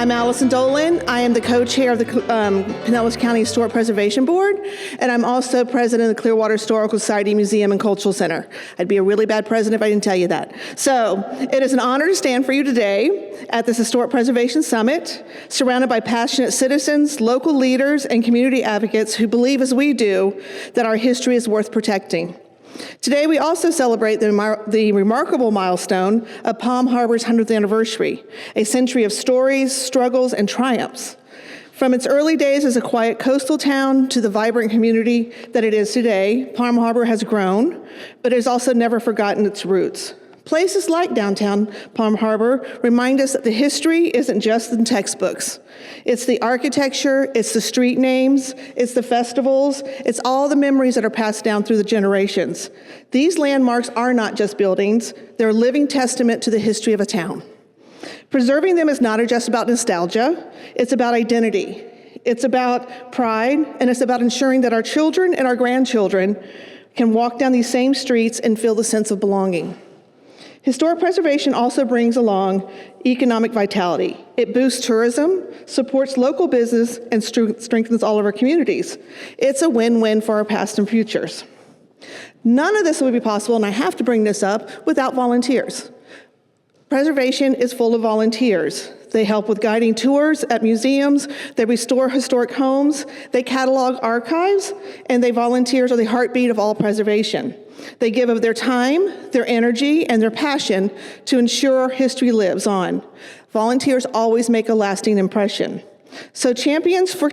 I'm Allison Dolan. I am the co-chair of the Pinellas County Historic Preservation Board, and I'm also president of the Clearwater Historical Society Museum and Cultural Center. I'd be a really bad president if I didn't tell you that. So it is an honor to stand for you today at this Historic Preservation Summit, surrounded by passionate citizens, local leaders, and community advocates who believe, as we do, that our history is worth protecting. Today, we also celebrate the remarkable milestone of Palm Harbor's 100th anniversary, a century of stories, struggles, and triumphs. From its early days as a quiet coastal town to the vibrant community that it is today, Palm Harbor has grown, but it has also never forgotten its roots. Places like downtown Palm Harbor remind us that the history isn't just in textbooks. It's the architecture, it's the street names, it's the festivals, it's all the memories that are passed down through the generations. These landmarks are not just buildings, they're a living testament to the history of a town. Preserving them is not just about nostalgia, it's about identity. It's about pride, and it's about ensuring that our children and our grandchildren can walk down these same streets and feel the sense of belonging. Historic preservation also brings along economic vitality. It boosts tourism, supports local business, and strengthens all of our communities. It's a win-win for our past and futures. None of this would be possible, and I have to bring this up, without volunteers. Preservation is full of volunteers. They help with guiding tours at museums, they restore historic homes, they catalog archives, and volunteers are the heartbeat of all preservation. They give of their time, their energy, and their passion to ensure our history lives on. Volunteers always make a lasting impression. So champions for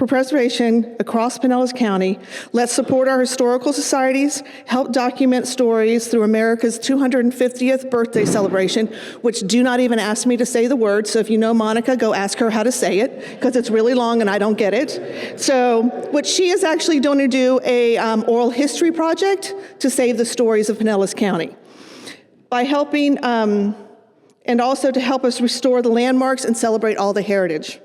preservation across Pinellas County, let's support our historical societies, help document stories through America's 250th birthday celebration, which do not even ask me to say the word, so if you know Monica, go ask her how to say it, because it's really long and I don't get it. So what she is actually going to do a oral history project to save the stories of Pinellas County by helping, and also to help us restore the landmarks and celebrate all the heritage.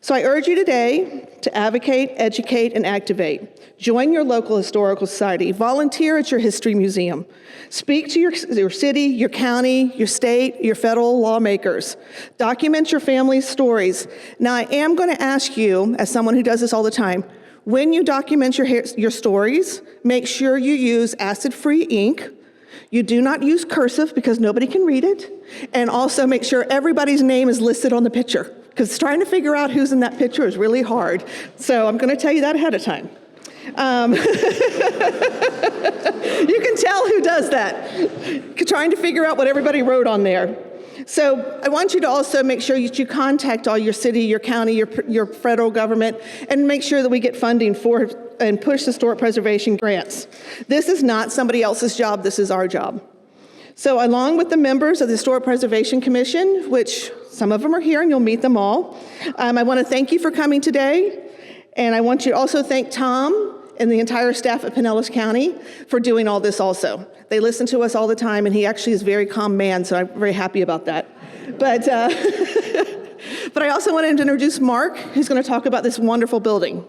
So I urge you today to advocate, educate, and activate. Join your local historical society. Volunteer at your history museum. Speak to your city, your county, your state, your federal lawmakers. Document your family's stories. Now, I am going to ask you, as someone who does this all the time, when you document your stories, make sure you use acid-free ink. You do not use cursive because nobody can read it. And also make sure everybody's name is listed on the picture, because trying to figure out who's in that picture is really hard. So I'm going to tell you that ahead of time. You can tell who does that, trying to figure out what everybody wrote on there. So I want you to also make sure that you contact all your city, your county, your federal government, and make sure that we get funding for and push historic preservation grants. This is not somebody else's job, this is our job. So along with the members of the Historic Preservation Commission, which some of them are here and you'll meet them all, I want to thank you for coming today. And I want you to also thank Tom and the entire staff at Pinellas County for doing all this also. They listen to us all the time, and he actually is a very calm man, so I'm very happy about that. But, but I also wanted to introduce Mark, who's going to talk about this wonderful building.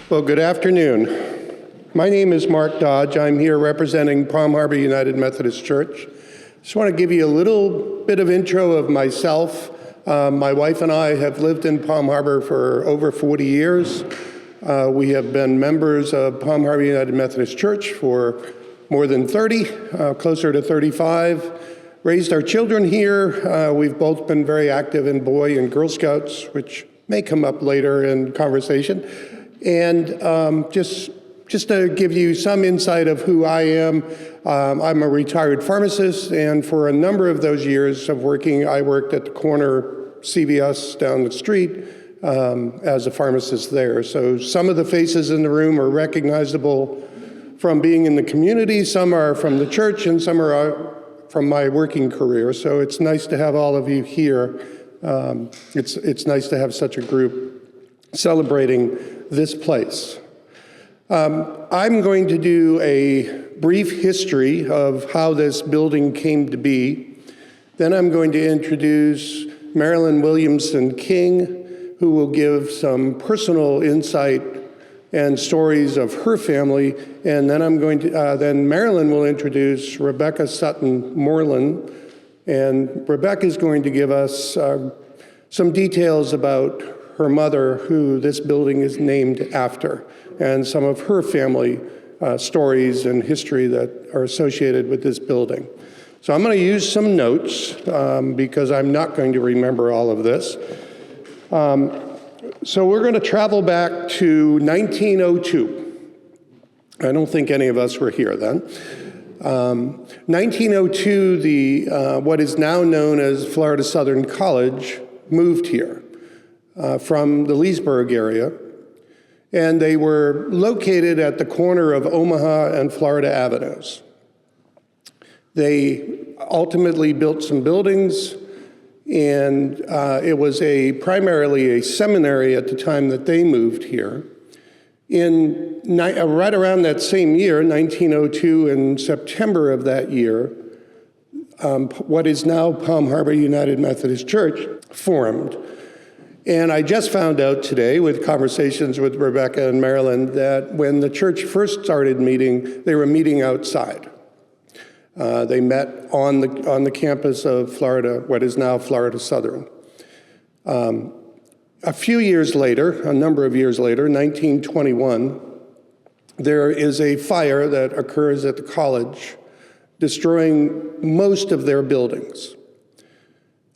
Well, good afternoon. My name is Mark Dodge. I'm here representing Palm Harbor United Methodist Church. Just want to give you a little bit of intro of myself. My wife and I have lived in Palm Harbor for over 40 years. We have been members of Palm Harbor United Methodist Church for more than 30, closer to 35. Raised our children here. We've both been very active in Boy and Girl Scouts, which may come up later in conversation. And just to give you some insight of who I am, I'm a retired pharmacist, and for a number of those years of working, I worked at the corner CVS down the street as a pharmacist there. So some of the faces in the room are recognizable from being in the community, some are from the church, and some are from my working career. So it's nice to have all of you here. It's nice to have such a group celebrating this place. I'm going to do a brief history of how this building came to be. Then I'm going to introduce Marilyn Williamson King, who will give some personal insight and stories of her family. And then then Marilyn will introduce Rebecca Sutton Morlan. And Rebecca is going to give us some details about her mother, who this building is named after, and some of her family stories and history that are associated with this building. So I'm going to use some notes because I'm not going to remember all of this. So we're going to travel back to 1902. I don't think any of us were here then. 1902, what is now known as Florida Southern College moved here from the Leesburg area, and they were located at the corner of Omaha and Florida Avenues. They ultimately built some buildings, and it was primarily a seminary at the time that they moved here. Right around that same year, 1902, in September of that year, what is now Palm Harbor United Methodist Church formed. And I just found out today, with conversations with Rebecca and Marilyn, that when the church first started meeting, they were meeting outside. They met on the campus of Florida, what is now Florida Southern. A few years later, a number of years later, 1921, there is a fire that occurs at the college, destroying most of their buildings.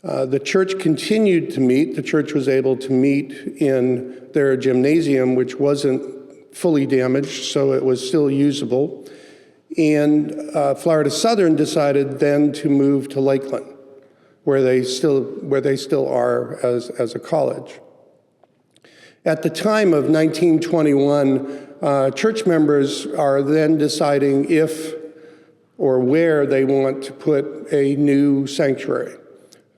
The church continued to meet. The church was able to meet in their gymnasium, which wasn't fully damaged, so it was still usable. And Florida Southern decided then to move to Lakeland, where they still are as a college. At the time of 1921, church members are then deciding if or where they want to put a new sanctuary.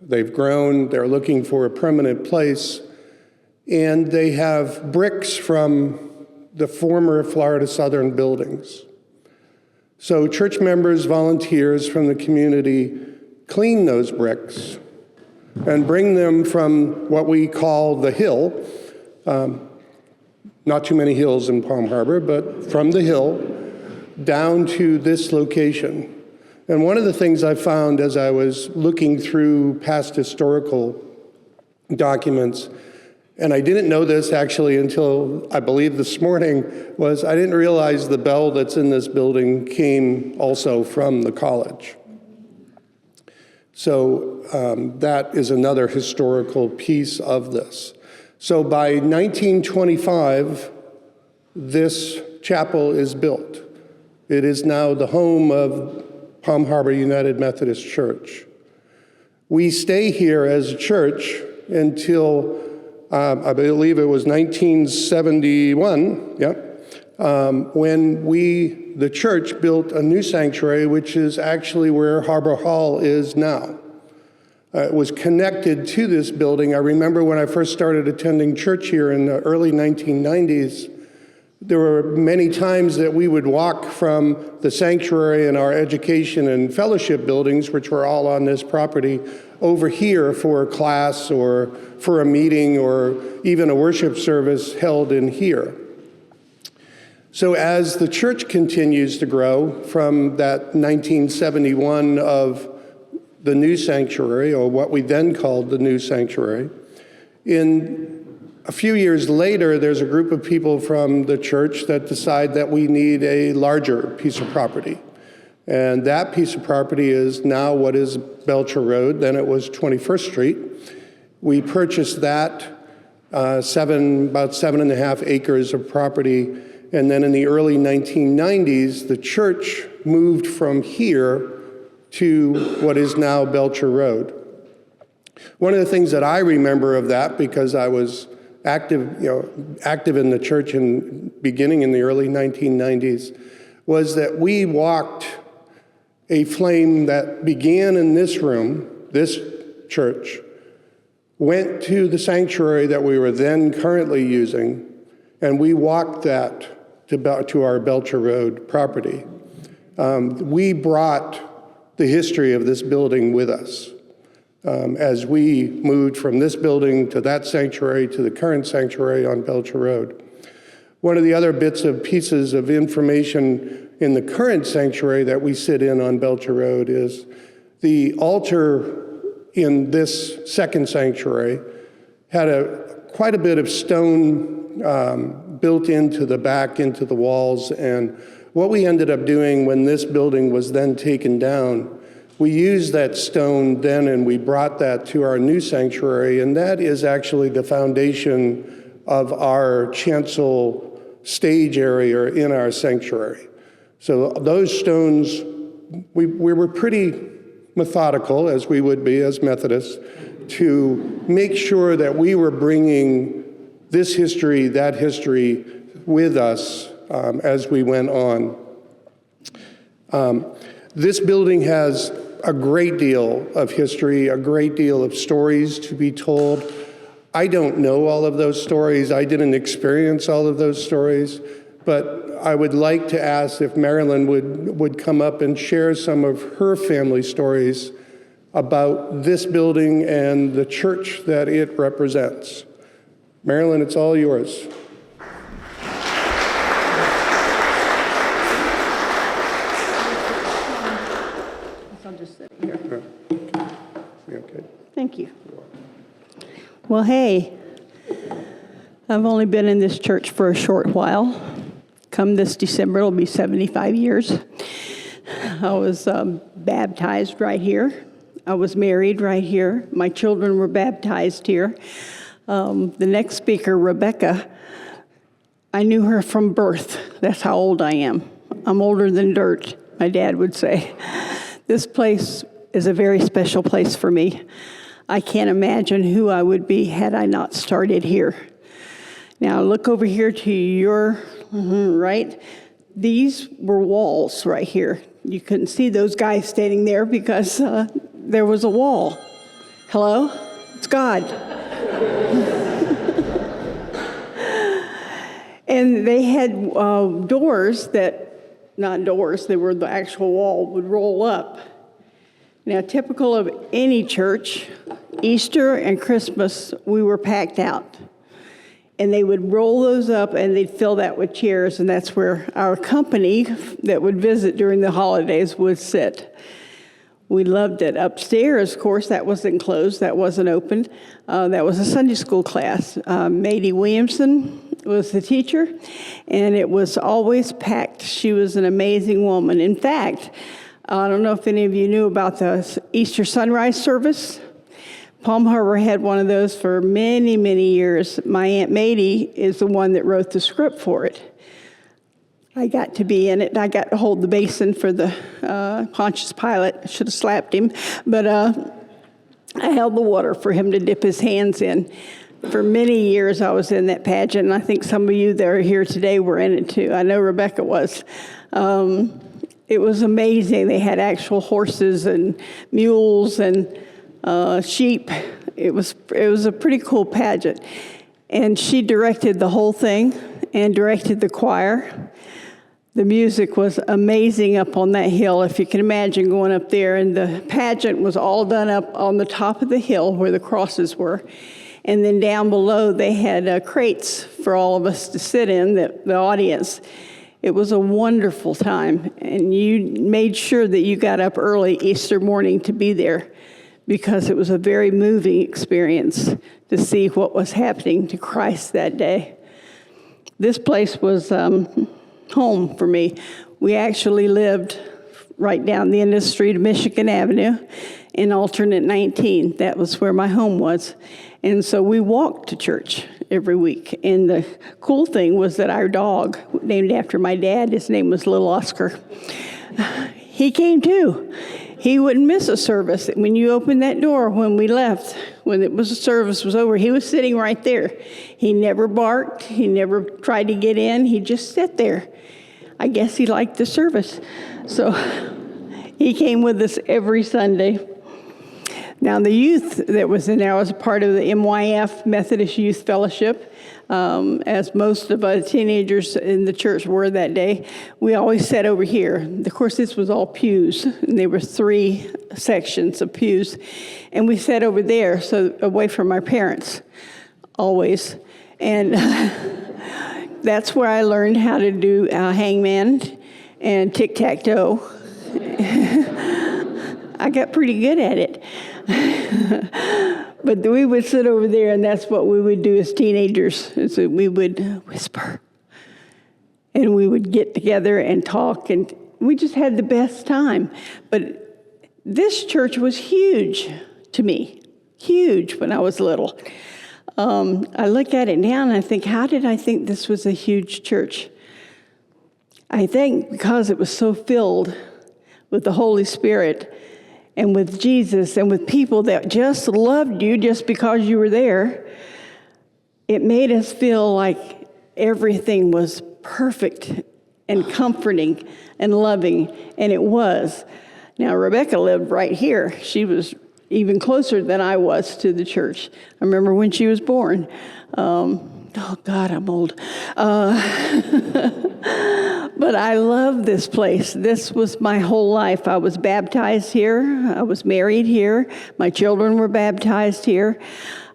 They've grown, they're looking for a permanent place, and they have bricks from the former Florida Southern buildings. So church members, volunteers from the community clean those bricks and bring them from what we call the hill. Not too many hills in Palm Harbor, but from the hill down to this location. And one of the things I found as I was looking through past historical documents, and I didn't know this actually until I believe this morning, was I didn't realize the bell that's in this building came also from the college. So that is another historical piece of this. So by 1925, this chapel is built. It is now the home of Palm Harbor United Methodist Church. We stay here as a church until, I believe it was 1971, when the church built a new sanctuary, which is actually where Harbor Hall is now. It was connected to this building. I remember when I first started attending church here in the early 1990s, there were many times that we would walk from the sanctuary and our education and fellowship buildings, which were all on this property, over here for a class or for a meeting or even a worship service held in here. So as the church continues to grow from that 1971 of the new sanctuary, or what we then called the new sanctuary, a few years later, there's a group of people from the church that decide that we need a larger piece of property. And that piece of property is now what is Belcher Road, then it was 21st Street. We purchased that, about 7.5 acres of property, and then in the early 1990s, the church moved from here to what is now Belcher Road. One of the things that I remember of that, because I was active in the church beginning in the early 1990s, was that we walked a flame that began in this room, this church, went to the sanctuary that we were then currently using, and we walked that to our Belcher Road property. We brought the history of this building with us. As we moved from this building to that sanctuary to the current sanctuary on Belcher Road. One of the other pieces of information in the current sanctuary that we sit in on Belcher Road is the altar in this second sanctuary had quite a bit of stone built into the back, into the walls. And what we ended up doing when this building was then taken down, we used that stone then and we brought that to our new sanctuary, and that is actually the foundation of our chancel stage area in our sanctuary. So those stones, we were pretty methodical, as we would be as Methodists, to make sure that we were bringing this history, that history with us as we went on. This building has a great deal of history, a great deal of stories to be told. I don't know all of those stories. I didn't experience all of those stories, but I would like to ask if Marilyn would come up and share some of her family stories about this building and the church that it represents. Marilyn, it's all yours. I'll just sit here. Okay. Thank you. Well, hey, I've only been in this church for a short while. Come this December, it'll be 75 years. I was baptized right here. I was married right here. My children were baptized here. The next speaker, Rebecca, I knew her from birth. That's how old I am. I'm older than dirt, my dad would say. This place is a very special place for me. I can't imagine who I would be had I not started here. Now look over here to your right. These were walls right here. You couldn't see those guys standing there because there was a wall. Hello? It's God. And they had doors that, not doors, they were the actual wall, would roll up. Now, typical of any church, Easter and Christmas, we were packed out. And they would roll those up and they'd fill that with chairs, and that's where our company that would visit during the holidays would sit. We loved it. Upstairs, of course, that wasn't closed, that wasn't open. That was a Sunday school class. Mady Williamson was the teacher, and it was always packed. She was an amazing woman. In fact, I don't know if any of you knew about the Easter sunrise service. Palm Harbor had one of those for many, many years. My Aunt Mady is the one that wrote the script for it. I got to be in it. I got to hold the basin for the Pontius Pilate. I should have slapped him. But I held the water for him to dip his hands in. For many years, I was in that pageant, and I think some of you that are here today were in it too. I know Rebecca was. It was amazing. They had actual horses and mules and sheep. It was a pretty cool pageant. And she directed the whole thing and directed the choir. The music was amazing up on that hill, if you can imagine going up there. And the pageant was all done up on the top of the hill where the crosses were. And then down below, they had crates for all of us to sit in, the audience. It was a wonderful time. And you made sure that you got up early Easter morning to be there, because it was a very moving experience to see what was happening to Christ that day. This place was home for me. We actually lived right down the end of the street of Michigan Avenue in alternate 19. That was where my home was. And so we walked to church every week. And the cool thing was that our dog, named after my dad, his name was Little Oscar, he came too. He wouldn't miss a service. When you opened that door when we left, when the service was over, he was sitting right there. He never barked. He never tried to get in. He just sat there. I guess he liked the service. So he came with us every Sunday. Now, the youth that was in there, I was a part of the MYF, Methodist Youth Fellowship, as most of the teenagers in the church were that day. We always sat over here. Of course, this was all pews, and there were 3 sections of pews. And we sat over there, so away from our parents, always. And That's where I learned how to do hangman and tic-tac-toe. I got pretty good at it. But we would sit over there, and that's what we would do as teenagers. So we would whisper. And we would get together and talk, and we just had the best time. But this church was huge to me, huge when I was little. I look at it now and I think, how did I think this was a huge church? I think because it was so filled with the Holy Spirit and with Jesus and with people that just loved you just because you were there, it made us feel like everything was perfect and comforting and loving, and it was. Now, Rebecca lived right here. She was even closer than I was to the church. I remember when she was born. Oh, God, I'm old. But I love this place. This was my whole life. I was baptized here. I was married here. My children were baptized here.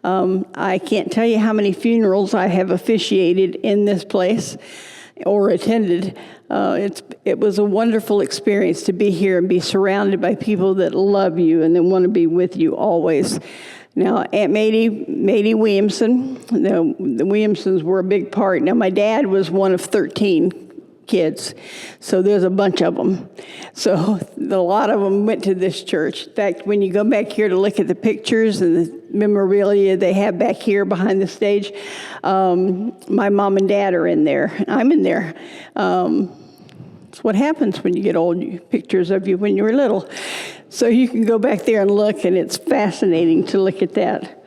I can't tell you how many funerals I have officiated in this place or attended. It was a wonderful experience to be here and be surrounded by people that love you and that want to be with you always. Now, Aunt Mady Williamson, the Williamsons were a big part. Now, my dad was one of 13 kids, so there's a bunch of them. So a lot of them went to this church. In fact, when you go back here to look at the pictures and the memorabilia they have back here behind the stage, my mom and dad are in there. I'm in there. It's what happens when you get old, pictures of you when you were little. So you can go back there and look, and it's fascinating to look at that.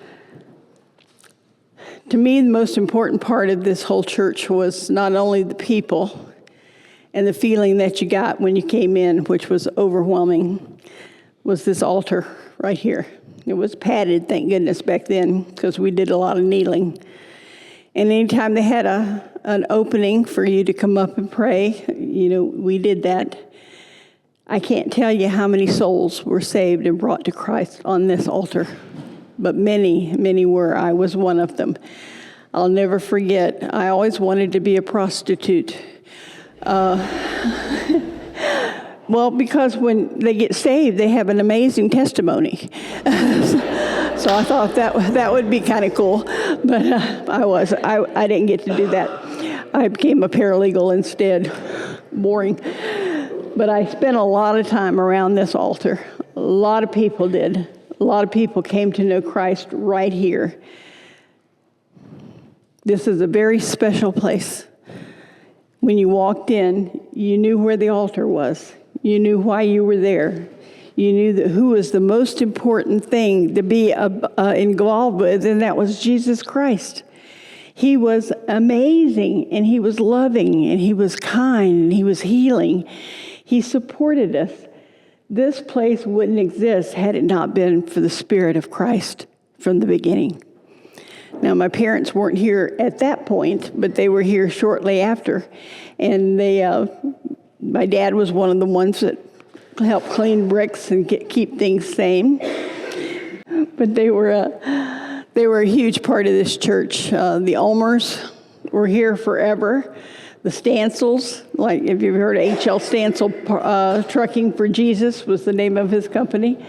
To me, the most important part of this whole church was not only the people and the feeling that you got when you came in, which was overwhelming, was this altar right here. It was padded, thank goodness, back then, because we did a lot of kneeling. And anytime they had an opening for you to come up and pray, we did that. I can't tell you how many souls were saved and brought to Christ on this altar, but many, many were. I was one of them. I'll never forget, I always wanted to be a prostitute. Well, because when they get saved, they have an amazing testimony. So I thought that would be kind of cool, but I didn't get to do that. I became a paralegal instead. Boring. But I spent a lot of time around this altar. A lot of people did. A lot of people came to know Christ right here. This is a very special place. When you walked in, you knew where the altar was. You knew why you were there. You knew who was the most important thing to be involved with, and that was Jesus Christ. He was amazing, and he was loving, and he was kind, and he was healing. He supported us. This place wouldn't exist had it not been for the Spirit of Christ from the beginning. Now, my parents weren't here at that point, but they were here shortly after. And my dad was one of the ones that helped clean bricks and keep things sane. But they were a huge part of this church. The Ulmers were here forever. The Stancils, like if you've heard of H.L. Stancil, Trucking for Jesus was the name of his company.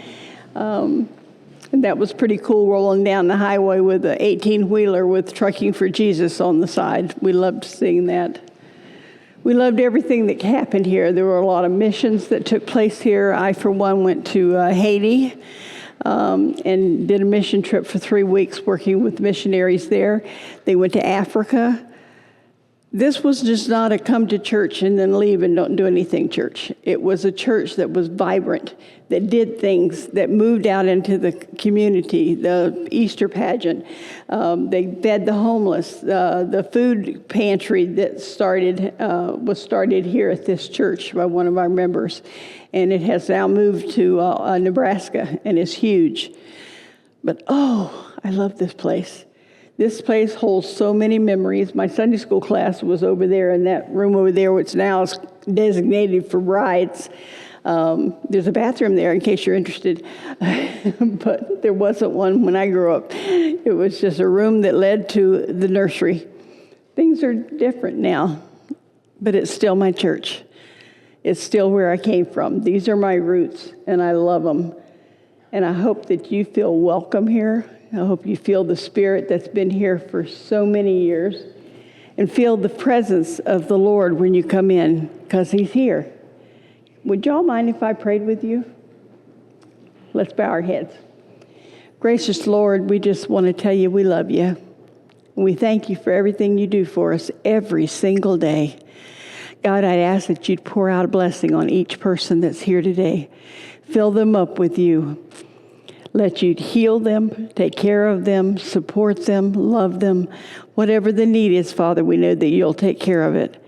And that was pretty cool, rolling down the highway with an 18-wheeler with Trucking for Jesus on the side. We loved seeing that. We loved everything that happened here. There were a lot of missions that took place here. I, for one, went to Haiti and did a mission trip for 3 weeks working with missionaries there. They went to Africa. This was just not a come to church and then leave and don't do anything church. It was a church that was vibrant, that did things, that moved out into the community, the Easter pageant. They fed the homeless. The food pantry that was started here at this church by one of our members. And it has now moved to Nebraska and is huge. But, I love this place. This place holds so many memories. My Sunday school class was over there in that room over there, which now is designated for brides. There's a bathroom there in case you're interested, but there wasn't one when I grew up. It was just a room that led to the nursery. Things are different now, but it's still my church. It's still where I came from. These are my roots, and I love them. And I hope that you feel welcome here. I hope you feel the spirit that's been here for so many years, and feel the presence of the Lord when you come in, because he's here. Would y'all mind if I prayed with you? Let's bow our heads. Gracious Lord, we just want to tell you we love you. We thank you for everything you do for us every single day. God, I'd ask that you'd pour out a blessing on each person that's here today. Fill them up with you. Let you heal them, take care of them, support them, love them. Whatever the need is, Father, we know that you'll take care of it.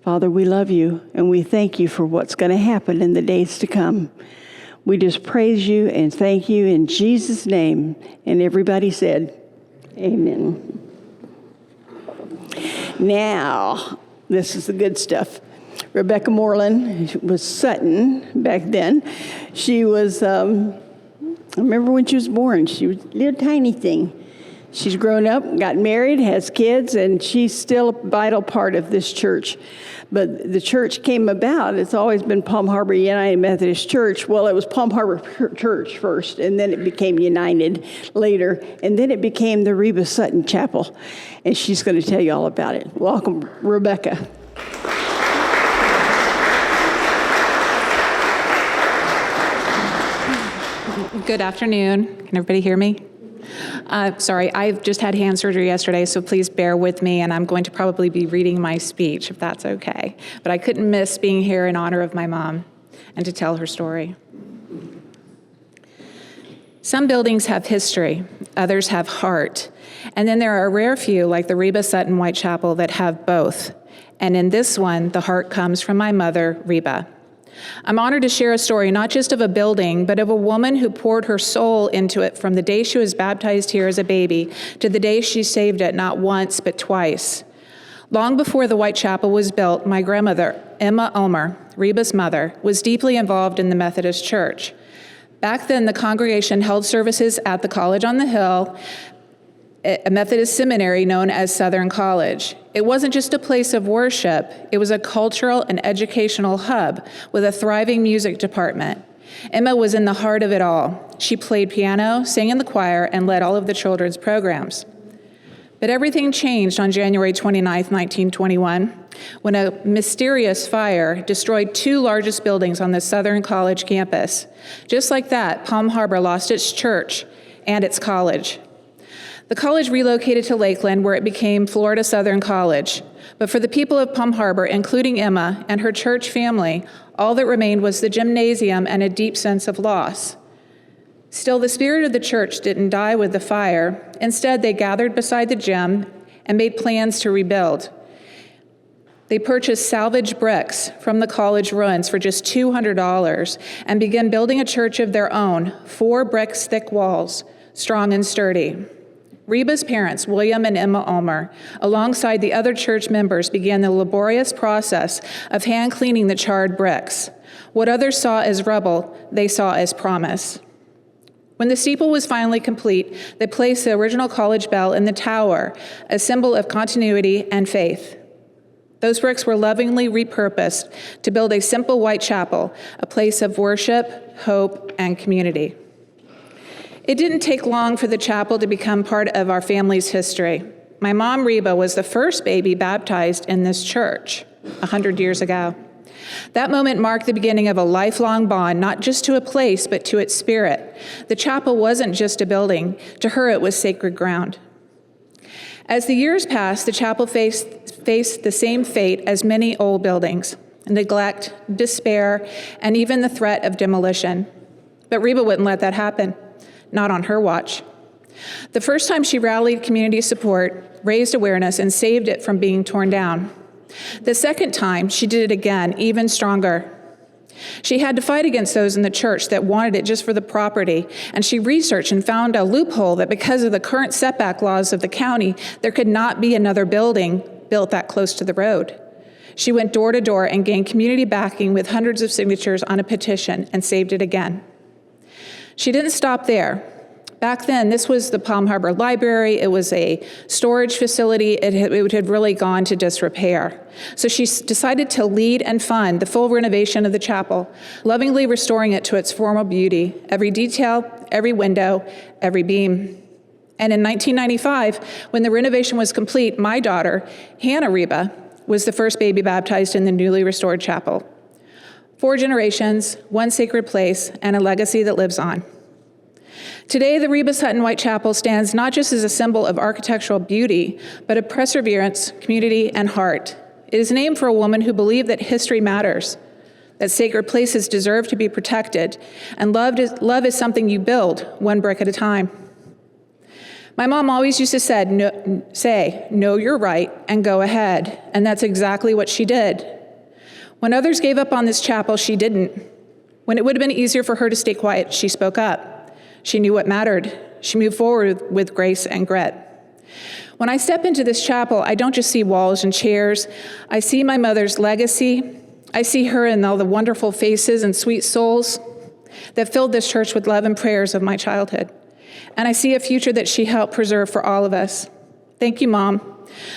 Father, we love you, and we thank you for what's going to happen in the days to come. We just praise you and thank you in Jesus' name. And everybody said, amen. Now, this is the good stuff. Rebecca Morlan was Sutton back then. She was, I remember when she was born, she was a little tiny thing. She's grown up, got married, has kids, and she's still a vital part of this church. But the church came about, it's always been Palm Harbor United Methodist Church. Well, it was Palm Harbor Church first, and then it became United later, and then it became the Rheba Sutton Chapel. And she's going to tell you all about it. Welcome, Rebecca. Good afternoon. Can everybody hear me? Sorry, I've just had hand surgery yesterday, so please bear with me, and I'm going to probably be reading my speech, if that's okay. But I couldn't miss being here in honor of my mom and to tell her story. Some buildings have history, others have heart, and then there are a rare few, like the Rheba Sutton Whitechapel, that have both. And in this one, the heart comes from my mother, Rheba. I'm honored to share a story not just of a building, but of a woman who poured her soul into it from the day she was baptized here as a baby to the day she saved it not once, but twice. Long before the Whitechapel was built, my grandmother, Emma Ulmer, Reba's mother, was deeply involved in the Methodist Church. Back then, the congregation held services at the College on the Hill, a Methodist seminary known as Southern College. It wasn't just a place of worship, it was a cultural and educational hub with a thriving music department. Emma was in the heart of it all. She played piano, sang in the choir, and led all of the children's programs. But everything changed on January 29, 1921, when a mysterious fire destroyed two largest buildings on the Southern College campus. Just like that, Palm Harbor lost its church and its college. The college relocated to Lakeland, where it became Florida Southern College. But for the people of Palm Harbor, including Emma and her church family, all that remained was the gymnasium and a deep sense of loss. Still, the spirit of the church didn't die with the fire. Instead, they gathered beside the gym and made plans to rebuild. They purchased salvaged bricks from the college ruins for just $200 and began building a church of their own, 4 bricks thick walls, strong and sturdy. Reba's parents, William and Emma Ulmer, alongside the other church members, began the laborious process of hand-cleaning the charred bricks. What others saw as rubble, they saw as promise. When the steeple was finally complete, they placed the original college bell in the tower, a symbol of continuity and faith. Those bricks were lovingly repurposed to build a simple white chapel, a place of worship, hope, and community. It didn't take long for the chapel to become part of our family's history. My mom, Rheba, was the first baby baptized in this church 100 years ago. That moment marked the beginning of a lifelong bond, not just to a place, but to its spirit. The chapel wasn't just a building. To her, it was sacred ground. As the years passed, the chapel faced the same fate as many old buildings: neglect, despair, and even the threat of demolition. But Rheba wouldn't let that happen. Not on her watch. The first time she rallied community support, raised awareness, and saved it from being torn down. The second time, she did it again, even stronger. She had to fight against those in the church that wanted it just for the property, and she researched and found a loophole that because of the current setback laws of the county, there could not be another building built that close to the road. She went door to door and gained community backing with hundreds of signatures on a petition and saved it again. She didn't stop there. Back then, this was the Palm Harbor Library. It was a storage facility. It had really gone to disrepair. So she decided to lead and fund the full renovation of the chapel, lovingly restoring it to its former beauty, every detail, every window, every beam. And in 1995, when the renovation was complete, my daughter, Hannah Rheba, was the first baby baptized in the newly restored chapel. 4 generations, one sacred place, and a legacy that lives on. Today, the Rheba Sutton White Chapel stands not just as a symbol of architectural beauty, but of perseverance, community, and heart. It is named for a woman who believed that history matters, that sacred places deserve to be protected, and love is something you build, one brick at a time. My mom always used to say, know you're right and go ahead, and that's exactly what she did. When others gave up on this chapel, she didn't. When it would have been easier for her to stay quiet, she spoke up. She knew what mattered. She moved forward with grace and grit. When I step into this chapel, I don't just see walls and chairs. I see my mother's legacy. I see her and all the wonderful faces and sweet souls that filled this church with love and prayers of my childhood. And I see a future that she helped preserve for all of us. Thank you, Mom,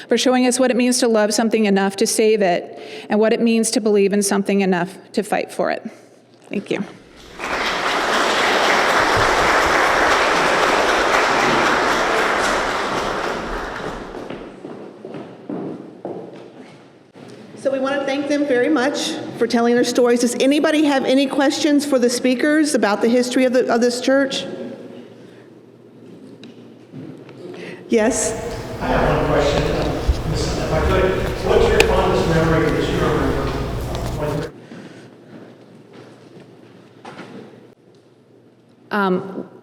for showing us what it means to love something enough to save it and what it means to believe in something enough to fight for it. Thank you. So we want to thank them very much for telling their stories. Does anybody have any questions for the speakers about the history of this church? Yes? I have one question, if I could. What's your fondest memory that you remember?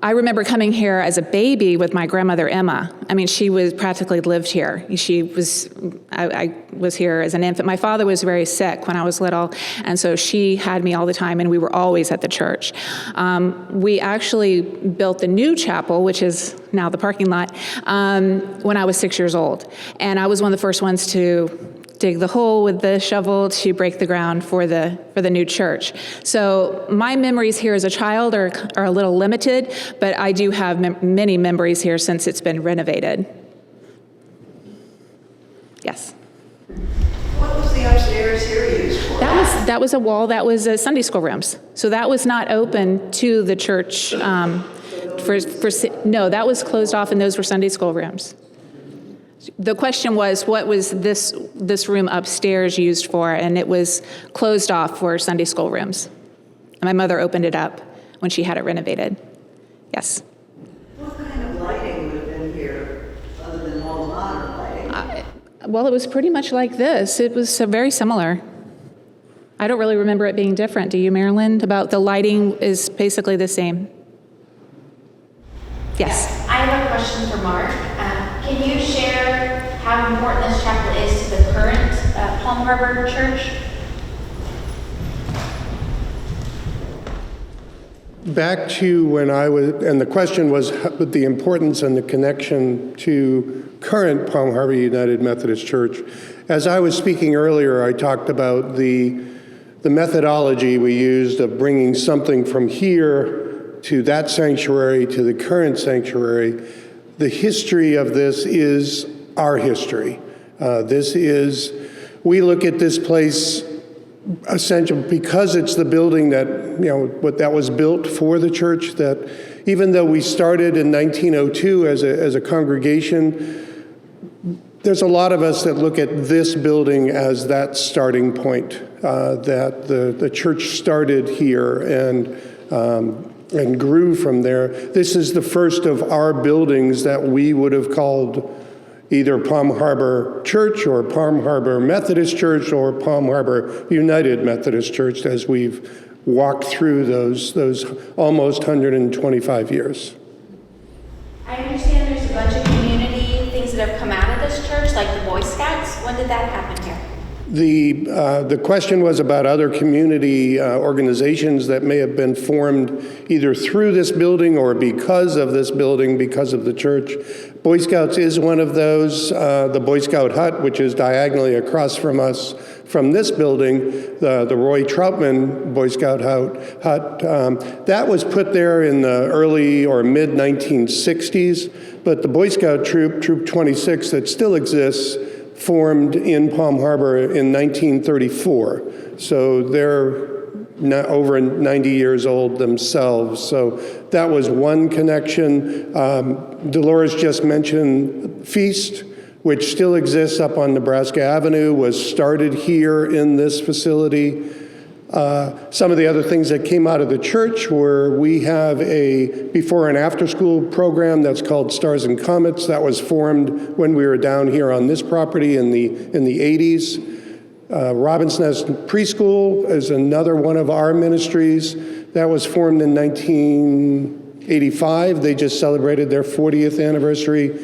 I remember coming here as a baby with my grandmother, Emma. I mean, she was practically lived here. I was here as an infant. My father was very sick when I was little, and so she had me all the time, and we were always at the church. We actually built the new chapel, which is now the parking lot, when I was 6 years old. And I was one of the first ones to dig the hole with the shovel to break the ground for the new church. So my memories here as a child are a little limited, but I do have many memories here since it's been renovated. Yes. What was the upstairs here used for? That was a wall. That was Sunday school rooms. So that was not open to the church. No, that was closed off, and those were Sunday school rooms. The question was, what was this room upstairs used for? And it was closed off for Sunday school rooms. And my mother opened it up when she had it renovated. Yes. What kind of lighting would have been here other than all the modern lighting? Well, it was pretty much like this. It was very similar. I don't really remember it being different. Do you, Marilyn? About the lighting is basically the same. Yes. I have a question for Mark. Can you share how important this chapel is to the current Palm Harbor Church? Back to when I was, and the question was the importance and the connection to current Palm Harbor United Methodist Church. As I was speaking earlier, I talked about the methodology we used of bringing something from here to that sanctuary to the current sanctuary. The history of this is our history. We look at this place essentially because it's the building that, that was built for the church, that even though we started in 1902 as a congregation, there's a lot of us that look at this building as that starting point, that the church started here and grew from there. This is the first of our buildings that we would have called either Palm Harbor Church or Palm Harbor Methodist Church or Palm Harbor United Methodist Church as we've walked through those almost 125 years. I understand there's a bunch of community things that have come out of this church, like the Boy Scouts. When did that happen here? The question was about other community organizations that may have been formed either through this building or because of this building, because of the church. Boy Scouts is one of those. The Boy Scout hut, which is diagonally across from us from this building, the Roy Troutman Boy Scout hut, that was put there in the early or mid-1960s, but the Boy Scout troop, Troop 26, that still exists, formed in Palm Harbor in 1934. So they're over 90 years old themselves. So that was one connection. Dolores just mentioned Feast, which still exists up on Nebraska Avenue, was started here in this facility. Some of the other things that came out of the church were we have a before and after school program that's called Stars and Comets that was formed when we were down here on this property in the 80s. Robin's Nest Preschool is another one of our ministries that was formed in 1985. They just celebrated their 40th anniversary.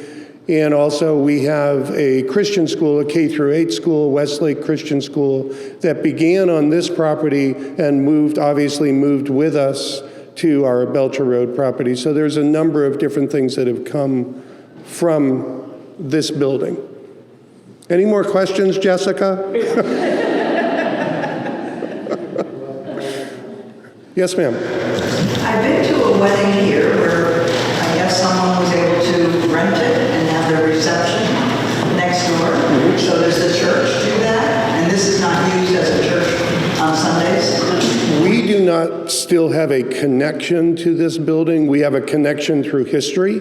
And also we have a Christian school, a K-8 school, Westlake Christian School, that began on this property and obviously moved with us to our Belcher Road property. So there's a number of different things that have come from this building. Any more questions, Jessica? Yes, ma'am. I've been to a wedding here where I guess someone was able to rent it and have their reception next door. So does the church do that? And this is not used as a church on Sundays? We do not still have a connection to this building. We have a connection through history,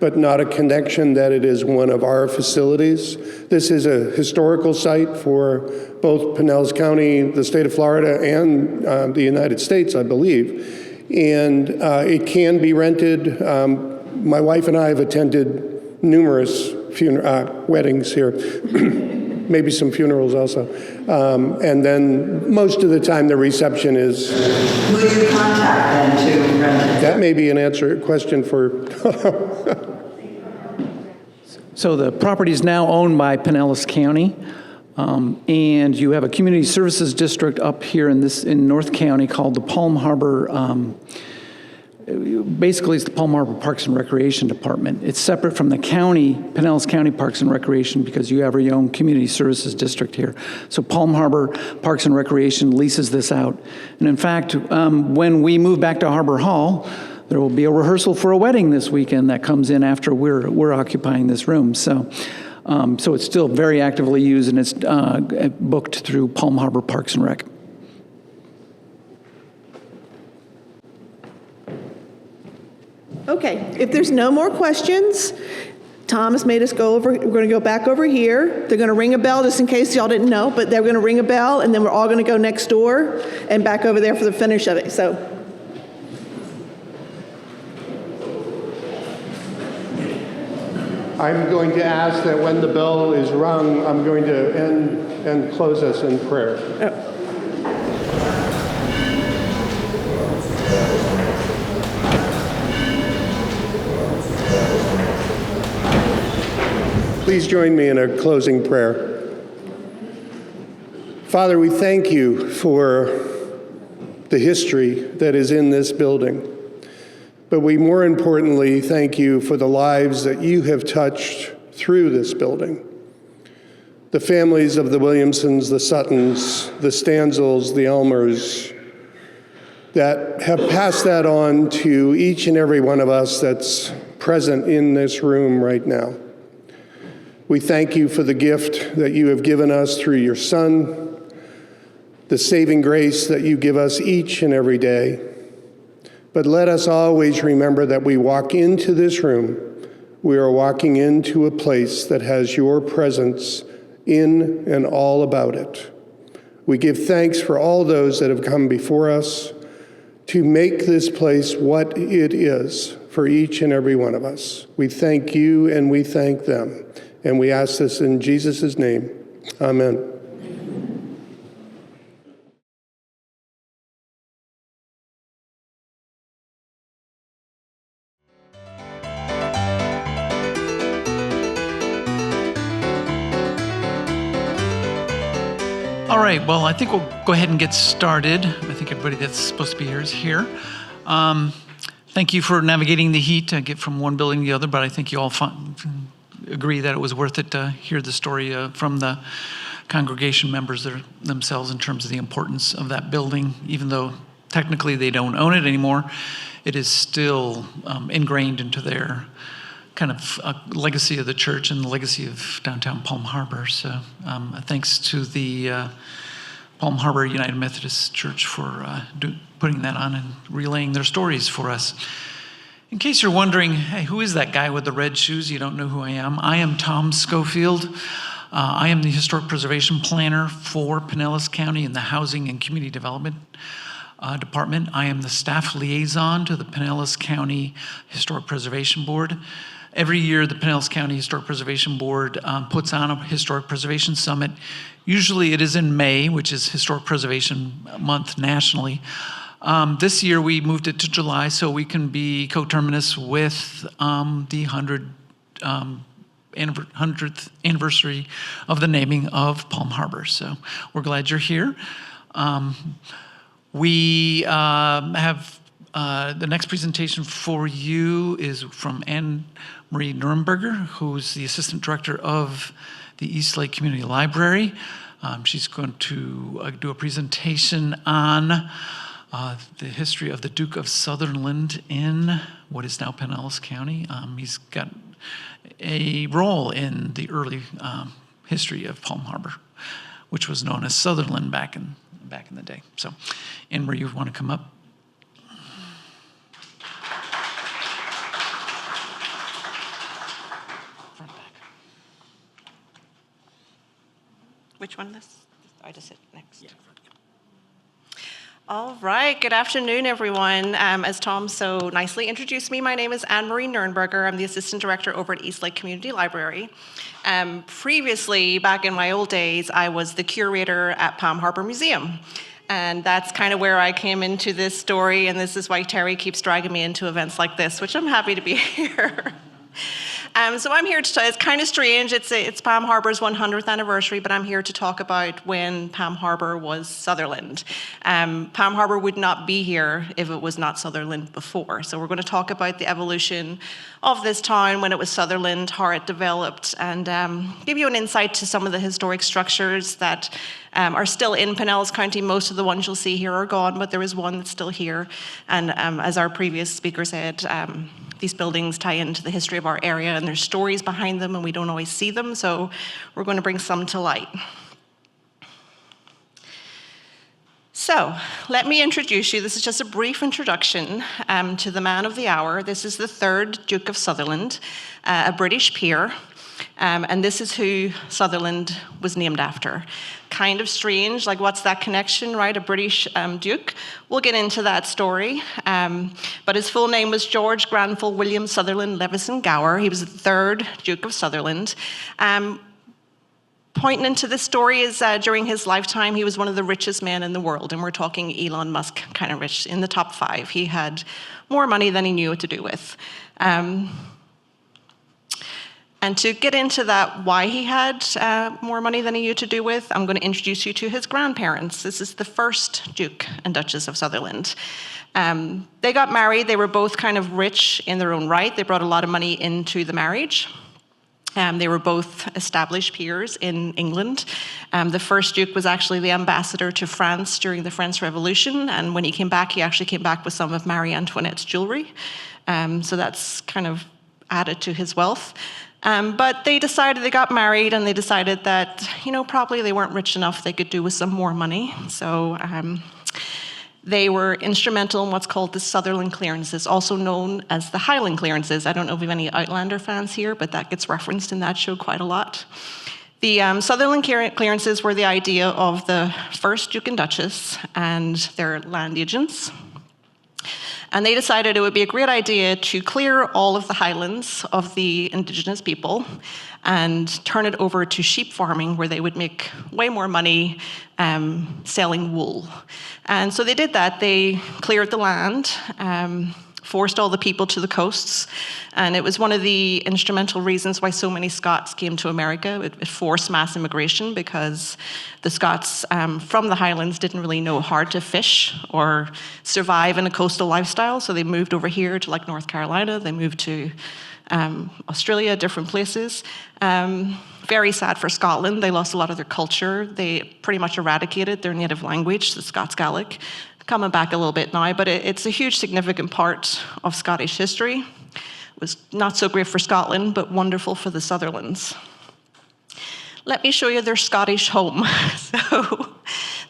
but not a connection that it is one of our facilities. This is a historical site for both Pinellas County, the state of Florida, and the United States, I believe. And it can be rented. My wife and I have attended numerous weddings here, maybe some funerals also. And then most of the time the reception is... Will you contact them to rent it? That may be an question for... So the property is now owned by Pinellas County, and you have a community services district up here in North County called the Palm Harbor. Basically, it's the Palm Harbor Parks and Recreation Department. It's separate from the county, Pinellas County Parks and Recreation, because you have your own community services district here. So Palm Harbor Parks and Recreation leases this out. And in fact, when we move back to Harbor Hall, there will be a rehearsal for a wedding this weekend that comes in after we're occupying this room. So it's still very actively used, and it's booked through Palm Harbor Parks and Rec. Okay, if there's no more questions, Tom has made us go over, we're going to go back over here. They're going to ring a bell, just in case y'all didn't know, but they're going to ring a bell, and then we're all going to go next door and back over there for the finish of it. So. I'm going to ask that when the bell is rung, I'm going to end and close us in prayer. Oh. Please join me in a closing prayer. Father, we thank you for the history that is in this building. But we more importantly thank you for the lives that you have touched through this building. The families of the Williamsons, the Suttons, the Stanzels, the Elmers, that have passed that on to each and every one of us that's present in this room right now. We thank you for the gift that you have given us through your Son, the saving grace that you give us each and every day. But let us always remember that we walk into this room, we are walking into a place that has your presence in and all about it. We give thanks for all those that have come before us to make this place what it is for each and every one of us. We thank you and we thank them. And we ask this in Jesus' name. Amen. All right, well, I think we'll go ahead and get started. I think everybody that's supposed to be here is here. Thank you for navigating the heat to get from one building to the other, but I think you all agree that it was worth it to hear the story from the congregation members themselves in terms of the importance of that building. Even though technically they don't own it anymore, it is still ingrained into their kind of legacy of the church and the legacy of downtown Palm Harbor. So thanks to the Palm Harbor United Methodist Church for putting that on and relaying their stories for us. In case you're wondering, hey, who is that guy with the red shoes? You don't know who I am. I am Tom Scofield. I am the Historic Preservation Planner for Pinellas County in the Housing and Community Development Department. I am the staff liaison to the Pinellas County Historic Preservation Board. Every year, the Pinellas County Historic Preservation Board puts on a Historic Preservation Summit. Usually it is in May, which is Historic Preservation Month nationally. This year we moved it to July so we can be coterminous with the 100th anniversary of the naming of Palm Harbor. So we're glad you're here. We have the next presentation for you is from Anne-Maire Nurnberger, who's the Assistant Director of the East Lake Community Library. She's going to do a presentation on the history of the Duke of Sutherland in what is now Pinellas County. He's got a role in the early history of Palm Harbor, which was known as Sutherland back in the day. So, Anne-Maire, you want to come up? Which one? This? I just hit next. Yeah. All right. Good afternoon, everyone. As Tom so nicely introduced me, my name is Anne-Maire Nurnberger. I'm the Assistant Director over at East Lake Community Library. Previously, back in my old days, I was the curator at Palm Harbor Museum. And that's kind of where I came into this story, and this is why Terry keeps dragging me into events like this, which I'm happy to be here. So I'm here to, it's kind of strange, it's Palm Harbor's 100th anniversary, but I'm here to talk about when Palm Harbor was Sutherland. Palm Harbor would not be here if it was not Sutherland before. So we're going to talk about the evolution of this town when it was Sutherland, how it developed, and give you an insight to some of the historic structures that are still in Pinellas County. Most of the ones you'll see here are gone, but there is one that's still here. And as our previous speaker said, these buildings tie into the history of our area, and there's stories behind them, and we don't always see them, so we're going to bring some to light. So, let me introduce you. This is just a brief introduction to the man of the hour. This is the 3rd Duke of Sutherland, a British peer, and this is who Sutherland was named after. Kind of strange, like what's that connection, right? A British Duke. We'll get into that story. But his full name was George Granville William Sutherland Levison Gower. He was the 3rd Duke of Sutherland. Pointing into this story is during his lifetime, he was one of the richest men in the world, and we're talking Elon Musk kind of rich, in the top 5. He had more money than he knew what to do with. And to get into that, why he had more money than he knew to do with, I'm going to introduce you to his grandparents. This is the 1st Duke and Duchess of Sutherland. They got married. They were both kind of rich in their own right. They brought a lot of money into the marriage. They were both established peers in England. The 1st Duke was actually the ambassador to France during the French Revolution, and when he came back, he actually came back with some of Marie Antoinette's jewelry. So that's kind of added to his wealth. But they got married, and they decided that, probably they weren't rich enough, they could do with some more money. So they were instrumental in what's called the Sutherland clearances, also known as the Highland clearances. I don't know if we have any Outlander fans here, but that gets referenced in that show quite a lot. The Sutherland clearances were the idea of the 1st Duke and Duchess and their land agents. And they decided it would be a great idea to clear all of the highlands of the indigenous people and turn it over to sheep farming, where they would make way more money selling wool. And so they did that. They cleared the land forced all the people to the coasts. And it was one of the instrumental reasons why so many Scots came to America. It forced mass immigration because the Scots from the Highlands didn't really know how to fish or survive in a coastal lifestyle. So they moved over here to like North Carolina. They moved to Australia, different places. Very sad for Scotland. They lost a lot of their culture. They pretty much eradicated their native language, the Scots Gaelic. Coming back a little bit now, but it's a huge significant part of Scottish history. It was not so great for Scotland, but wonderful for the Sutherlands. Let me show you their Scottish home. So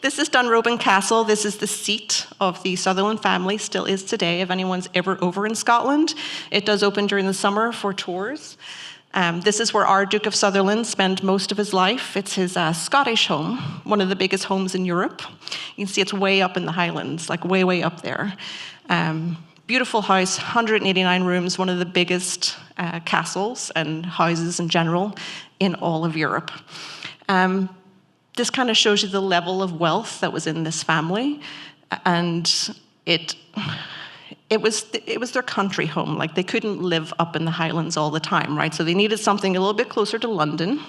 this is Dunrobin Castle. This is the seat of the Sutherland family, still is today, if anyone's ever over in Scotland. It does open during the summer for tours. This is where our Duke of Sutherland spent most of his life. It's his Scottish home, one of the biggest homes in Europe. You can see it's way up in the Highlands, like way, way up there. Beautiful house, 189 rooms, one of the biggest castles and houses in general in all of Europe. This kind of shows you the level of wealth that was in this family. And it was their country home. Like, they couldn't live up in the Highlands all the time, right? So they needed something a little bit closer to London.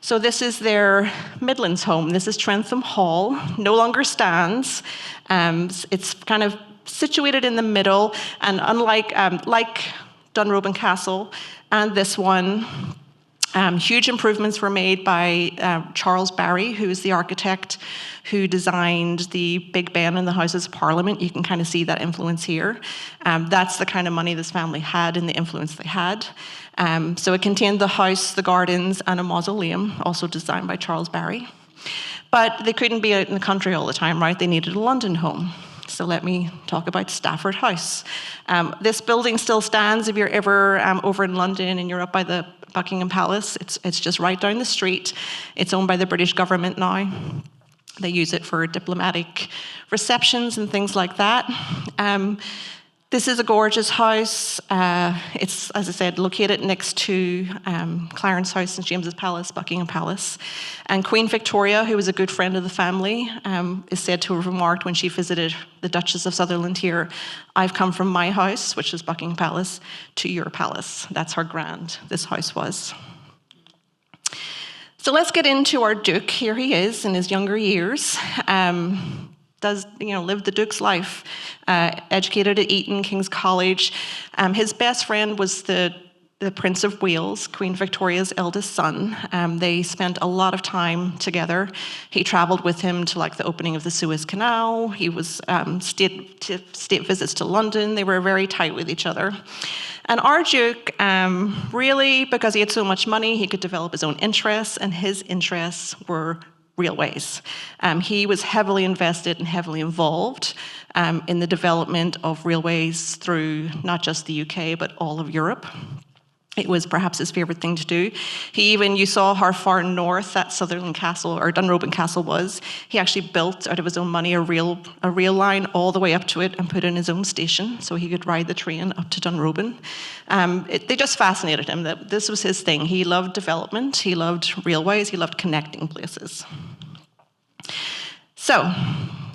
So this is their Midlands home. This is Trentham Hall. No longer stands. It's kind of situated in the middle, and unlike like Dunrobin Castle and this one, huge improvements were made by Charles Barry, who is the architect who designed the Big Ben and the Houses of Parliament. You can kind of see that influence here. That's the kind of money this family had and the influence they had. So it contained the house, the gardens, and a mausoleum, also designed by Charles Barry. But they couldn't be out in the country all the time, right? They needed a London home. So let me talk about Stafford House. This building still stands if you're ever over in London and you're up by the Buckingham Palace. It's just right down the street. It's owned by the British government now. They use it for diplomatic receptions and things like that. This is a gorgeous house. It's, as I said, located next to Clarence House, St James's Palace, Buckingham Palace. And Queen Victoria, who was a good friend of the family, is said to have remarked when she visited the Duchess of Sutherland here, "I've come from my house," which is Buckingham Palace, "to your palace." That's how grand this house was. So let's get into our Duke. Here he is in his younger years. Lived the Duke's life, educated at Eton, King's College. His best friend was the Prince of Wales, Queen Victoria's eldest son. They spent a lot of time together. He traveled with him to the opening of the Suez Canal. He was state visits to London. They were very tight with each other. And our Duke, really, because he had so much money, he could develop his own interests, and his interests were railways. He was heavily invested and heavily involved in the development of railways through not just the UK, but all of Europe. It was perhaps his favorite thing to do. You saw how far north that Sutherland Castle, or Dunrobin Castle was. He actually built, out of his own money, a rail line all the way up to it and put in his own station so he could ride the train up to Dunrobin. They just fascinated him. That this was his thing. He loved development. He loved railways. He loved connecting places. So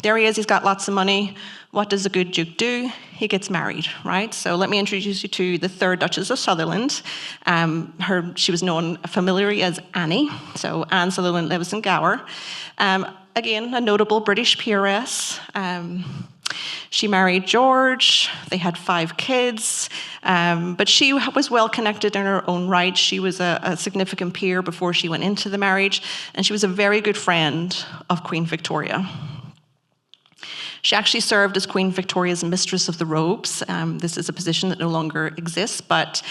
there he is. He's got lots of money. What does a good Duke do? He gets married, right? So let me introduce you to the third Duchess of Sutherland. She was known familiarly as Annie. So Anne Sutherland lives in Gower. Again, a notable British peeress. She married George. They had 5 kids. But she was well connected in her own right. She was a significant peer before she went into the marriage. And she was a very good friend of Queen Victoria. She actually served as Queen Victoria's Mistress of the Robes. This is a position that no longer exists, but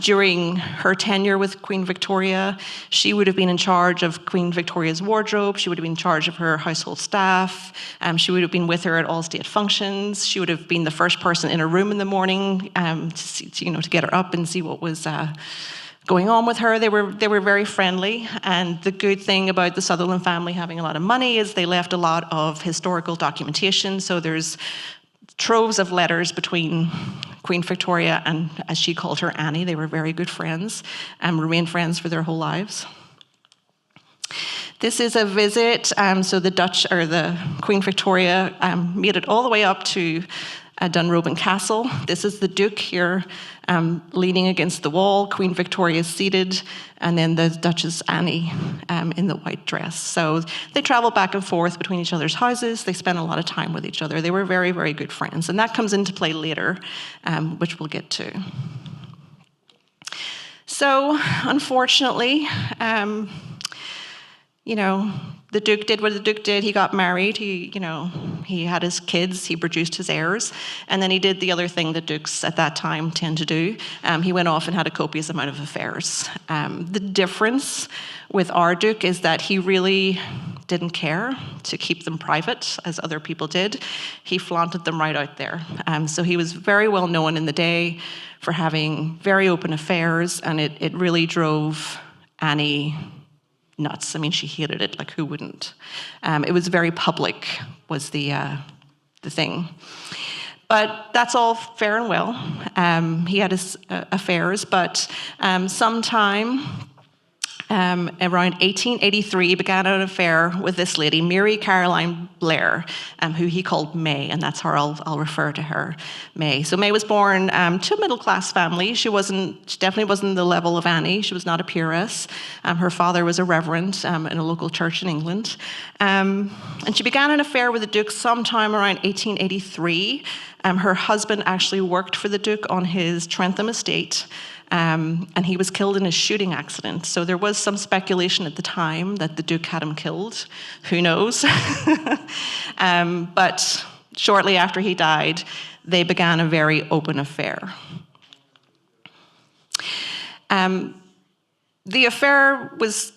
during her tenure with Queen Victoria, she would have been in charge of Queen Victoria's wardrobe. She would have been in charge of her household staff. She would have been with her at all state functions. She would have been the first person in her room in the morning to get her up and see what was going on with her. They were very friendly, and the good thing about the Sutherland family having a lot of money is they left a lot of historical documentation. So there's troves of letters between Queen Victoria and, as she called her, Annie. They were very good friends and remained friends for their whole lives. This is a visit. So the Queen Victoria made it all the way up to Dunroben Castle. This is the Duke here leaning against the wall, Queen Victoria is seated, and then the Duchess Annie in the white dress. So they travel back and forth between each other's houses. They spend a lot of time with each other. They were very, very good friends, and that comes into play later, which we'll get to. So, unfortunately, the Duke did what the Duke did. He got married. He had his kids. He produced his heirs, and then he did the other thing that Dukes at that time tend to do. He went off and had a copious amount of affairs. The difference with our Duke is that he really didn't care to keep them private, as other people did. He flaunted them right out there. So he was very well known in the day for having very open affairs, and it really drove Annie nuts. I mean, she hated it, like who wouldn't? It was very public, was the thing. But that's all fair and well. He had his affairs, but sometime around 1883, he began an affair with this lady, Mary Caroline Blair, who he called May, and that's how I'll refer to her, May. So May was born to a middle-class family. She definitely wasn't the level of Annie. She was not a peeress. Her father was a reverend in a local church in England. And she began an affair with the Duke sometime around 1883. Her husband actually worked for the Duke on his Trentham estate, and he was killed in a shooting accident. So there was some speculation at the time that the Duke had him killed. Who knows? But shortly after he died, they began a very open affair. The affair was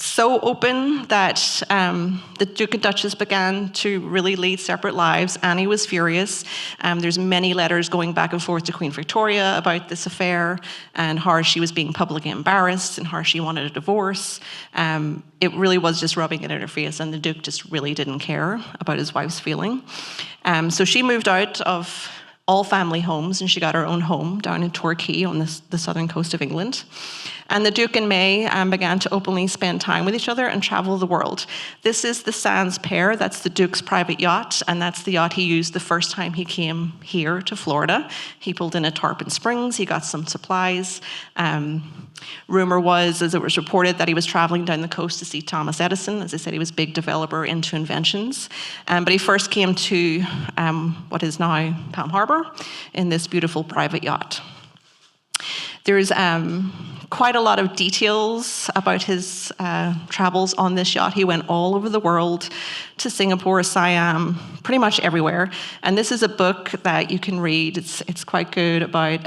so open that the Duke and Duchess began to really lead separate lives. Annie was furious. There's many letters going back and forth to Queen Victoria about this affair and how she was being publicly embarrassed and how she wanted a divorce. It really was just rubbing it in her face, and the Duke just really didn't care about his wife's feeling. So she moved out of all family homes, and she got her own home down in Torquay on the southern coast of England. And the Duke and May began to openly spend time with each other and travel the world. This is the Sans Père. That's the Duke's private yacht, and that's the yacht he used the first time he came here to Florida. He pulled in at Tarpon Springs. He got some supplies. Rumor was, as it was reported, that he was traveling down the coast to see Thomas Edison. As I said, he was a big developer into inventions. But he first came to what is now Palm Harbor in this beautiful private yacht. There's quite a lot of details about his travels on this yacht. He went all over the world, to Singapore, Siam, pretty much everywhere. And this is a book that you can read. It's quite good about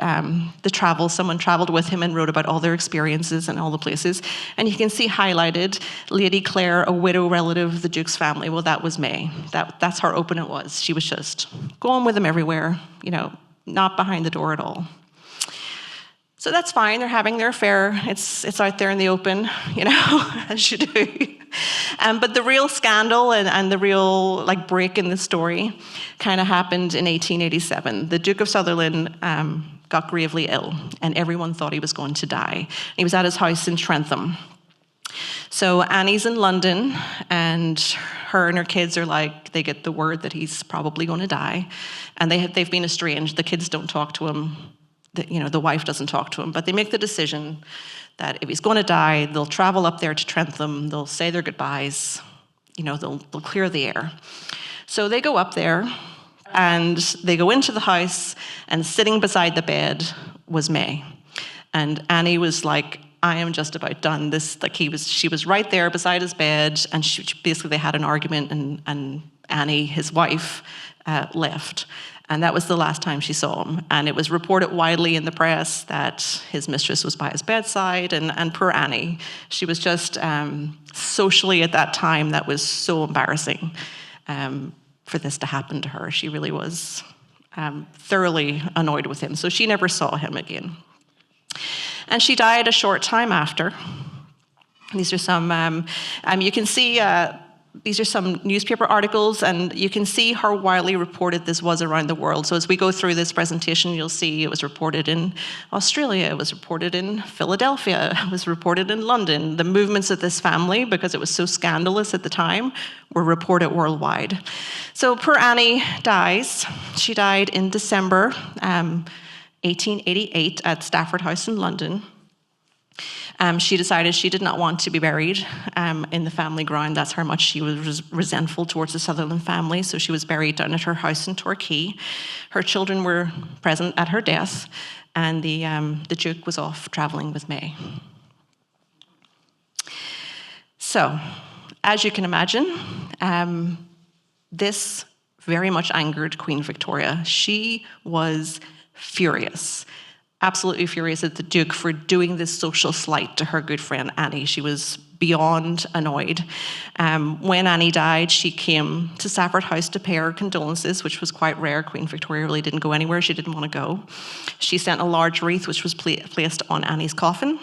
the travel. Someone traveled with him and wrote about all their experiences and all the places. And you can see highlighted Lady Clare, a widow relative of the Duke's family. Well, that was May. That's how open it was. She was just going with him everywhere, not behind the door at all. So that's fine, they're having their affair. It's out there in the open, as you do. But the real scandal and the real break in the story kind of happened in 1887. The Duke of Sutherland got gravely ill, and everyone thought he was going to die. He was at his house in Trentham. So Annie's in London, and her and her kids are they get the word that he's probably going to die, and they've been estranged. The kids don't talk to him. The wife doesn't talk to him, but they make the decision that if he's going to die, they'll travel up there to Trentham, they'll say their goodbyes, they'll clear the air. So they go up there, and they go into the house, and sitting beside the bed was May. And Annie was like, I am just about done. She was right there beside his bed, and basically they had an argument, and Annie, his wife, left. And that was the last time she saw him. And it was reported widely in the press that his mistress was by his bedside, and poor Annie. She was just socially at that time, that was so embarrassing for this to happen to her. She really was thoroughly annoyed with him. So she never saw him again. And she died a short time after. These are some, you can see These are some newspaper articles, and you can see how widely reported this was around the world. So as we go through this presentation, you'll see it was reported in Australia, it was reported in Philadelphia, it was reported in London. The movements of this family, because it was so scandalous at the time, were reported worldwide. So poor Annie dies. She died in December 1888 at Stafford House in London. She decided she did not want to be buried in the family ground. That's how much she was resentful towards the Sutherland family. So she was buried down at her house in Torquay. Her children were present at her death, and the Duke was off traveling with May. So, as you can imagine, this very much angered Queen Victoria. She was furious. Absolutely furious at the Duke for doing this social slight to her good friend Annie. She was beyond annoyed. When Annie died, she came to Stafford House to pay her condolences, which was quite rare. Queen Victoria really didn't go anywhere. She didn't want to go. She sent a large wreath, which was placed on Annie's coffin.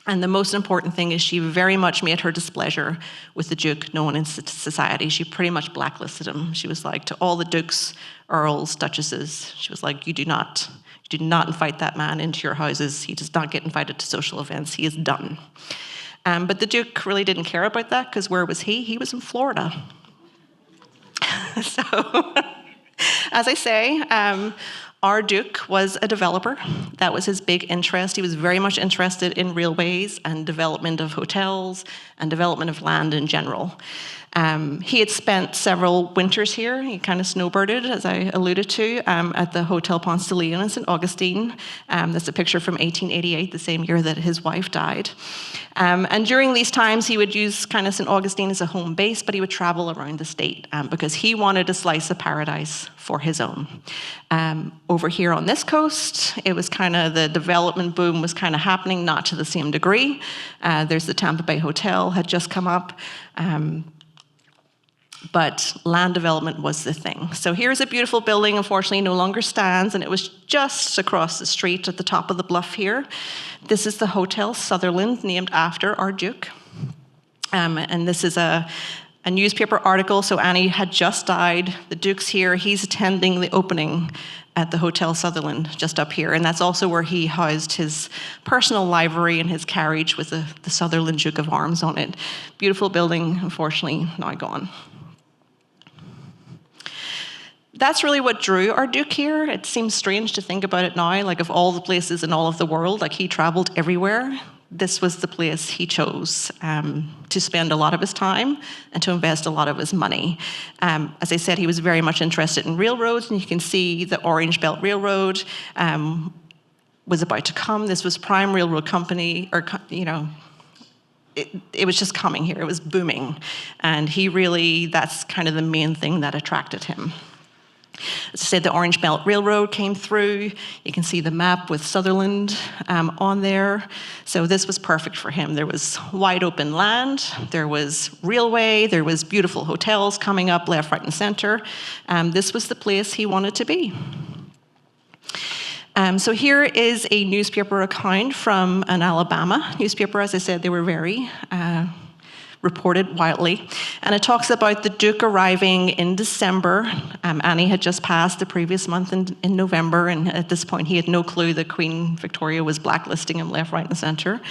And the most important thing is she very much made her displeasure with the Duke known in society. She pretty much blacklisted him. She was like, to all the dukes, earls, duchesses, she was like, you do not invite that man into your houses. He does not get invited to social events. He is done. But the Duke really didn't care about that, because where was he? He was in Florida. So, as I say, our Duke was a developer. That was his big interest. He was very much interested in railways and development of hotels and development of land in general. He had spent several winters here. He kind of snowbirded, as I alluded to, at the Hotel Ponce de Leon in St. Augustine. That's a picture from 1888, the same year that his wife died. And during these times, he would use kind of St. Augustine as a home base, but he would travel around the state because he wanted a slice of paradise for his own. Over here on this coast, it was kind of the development boom was kind of happening, not to the same degree. There's the Tampa Bay Hotel had just come up. But land development was the thing. So here's a beautiful building, unfortunately no longer stands, and it was just across the street at the top of the bluff here. This is the Hotel Sutherland, named after our Duke. And this is a newspaper article. So Annie had just died. The Duke's here. He's attending the opening at the Hotel Sutherland, just up here. And that's also where he housed his personal livery and his carriage with the Sutherland Duke of Arms on it. Beautiful building, unfortunately now gone. That's really what drew our Duke here. It seems strange to think about it now, like of all the places in all of the world, like he traveled everywhere. This was the place he chose to spend a lot of his time and to invest a lot of his money. As I said, he was very much interested in railroads, and you can see the Orange Belt Railroad was about to come. This was prime railroad company, or, you know, it was just coming here. It was booming. And that's kind of the main thing that attracted him. As I said, the Orange Belt Railroad came through. You can see the map with Sutherland on there. So this was perfect for him. There was wide open land, there was railway, there was beautiful hotels coming up left, right, and center. This was the place he wanted to be. So here is a newspaper account from an Alabama newspaper. As I said, they were very reported widely. And it talks about the Duke arriving in December. Annie had just passed the previous month in November, and at this point he had no clue that Queen Victoria was blacklisting him left, right, and center.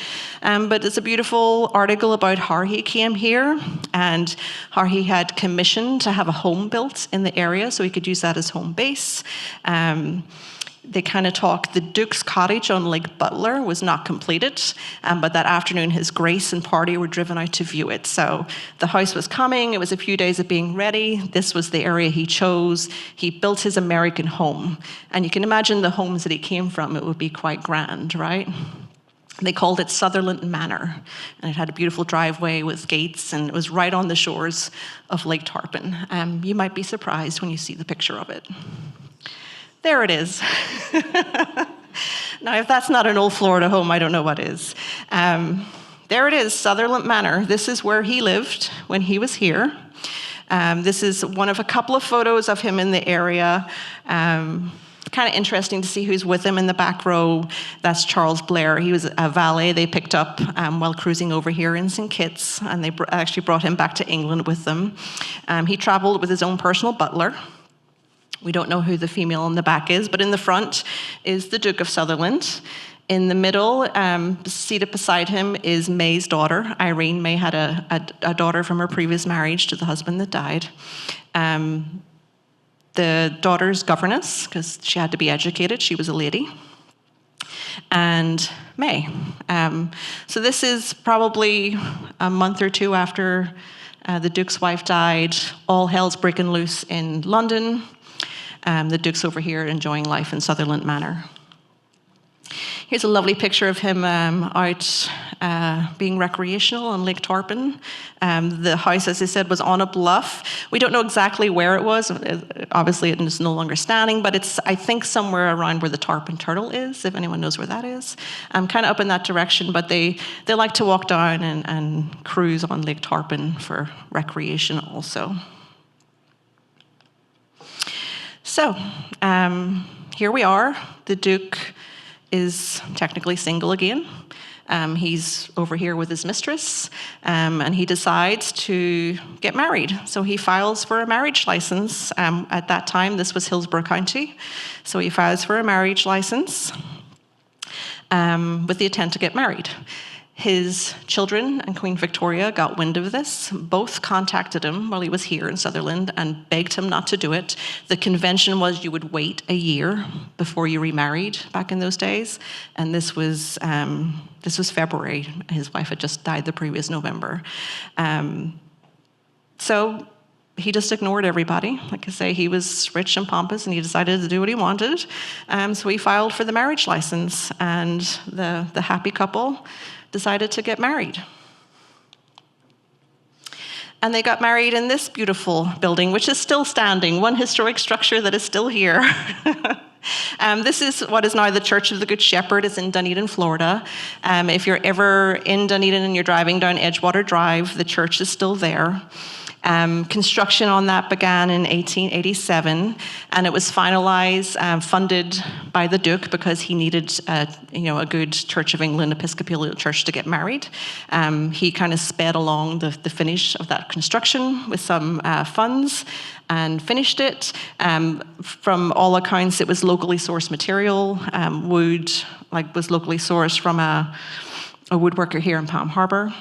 But it's a beautiful article about how he came here and how he had commissioned to have a home built in the area so he could use that as home base. They kind of talk, the Duke's cottage on Lake Butler was not completed, but that afternoon his grace and party were driven out to view it. So the house was coming, it was a few days of being ready, this was the area he chose, he built his American home. And you can imagine the homes that he came from, it would be quite grand, right? They called it Sutherland Manor, and it had a beautiful driveway with gates, and it was right on the shores of Lake Tarpon. You might be surprised when you see the picture of it. There it is. Now, if that's not an old Florida home, I don't know what is. There it is, Sutherland Manor. This is where he lived when he was here. This is one of a couple of photos of him in the area. kind of interesting to see who's with him in the back row. That's Charles Blair. He was a valet they picked up while cruising over here in St. Kitts, and they actually brought him back to England with them. He traveled with his own personal butler. We don't know who the female in the back is, but in the front is the Duke of Sutherland. In the middle, seated beside him, is May's daughter, Irene. May had a daughter from her previous marriage to the husband that died. The daughter's governess, because she had to be educated, she was a lady, and May. So this is probably a month or two after the Duke's wife died. All hell's breaking loose in London. The Duke's over here enjoying life in Sutherland Manor. Here's a lovely picture of him out being recreational on Lake Tarpon. The house, as I said, was on a bluff. We don't know exactly where it was. Obviously, it is no longer standing, but it's, I think, somewhere around where the Tarpon Turtle is, if anyone knows where that is. Kind of up in that direction, but they like to walk down and cruise on Lake Tarpon for recreation also. So, here we are. The Duke is technically single again. He's over here with his mistress, and he decides to get married. So he files for a marriage license. At that time, this was Hillsborough County. So he files for a marriage license with the intent to get married. His children and Queen Victoria got wind of this. Both contacted him while he was here in Sutherland and begged him not to do it. The convention was you would wait a year before you remarried back in those days. And this was February. His wife had just died the previous November. So he just ignored everybody. Like I say, he was rich and pompous, and he decided to do what he wanted. So he filed for the marriage license, and the happy couple decided to get married. And they got married in this beautiful building, which is still standing, one historic structure that is still here. This is what is now the Church of the Good Shepherd. It's in Dunedin, Florida. If you're ever in Dunedin and you're driving down Edgewater Drive, the church is still there. Construction on that began in 1887, and it was finalized, funded by the Duke because he needed, a good Church of England Episcopal church to get married. He kind of sped along the finish of that construction with some funds and finished it. From all accounts, it was locally sourced material. Wood was locally sourced from a woodworker here in Palm Harbor.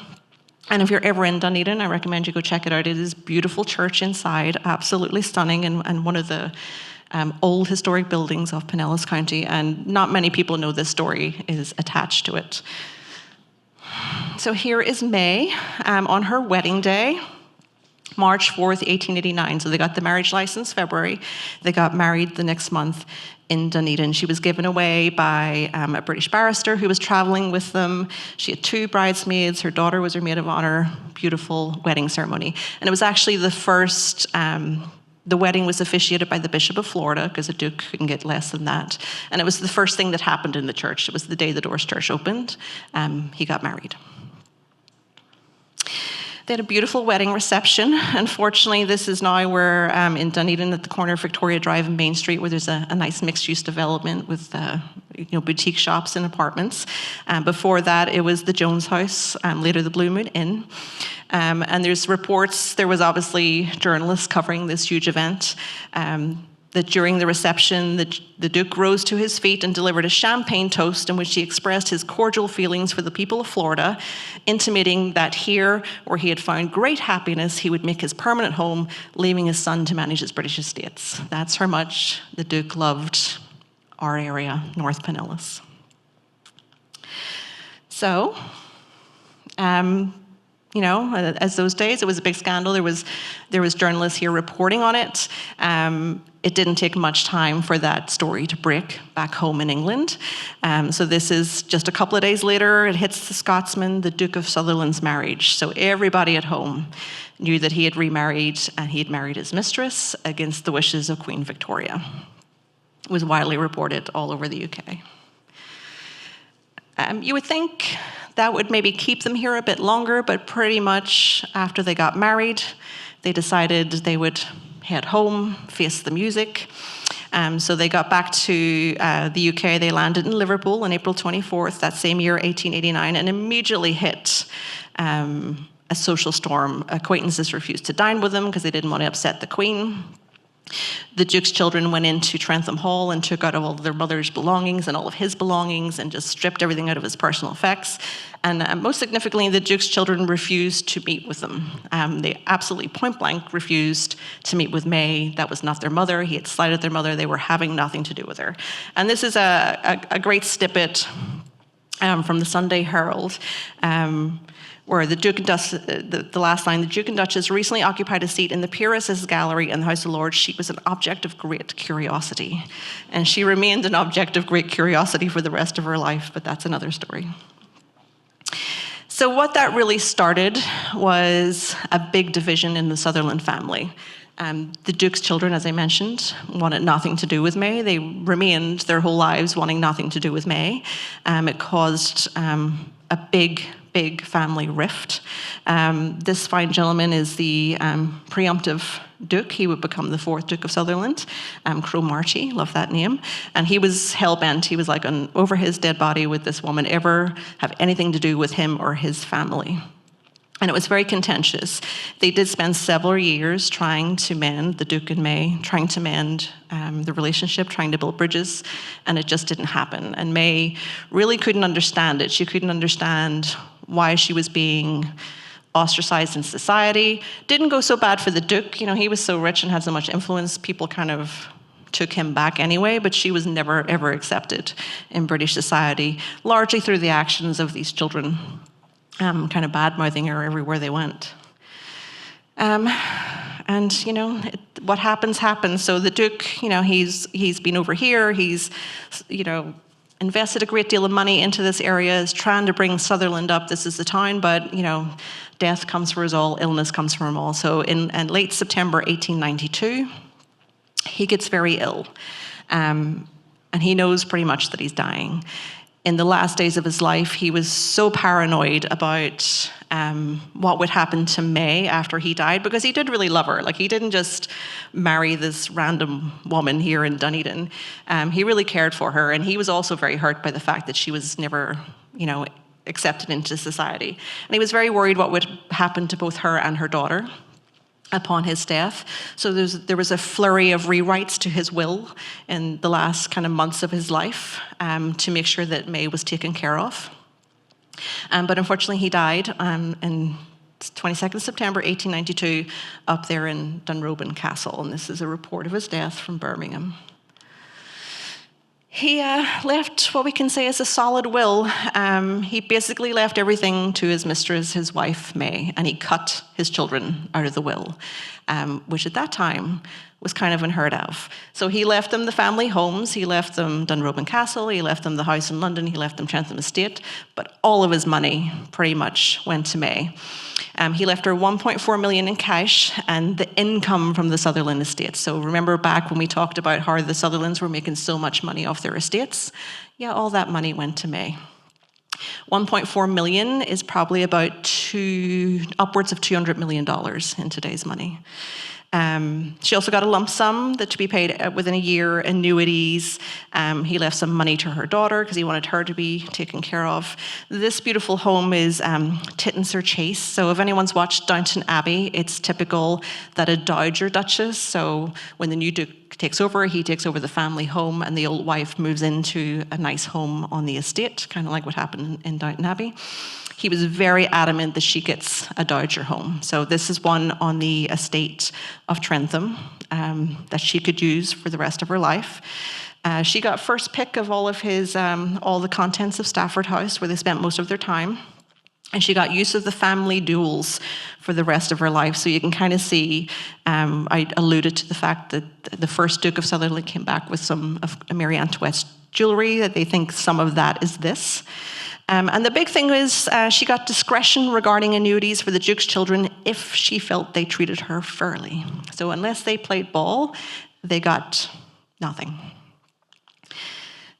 And if you're ever in Dunedin, I recommend you go check it out. It is a beautiful church inside, absolutely stunning, and one of the old historic buildings of Pinellas County, and not many people know this story is attached to it. So here is May on her wedding day, March 4th, 1889. So they got the marriage license February. They got married the next month in Dunedin. She was given away by a British barrister who was traveling with them. She had 2 bridesmaids. Her daughter was her maid of honor. Beautiful wedding ceremony. And it was actually the first, the wedding was officiated by the Bishop of Florida, because the Duke couldn't get less than that. And it was the first thing that happened in the church. It was the day the Doors Church opened. He got married. They had a beautiful wedding reception. Unfortunately, this is now where in Dunedin at the corner of Victoria Drive and Main Street, where there's a nice mixed-use development with boutique shops and apartments. Before that, it was the Jones House, later the Blue Moon Inn. And there's reports, there was obviously journalists covering this huge event, that during the reception, the Duke rose to his feet and delivered a champagne toast in which he expressed his cordial feelings for the people of Florida, intimating that here, where he had found great happiness, he would make his permanent home, leaving his son to manage his British estates. That's how much the Duke loved our area, North Pinellas. So, as those days, it was a big scandal. There was journalists here reporting on it. It didn't take much time for that story to break back home in England. So this is just a couple of days later, it hits the Scotsman, the Duke of Sutherland's marriage. So everybody at home knew that he had remarried, and he had married his mistress against the wishes of Queen Victoria. It was widely reported all over the UK. You would think that would maybe keep them here a bit longer, but pretty much after they got married, they decided they would head home, face the music. So they got back to the UK. They landed in Liverpool on April 24th, that same year, 1889, and immediately hit a social storm. Acquaintances refused to dine with them because they didn't want to upset the Queen. The Duke's children went into Trentham Hall and took out all of their mother's belongings and all of his belongings and just stripped everything out of his personal effects. And most significantly, the Duke's children refused to meet with them. They absolutely point blank refused to meet with May. That was not their mother. He had slighted their mother. They were having nothing to do with her. And this is a great snippet from the Sunday Herald, where the Duke and the last line, the Duke and Duchess recently occupied a seat in the Peeresses Gallery in the House of Lords. She was an object of great curiosity. And she remained an object of great curiosity for the rest of her life, but that's another story. So what that really started was a big division in the Sutherland family. The Duke's children, as I mentioned, wanted nothing to do with May. They remained their whole lives wanting nothing to do with May. It caused a big family rift. This fine gentleman is the presumptive Duke. He would become the 4th Duke of Sutherland, Cromarty, love that name. And he was hell-bent. He was like over his dead body would this woman ever have anything to do with him or his family. And it was very contentious. They did spend several years trying to mend, the Duke and May, trying to mend the relationship, trying to build bridges, and it just didn't happen. And May really couldn't understand it. She couldn't understand why she was being ostracized in society. Didn't go so bad for the Duke. You know, he was so rich and had so much influence, people kind of took him back anyway, but she was never, ever accepted in British society, largely through the actions of these children. Kind of bad-mouthing her everywhere they went. And, you know, what happens, happens. So the Duke, you know, he's been over here, he's, you know, invested a great deal of money into this area, is trying to bring Sutherland up. This is the town, but, you know, death comes for us all, illness comes for them all. So in late September 1892, he gets very ill. And he knows pretty much that he's dying. In the last days of his life, he was so paranoid about what would happen to May after he died, because he did really love her. Like, he didn't just marry this random woman here in Dunedin. He really cared for her, and he was also very hurt by the fact that she was never, you know, accepted into society. And he was very worried what would happen to both her and her daughter upon his death. So there was a flurry of rewrites to his will in the last kind of months of his life to make sure that May was taken care of. But unfortunately, he died in 22nd September 1892 up there in Dunrobin Castle. And this is a report of his death from Birmingham. He left what we can say is a solid will. He basically left everything to his mistress, his wife, May, and he cut his children out of the will, which at that time was kind of unheard of. So he left them the family homes, he left them Dunrobin Castle, he left them the house in London, he left them Trentham Estate, but all of his money pretty much went to May. He left her 1.4 million in cash and the income from the Sutherland estates. So remember back when we talked about how the Sutherlands were making so much money off their estates? Yeah, all that money went to May. 1.4 million is probably about upwards of $200 million in today's money. She also got a lump sum that to be paid within a year, annuities. He left some money to her daughter because he wanted her to be taken care of. This beautiful home is Tittenser Chase. So if anyone's watched Downton Abbey, it's typical that a dowager duchess, so when the new Duke takes over, he takes over the family home and the old wife moves into a nice home on the estate, kind of like what happened in Downton Abbey. He was very adamant that she gets a dowager home. So this is one on the estate of Trentham that she could use for the rest of her life. She got first pick of all of his, all the contents of Stafford House, where they spent most of their time. And she got use of the family duels for the rest of her life. So you can kind of see, I alluded to the fact that the first Duke of Sutherland came back with some of Mary Antoinette's jewelry, that they think some of that is this. And the big thing is she got discretion regarding annuities for the Duke's children if she felt they treated her fairly. So unless they played ball, they got nothing.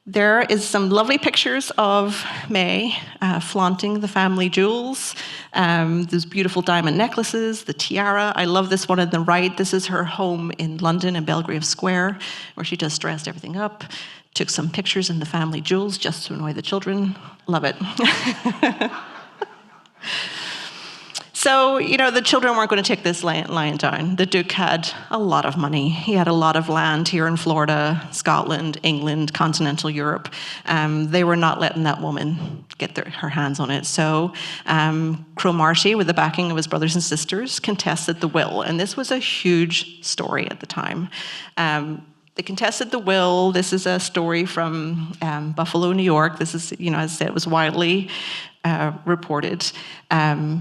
There is some lovely pictures of May flaunting the family jewels. Those beautiful diamond necklaces, the tiara. I love this one on the right. This is her home in London in Belgrave Square, where she just dressed everything up. Took some pictures in the family jewels just to annoy the children. Love it. So, the children weren't going to take this lying down. The Duke had a lot of money. He had a lot of land here in Florida, Scotland, England, continental Europe. They were not letting that woman get her hands on it. So Cromarty, with the backing of his brothers and sisters, contested the will. And this was a huge story at the time. They contested the will. This is a story from Buffalo, New York. This is, as I said, it was widely reported.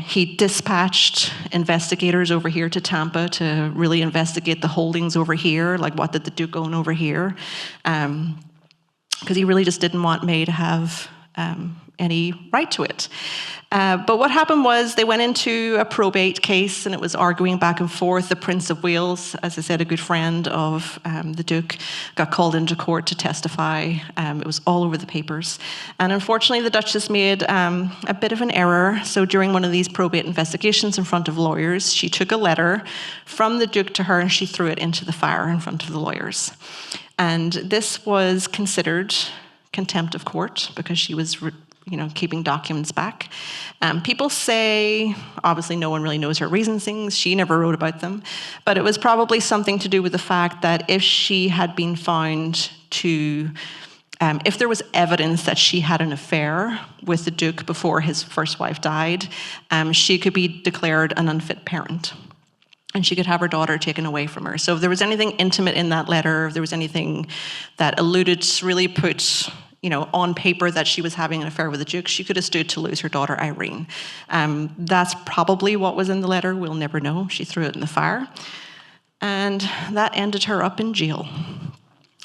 He dispatched investigators over here to Tampa to really investigate the holdings over here, like what did the Duke own over here, because he really just didn't want May to have any right to it. But what happened was they went into a probate case, and it was arguing back and forth. The Prince of Wales, as I said, a good friend of the Duke, got called into court to testify. It was all over the papers. And unfortunately, the Duchess made a bit of an error. So during one of these probate investigations in front of lawyers, she took a letter from the Duke to her, and she threw it into the fire in front of the lawyers. And this was considered contempt of court because she was keeping documents back. People say, obviously no one really knows her reasonings, she never wrote about them, but it was probably something to do with the fact that if she had been found to, if there was evidence that she had an affair with the Duke before his first wife died, she could be declared an unfit parent. And she could have her daughter taken away from her. So if there was anything intimate in that letter, if there was anything that alluded, really put on paper that she was having an affair with the Duke, she could have stood to lose her daughter, Irene. That's probably what was in the letter. We'll never know. She threw it in the fire. And that ended her up in jail.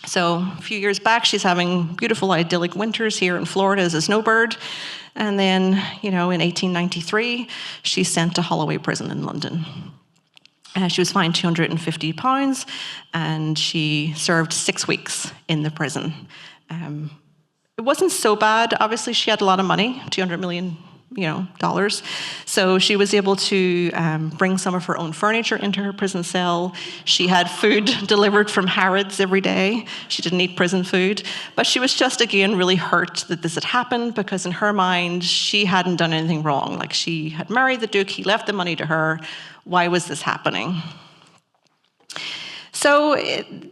So a few years back, she's having beautiful, idyllic winters here in Florida as a snowbird. And then, in 1893, she's sent to Holloway Prison in London. She was fined £250, and she served 6 weeks in the prison. It wasn't so bad. Obviously, she had a lot of money, $200 million, dollars. So she was able to bring some of her own furniture into her prison cell. She had food delivered from Harrods every day. She didn't eat prison food. But she was just, again, really hurt that this had happened because in her mind, she hadn't done anything wrong. Like, she had married the Duke. He left the money to her. Why was this happening? So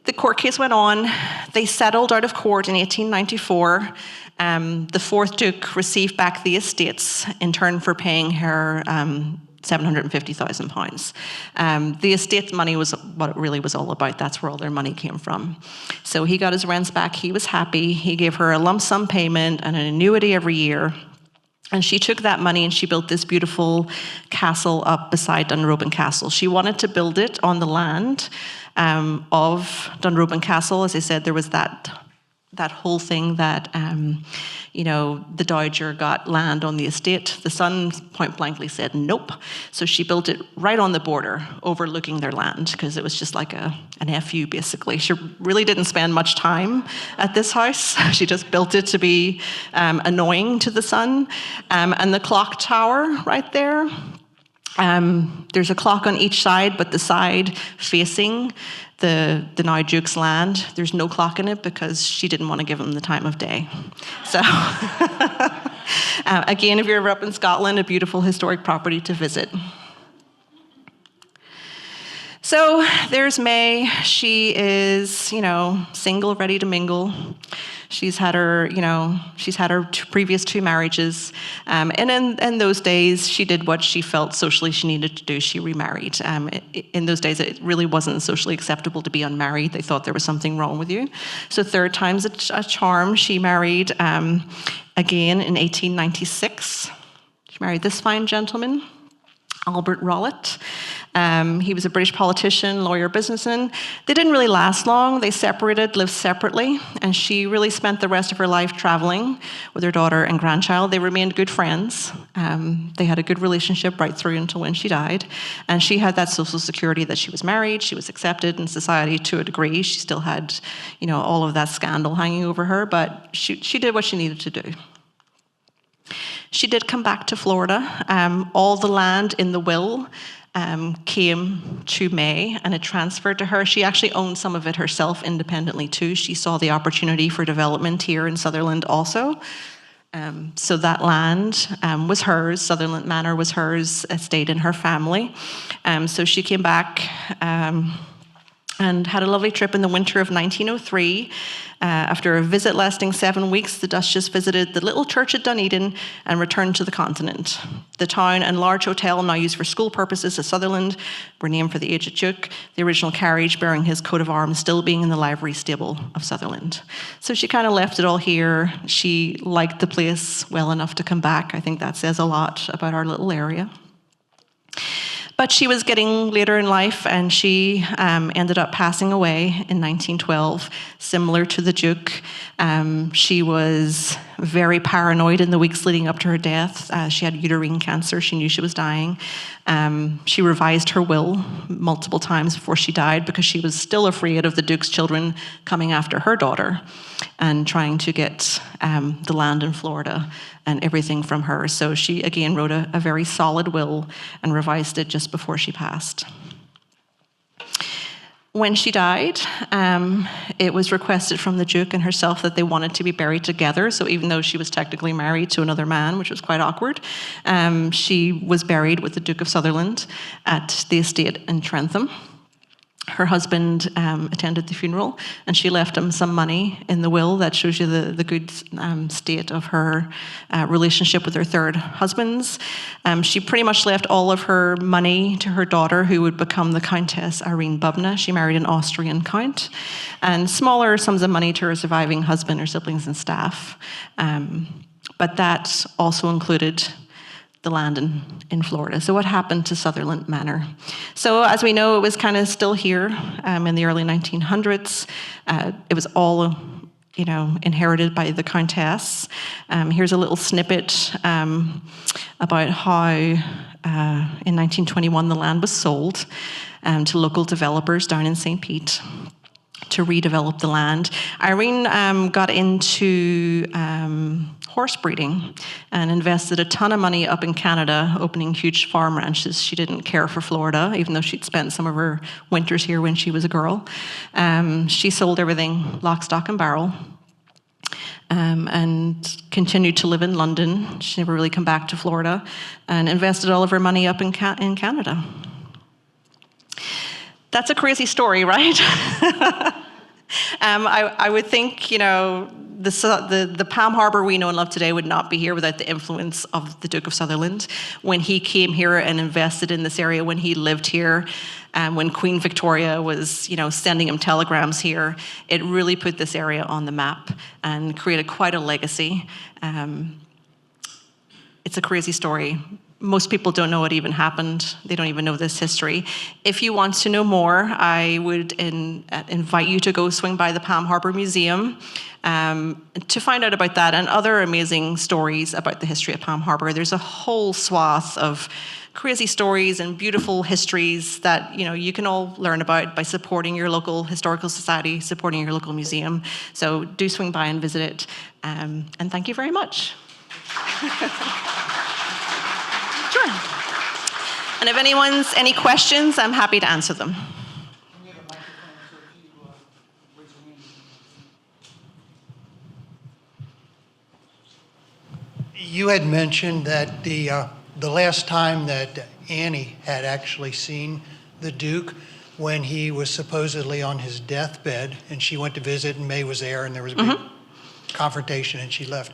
the court case went on. They settled out of court in 1894. The fourth Duke received back the estates in turn for paying her £750,000. The estate money was what it really was all about. That's where all their money came from. So he got his rents back. He was happy. He gave her a lump sum payment and an annuity every year. And she took that money and she built this beautiful castle up beside Dunrobin Castle. She wanted to build it on the land of Dunrobin Castle. As I said, there was that whole thing that, the Dowager got land on the estate. The son point blankly said nope. So she built it right on the border, overlooking their land, because it was just like an FU, basically. She really didn't spend much time at this house. She just built it to be annoying to the son. And the clock tower right there, there's a clock on each side, but the side facing the now Duke's land, there's no clock in it because she didn't want to give him the time of day. So, again, if you're ever up in Scotland, a beautiful historic property to visit. So there's May. She is, single, ready to mingle. She's had her, previous 2 marriages. And in those days, she did what she felt socially she needed to do. She remarried. In those days, it really wasn't socially acceptable to be unmarried. They thought there was something wrong with you. So 3rd time's a charm. She married again in 1896. She married this fine gentleman. Albert Rollitt. He was a British politician, lawyer, businessman. They didn't really last long. They separated, lived separately, and she really spent the rest of her life traveling with her daughter and grandchild. They remained good friends. They had a good relationship right through until when she died. And she had that social security that she was married, she was accepted in society to a degree. She still had, all of that scandal hanging over her, but she did what she needed to do. She did come back to Florida. All the land in the will came to May, and it transferred to her. She actually owned some of it herself independently too. She saw the opportunity for development here in Sutherland also. So that land was hers. Sutherland Manor was hers. It stayed in her family. So she came back and had a lovely trip in the winter of 1903. After a visit lasting 7 weeks, the Duchess visited the little church at Dunedin and returned to the continent. The town and large hotel, now used for school purposes at Sutherland, were named for the aged Duke, the original carriage bearing his coat of arms still being in the livery stable of Sutherland. So she kind of left it all here. She liked the place well enough to come back. I think that says a lot about our little area. But she was getting later in life, and she ended up passing away in 1912, similar to the Duke. She was very paranoid in the weeks leading up to her death. She had uterine cancer. She knew she was dying. She revised her will multiple times before she died because she was still afraid of the Duke's children coming after her daughter and trying to get the land in Florida and everything from her. So she, again, wrote a very solid will and revised it just before she passed. When she died, it was requested from the Duke and herself that they wanted to be buried together. So even though she was technically married to another man, which was quite awkward, she was buried with the Duke of Sutherland at the estate in Trentham. Her husband attended the funeral, and she left him some money in the will that shows you the good state of her relationship with her third husbands. She pretty much left all of her money to her daughter, who would become the Countess Irene Bubna. She married an Austrian count, and smaller sums of money to her surviving husband, her siblings, and staff. But that also included the land in Florida. So what happened to Sutherland Manor? So as we know, it was kind of still here in the early 1900s. It was all, inherited by the Countess. Here's a little snippet about how in 1921 the land was sold to local developers down in St. Pete to redevelop the land. Irene got into horse breeding and invested a ton of money up in Canada, opening huge farm ranches. She didn't care for Florida, even though she'd spent some of her winters here when she was a girl. She sold everything lock, stock, and barrel. And continued to live in London. She never really come back to Florida, and invested all of her money up in Canada. That's a crazy story, right? I would think, the Palm Harbor we know and love today would not be here without the influence of the Duke of Sutherland. When he came here and invested in this area, when he lived here, when Queen Victoria was, sending him telegrams here, it really put this area on the map and created quite a legacy. It's a crazy story. Most people don't know what even happened. They don't even know this history. If you want to know more, I would invite you to go swing by the Palm Harbor Museum to find out about that and other amazing stories about the history of Palm Harbor. There's a whole swath of crazy stories and beautiful histories that you can all learn about by supporting your local historical society, supporting your local museum. So do swing by and visit it. And thank you very much. Sure. And if anyone's any questions, I'm happy to answer them. You had mentioned that the last time that Annie had actually seen the Duke, when he was supposedly on his deathbed, and she went to visit, and May was there, and there was a big confrontation, and she left.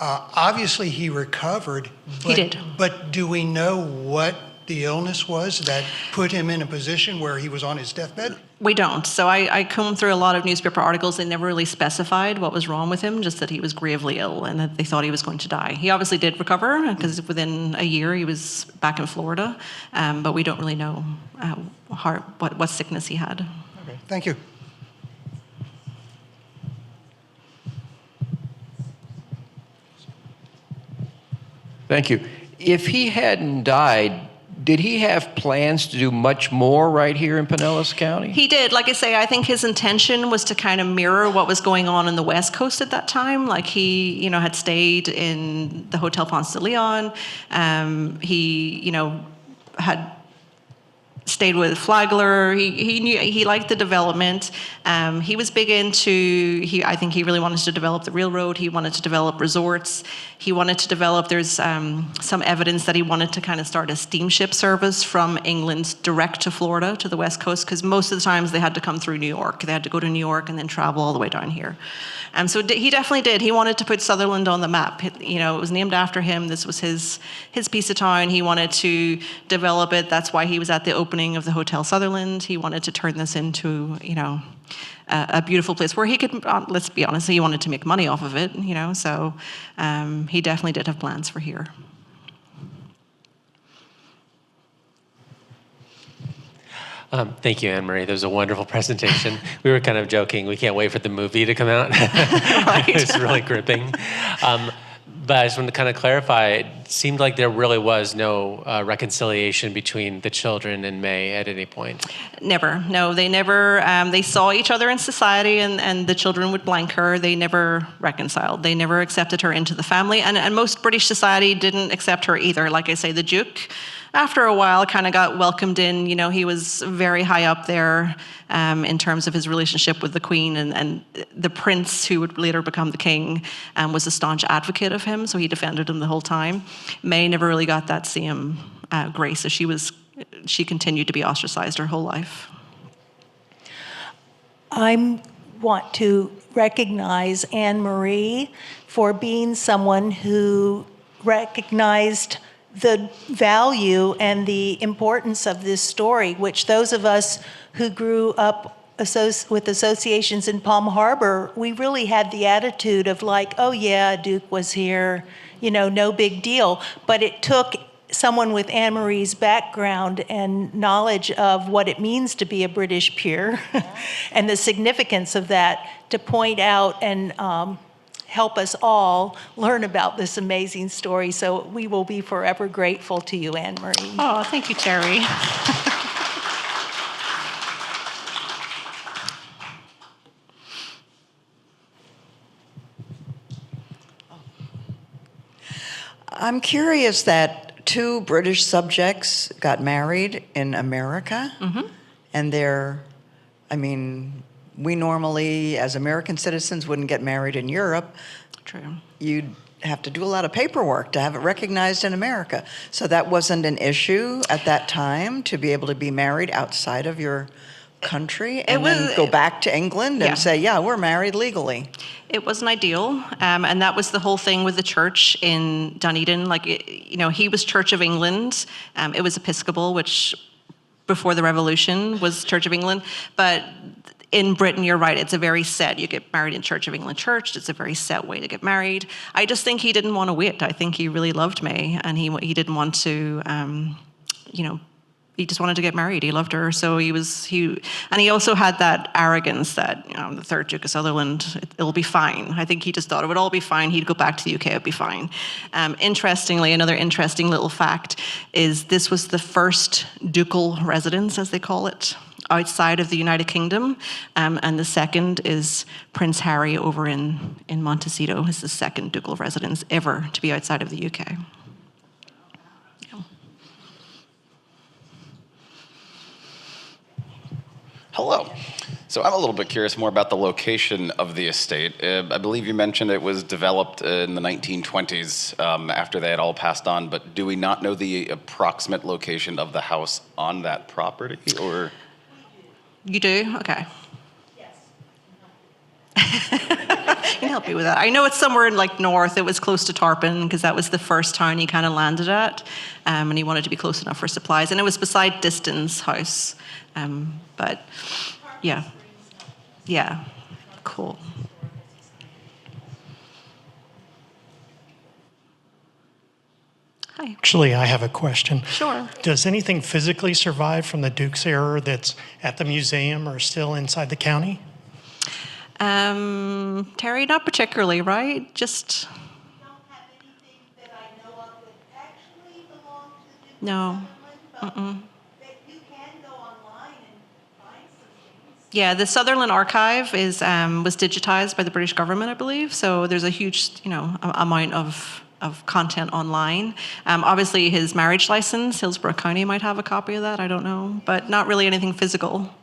Obviously, he recovered. He did. But do we know what the illness was that put him in a position where he was on his deathbed? We don't. So I combed through a lot of newspaper articles. They never really specified what was wrong with him, just that he was gravely ill and that they thought he was going to die. He obviously did recover because within a year he was back in Florida, but we don't really know what sickness he had. Okay, thank you. Thank you. If he hadn't died, did he have plans to do much more right here in Pinellas County? He did. Like I say, I think his intention was to kind of mirror what was going on in the West Coast at that time. Like he, had stayed in the Hotel Ponce de Leon. He, had stayed with Flagler. He liked the development. He was big into, I think he really wanted to develop the railroad. He wanted to develop resorts. He wanted to develop, there's some evidence that he wanted to kind of start a steamship service from England direct to Florida, to the West Coast, because most of the times they had to come through New York. They had to go to New York and then travel all the way down here. So he definitely did. He wanted to put Sutherland on the map. It was named after him. This was his piece of town. He wanted to develop it. That's why he was at the opening of the Hotel Sutherland. He wanted to turn this into, a beautiful place where he could, let's be honest, he wanted to make money off of it, so he definitely did have plans for here. Thank you, Anne-Marie. That was a wonderful presentation. We were kind of joking. We can't wait for the movie to come out. Right. It was really gripping. But I just wanted to kind of clarify, it seemed like there really was no reconciliation between the children and May at any point. Never. No, they never, they saw each other in society and the children would blank her. They never reconciled. They never accepted her into the family. And most British society didn't accept her either. Like I say, the Duke, after a while, kind of got welcomed in. He was very high up there in terms of his relationship with the Queen, and the Prince, who would later become the King, was a staunch advocate of him, so he defended him the whole time. May never really got that same grace, so she continued to be ostracized her whole life. I want to recognize Anne-Marie for being someone who recognized the value and the importance of this story, which those of us who grew up with associations in Palm Harbor, we really had the attitude of like, oh yeah, Duke was here, no big deal. But it took someone with Anne-Marie's background and knowledge of what it means to be a British peer and the significance of that to point out and help us all learn about this amazing story. So we will be forever grateful to you, Anne-Marie. Oh, thank you, Terry. I'm curious that two British subjects got married in America, and we normally, as American citizens, wouldn't get married in Europe. True. You'd have to do a lot of paperwork to have it recognized in America. So that wasn't an issue at that time, to be able to be married outside of your country and then go back to England and say, yeah, we're married legally. It wasn't ideal, and that was the whole thing with the church in Dunedin. He was Church of England. It was Episcopal, which before the Revolution was Church of England, but in Britain, you're right, it's a very set, you get married in Church of England Church, it's a very set way to get married. I just think he didn't want to wait. I think he really loved May, and he didn't want to, he just wanted to get married. He loved her, so he also had that arrogance that, the third Duke of Sutherland, it'll be fine. I think he just thought it would all be fine. He'd go back to the UK, it'd be fine. Interestingly, another interesting little fact is this was the first ducal residence, as they call it, outside of the United Kingdom, and the second is Prince Harry over in Montecito. Is the second ducal residence ever to be outside of the UK. Hello. So I'm a little bit curious more about the location of the estate. I believe you mentioned it was developed in the 1920s after they had all passed on, but do we not know the approximate location of the house on that property, or? You do? Okay. Yes. help you with that? I know it's somewhere in like north. It was close to Tarpon because that was the first town he kind of landed at, and he wanted to be close enough for supplies. And it was beside Diston's house, but yeah, cool. Hi. Actually, I have a question. Sure. Does anything physically survive from the Duke's era that's at the museum or still inside the county? Terry, not particularly, right? Just. No. Yeah, the Sutherland archive was digitized by the British government, I believe. So there's a huge, amount of content online. Obviously, his marriage license, Hillsborough County might have a copy of that. I don't know, but not really anything physical.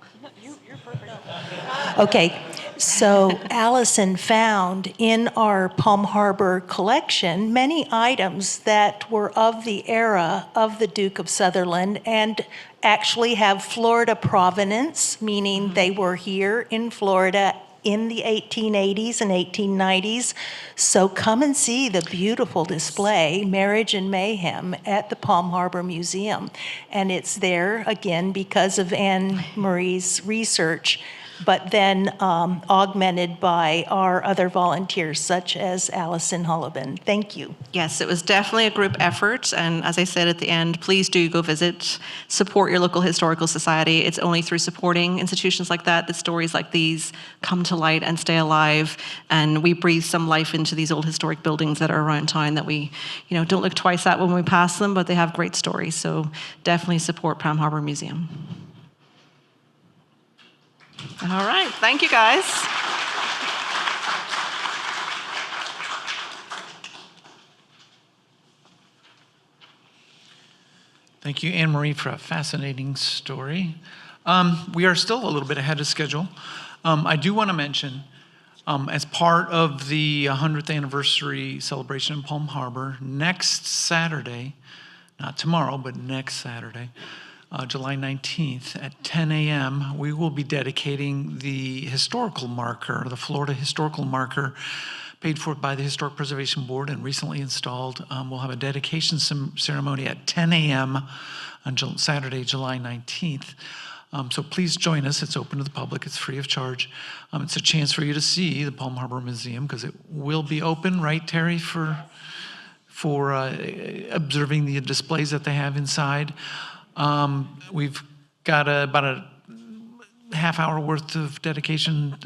Okay, so Allison found in our Palm Harbor collection many items that were of the era of the Duke of Sutherland and actually have Florida provenance, meaning they were here in Florida in the 1880s and 1890s. So come and see the beautiful display, Marriage and Mayhem, at the Palm Harbor Museum. And it's there, again, because of Anne-Marie's research, but then augmented by our other volunteers, such as Allison Hullabin. Thank you. Yes, it was definitely a group effort. And as I said at the end, please do go visit, support your local historical society. It's only through supporting institutions like that stories like these come to light and stay alive. And we breathe some life into these old historic buildings that are around town that we, don't look twice at when we pass them, but they have great stories. So definitely support Palm Harbor Museum. All right, thank you guys. Thank you, Anne-Marie, for a fascinating story. We are still a little bit ahead of schedule. I do want to mention, as part of the 100th anniversary celebration in Palm Harbor, next Saturday, not tomorrow, but next Saturday, July 19th at 10 a.m., we will be dedicating the historical marker, the Florida historical marker, paid for by the Historic Preservation Board and recently installed. We'll have a dedication ceremony at 10 a.m. on Saturday, July 19th. So please join us. It's open to the public. It's free of charge. It's a chance for you to see the Palm Harbor Museum because it will be open, right, Terry, for observing the displays that they have inside. We've got about a half hour worth of dedication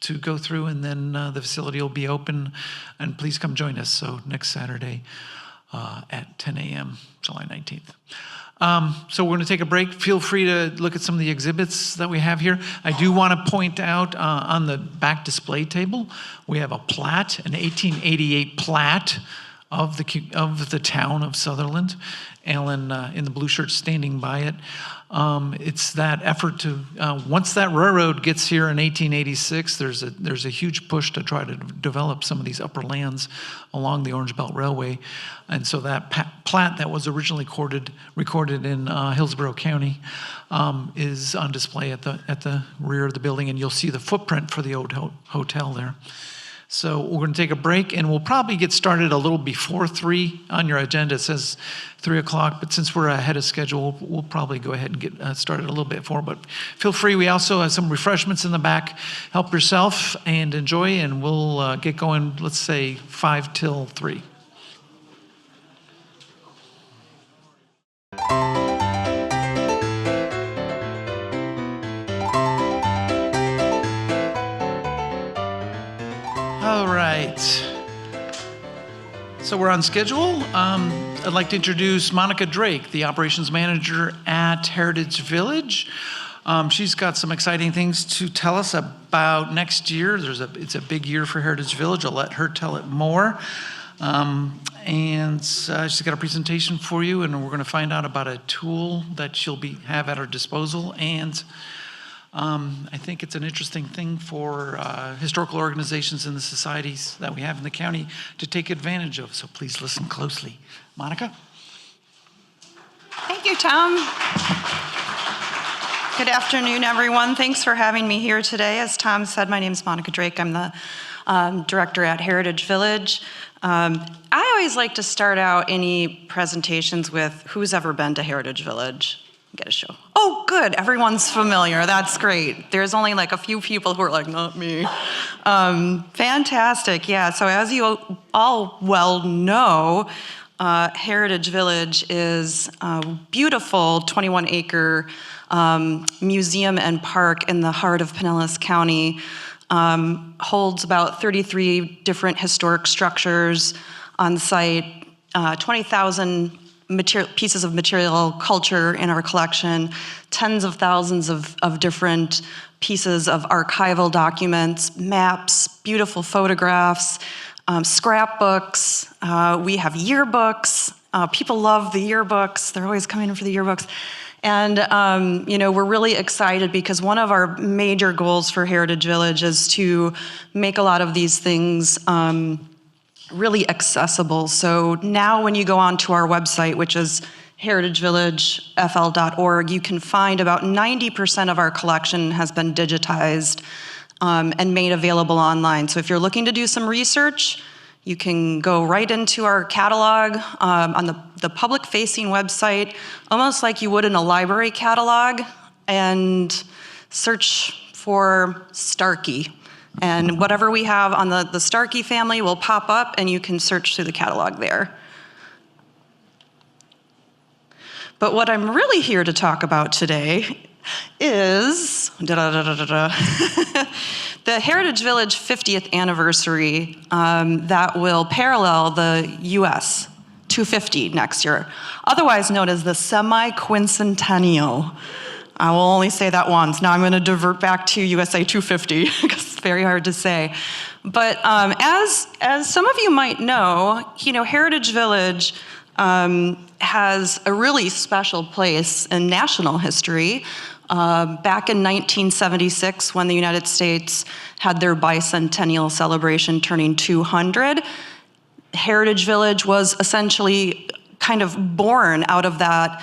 to go through, and then the facility will be open, and please come join us. So next Saturday at 10 a.m., July 19th. So we're going to take a break. Feel free to look at some of the exhibits that we have here. I do want to point out on the back display table, we have a plat, an 1888 plat of the town of Sutherland. Alan in the blue shirt standing by it. It's that effort to, once that railroad gets here in 1886, there's a huge push to try to develop some of these upper lands along the Orange Belt Railway. And so that plat that was originally recorded in Hillsborough County is on display at the rear of the building, and you'll see the footprint for the old hotel there. So we're going to take a break, and we'll probably get started a little before 3 on your agenda. It says 3 o'clock, but since we're ahead of schedule, we'll probably go ahead and get started a little bit before. But feel free. We also have some refreshments in the back. Help yourself and enjoy, and we'll get going, let's say 5 till 3. All right, so we're on schedule. I'd like to introduce Monica Drake, the operations manager at Heritage Village. She's got some exciting things to tell us about next year. It's a big year for Heritage Village. I'll let her tell it more. And she's got a presentation for you, and we're going to find out about a tool that she'll have at her disposal. And I think it's an interesting thing for historical organizations and the societies that we have in the county to take advantage of. So please listen closely. Monica? Thank you, Tom. Good afternoon, everyone. Thanks for having me here today. As Tom said, my name is Monica Drake. I'm the director at Heritage Village. I always like to start out any presentations with who's ever been to Heritage Village? Get a show. Oh, good, everyone's familiar, that's great. There's only like a few people who are like, not me. Fantastic, yeah, so as you all well know, Heritage Village is a beautiful 21-acre museum and park in the heart of Pinellas County. Holds about 33 different historic structures on site, 20,000 pieces of material culture in our collection, tens of thousands of different pieces of archival documents, maps, beautiful photographs, scrapbooks. We have yearbooks. People love the yearbooks. They're always coming in for the yearbooks. And, we're really excited because one of our major goals for Heritage Village is to make a lot of these things really accessible. So now when you go onto our website, which is heritagevillagefl.org, you can find about 90% of our collection has been digitized and made available online. So if you're looking to do some research, you can go right into our catalog on the public-facing website, almost like you would in a library catalog, and search for Starkey. And whatever we have on the Starkey family will pop up, and you can search through the catalog there. But what I'm really here to talk about today is the Heritage Village 50th anniversary that will parallel the US 250 next year, otherwise known as the semi-quincentennial. I will only say that once. Now I'm going to divert back to USA 250 because it's very hard to say. But as some of you might know, Heritage Village has a really special place in national history. Back in 1976, when the United States had their bicentennial celebration turning 200, Heritage Village was essentially kind of born out of that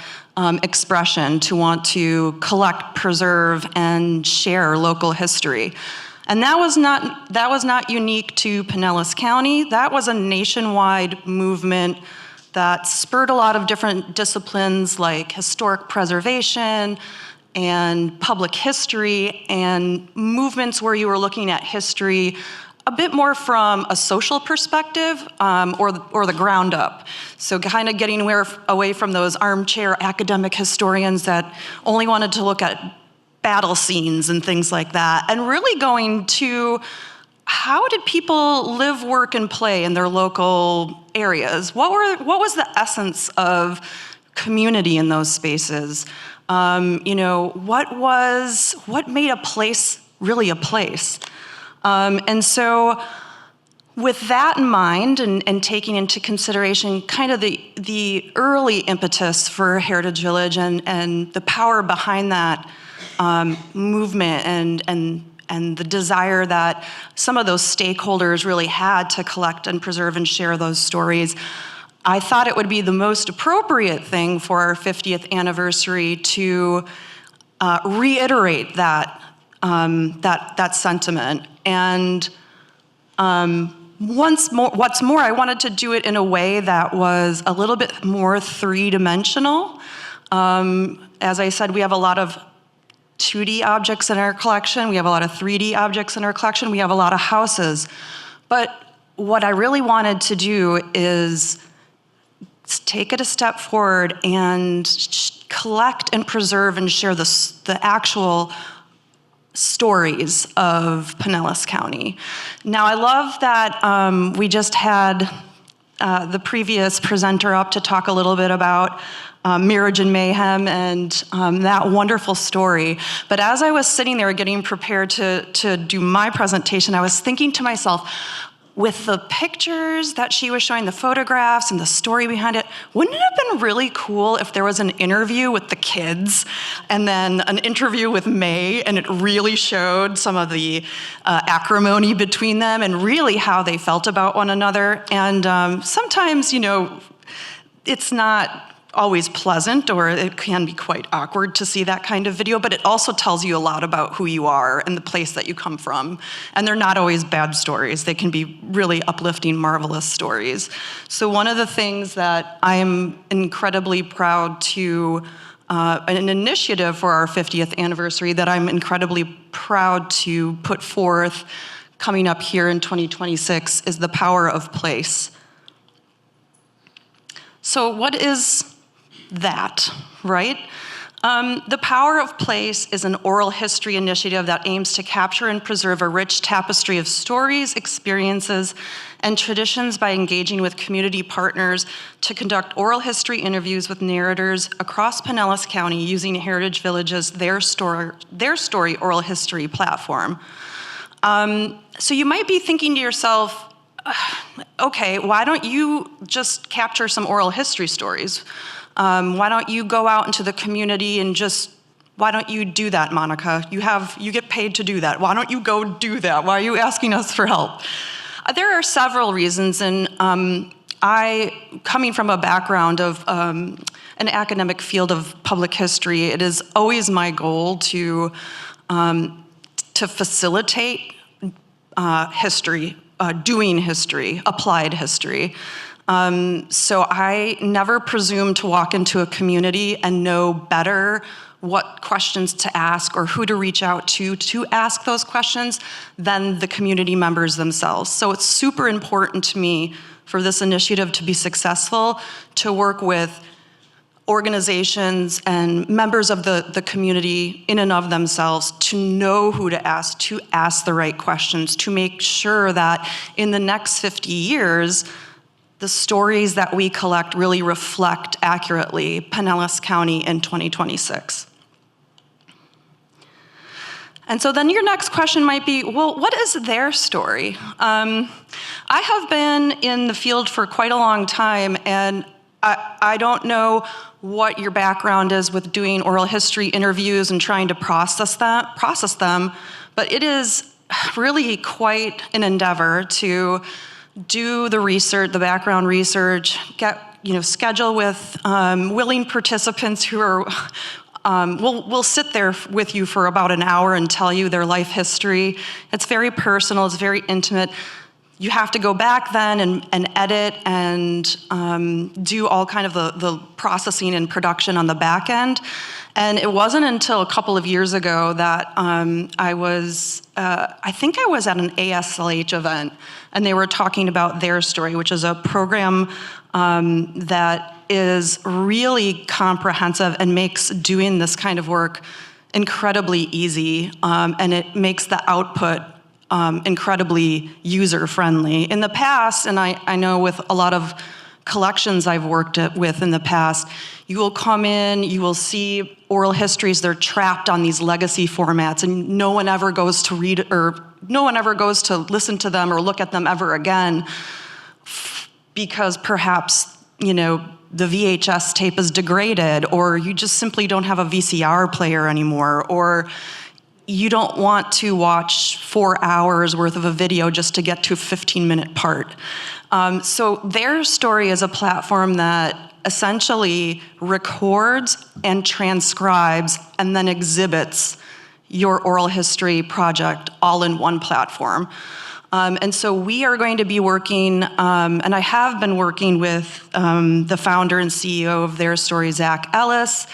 expression to want to collect, preserve, and share local history. And that was not unique to Pinellas County. That was a nationwide movement that spurred a lot of different disciplines like historic preservation and public history, and movements where you were looking at history a bit more from a social perspective or the ground up. So kind of getting away from those armchair academic historians that only wanted to look at battle scenes and things like that, and really going to how did people live, work, and play in their local areas? What was the essence of community in those spaces? What made a place really a place? And so with that in mind and taking into consideration kind of the early impetus for Heritage Village and the power behind that movement and the desire that some of those stakeholders really had to collect and preserve and share those stories, I thought it would be the most appropriate thing for our 50th anniversary to reiterate that sentiment. And what's more, I wanted to do it in a way that was a little bit more three-dimensional. As I said, we have a lot of 2D objects in our collection. We have a lot of 3D objects in our collection. We have a lot of houses. But what I really wanted to do is take it a step forward and collect and preserve and share the actual stories of Pinellas County. Now, I love that we just had the previous presenter up to talk a little bit about Marriage and Mayhem and that wonderful story. But as I was sitting there getting prepared to do my presentation, I was thinking to myself, with the pictures that she was showing, the photographs and the story behind it, wouldn't it have been really cool if there was an interview with the kids and then an interview with May, and it really showed some of the acrimony between them and really how they felt about one another? And sometimes, it's not always pleasant, or it can be quite awkward to see that kind of video, but it also tells you a lot about who you are and the place that you come from. And they're not always bad stories. They can be really uplifting, marvelous stories. So one of the things that I am incredibly proud to, an initiative for our 50th anniversary that I'm incredibly proud to put forth coming up here in 2026 is the power of place. So what is that, right? The Power of Place is an oral history initiative that aims to capture and preserve a rich tapestry of stories, experiences, and traditions by engaging with community partners to conduct oral history interviews with narrators across Pinellas County using Heritage Village's Their Story oral history platform. So you might be thinking to yourself, okay, why don't you just capture some oral history stories? Why don't you go out into the community and why don't you do that, Monica? You get paid to do that. Why don't you go do that? Why are you asking us for help? There are several reasons, and I, coming from a background of an academic field of public history, it is always my goal to facilitate history, doing history, applied history. So I never presume to walk into a community and know better what questions to ask or who to reach out to ask those questions than the community members themselves. So it's super important to me for this initiative to be successful, to work with organizations and members of the community in and of themselves to know who to ask the right questions, to make sure that in the next 50 years, the stories that we collect really reflect accurately Pinellas County in 2026. And so then your next question might be, well, what is their story? I have been in the field for quite a long time, and I don't know what your background is with doing oral history interviews and trying to process them, but it is really quite an endeavor to do the research, the background research, schedule with willing participants who are will sit there with you for about an hour and tell you their life history. It's very personal, it's very intimate. You have to go back then and edit and do all kind of the processing and production on the back end. And it wasn't until a couple of years ago that I think I was at an ASLH event, and they were talking about Their Story, which is a program that is really comprehensive and makes doing this kind of work incredibly easy, and it makes the output incredibly user-friendly. In the past, and I know with a lot of collections I've worked with in the past, you will come in, you will see oral histories, they're trapped on these legacy formats, and no one ever goes to read, or no one ever goes to listen to them or look at them ever again, because perhaps, the VHS tape is degraded, or you just simply don't have a VCR player anymore, or you don't want to watch 4 hours worth of a video just to get to a 15-minute part. So Their Story is a platform that essentially records and transcribes and then exhibits your oral history project all in one platform. And so we are going to be working, and I have been working with the founder and CEO of Their Story, Zach Ellis,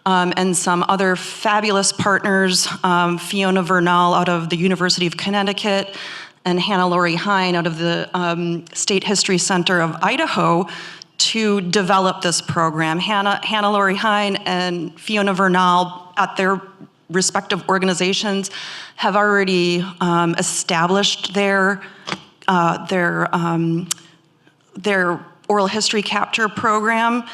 and some other fabulous partners, Fiona Vernal out of the University of Connecticut, and Hannah Laurie Hine out of the State History Center of Idaho, to develop this program. Hannah Laurie Hine and Fiona Vernal at their respective organizations have already established their oral history capture program.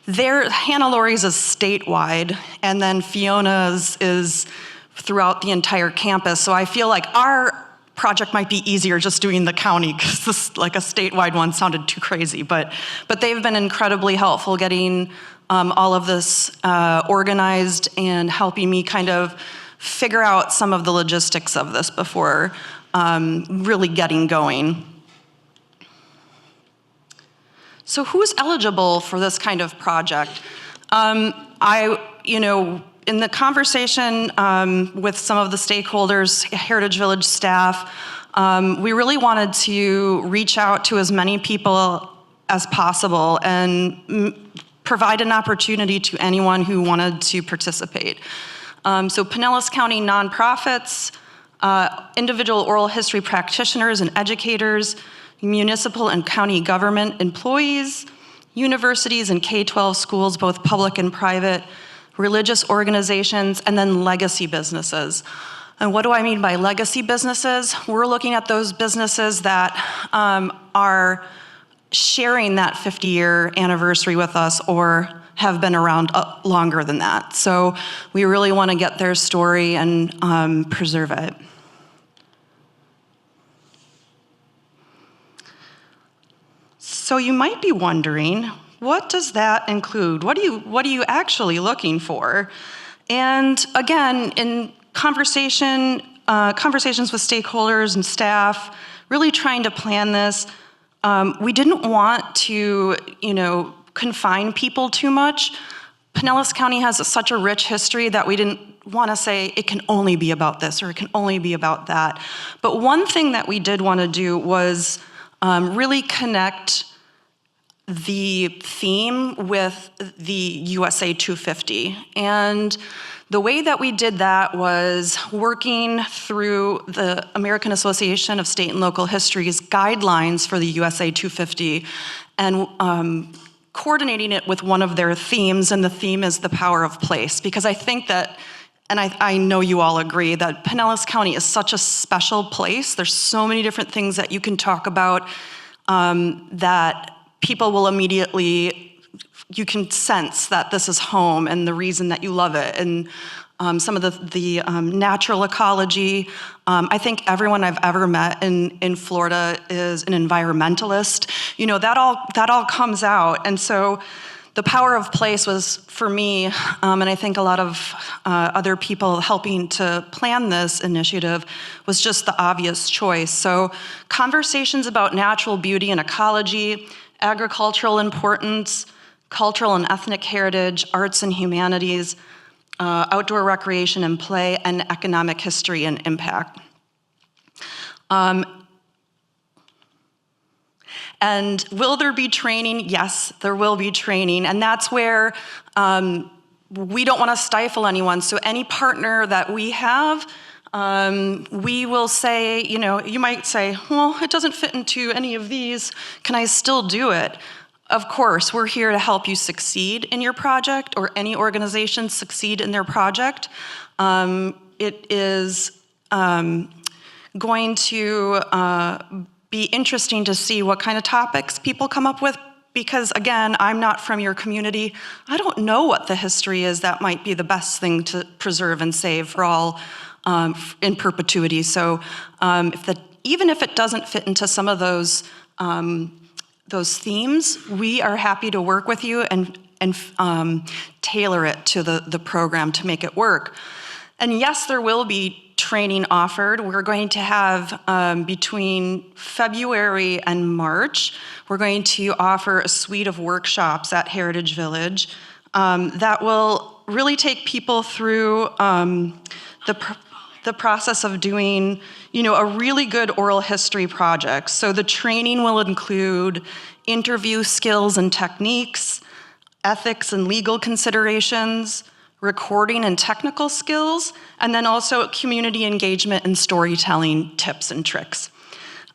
Hannah Laurie's is statewide, and then Fiona's is throughout the entire campus. So I feel like our project might be easier just doing the county, because this, like a statewide one, sounded too crazy. But they've been incredibly helpful getting all of this organized and helping me kind of figure out some of the logistics of this before really getting going. So who's eligible for this kind of project? In the conversation with some of the stakeholders, Heritage Village staff, we really wanted to reach out to as many people as possible and provide an opportunity to anyone who wanted to participate. So Pinellas County nonprofits, individual oral history practitioners and educators, municipal and county government employees, universities and K-12 schools, both public and private, religious organizations, and then legacy businesses. And what do I mean by legacy businesses? We're looking at those businesses that are sharing that 50-year anniversary with us or have been around longer than that. So we really want to get their story and preserve it. So you might be wondering, what does that include? What are you actually looking for? And again, in conversations with stakeholders and staff, really trying to plan this, we didn't want to, confine people too much. Pinellas County has such a rich history that we didn't want to say it can only be about this or it can only be about that. But one thing that we did want to do was really connect the theme with the USA 250. And the way that we did that was working through the American Association of State and Local History's guidelines for the USA 250 and coordinating it with one of their themes, and the theme is the power of place. Because I think that, and I know you all agree, that Pinellas County is such a special place. There's so many different things that you can talk about that people will immediately, you can sense that this is home and the reason that you love it. And some of the natural ecology. I think everyone I've ever met in Florida is an environmentalist. That all comes out. And so the power of place was, for me, and I think a lot of other people helping to plan this initiative, was just the obvious choice. So conversations about natural beauty and ecology, agricultural importance, cultural and ethnic heritage, arts and humanities, outdoor recreation and play, and economic history and impact. And will there be training? Yes, there will be training. And that's where we don't want to stifle anyone. So any partner that we have, we will say, you might say, well, it doesn't fit into any of these. Can I still do it? Of course, we're here to help you succeed in your project, or any organization succeed in their project. It is going to be interesting to see what kind of topics people come up with, because again, I'm not from your community. I don't know what the history is that might be the best thing to preserve and save for all in perpetuity. So even if it doesn't fit into some of those themes, we are happy to work with you and tailor it to the program to make it work. And yes, there will be training offered. We're going to have, between February and March, we're going to offer a suite of workshops at Heritage Village that will really take people through the process of doing, a really good oral history project. So the training will include interview skills and techniques, ethics and legal considerations, recording and technical skills, and then also community engagement and storytelling tips and tricks.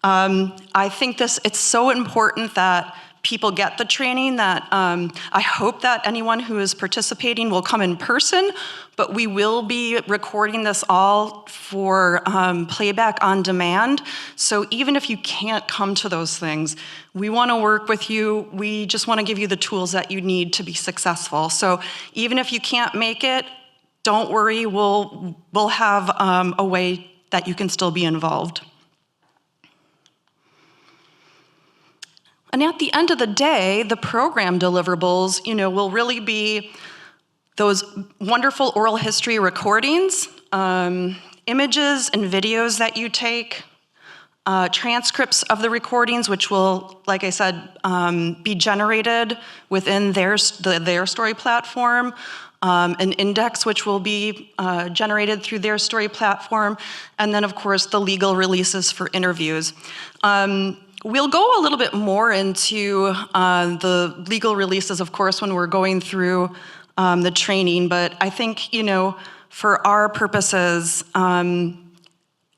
I think it's so important that people get the training that I hope that anyone who is participating will come in person, but we will be recording this all for playback on demand. So even if you can't come to those things, we want to work with you. We just want to give you the tools that you need to be successful. So even if you can't make it, don't worry, we'll have a way that you can still be involved. And at the end of the day, the program deliverables, will really be those wonderful oral history recordings, images and videos that you take, transcripts of the recordings, which will, like I said, be generated within their story platform, an index which will be generated through their story platform, and then, of course, the legal releases for interviews. We'll go a little bit more into the legal releases, of course, when we're going through the training, but I think, for our purposes,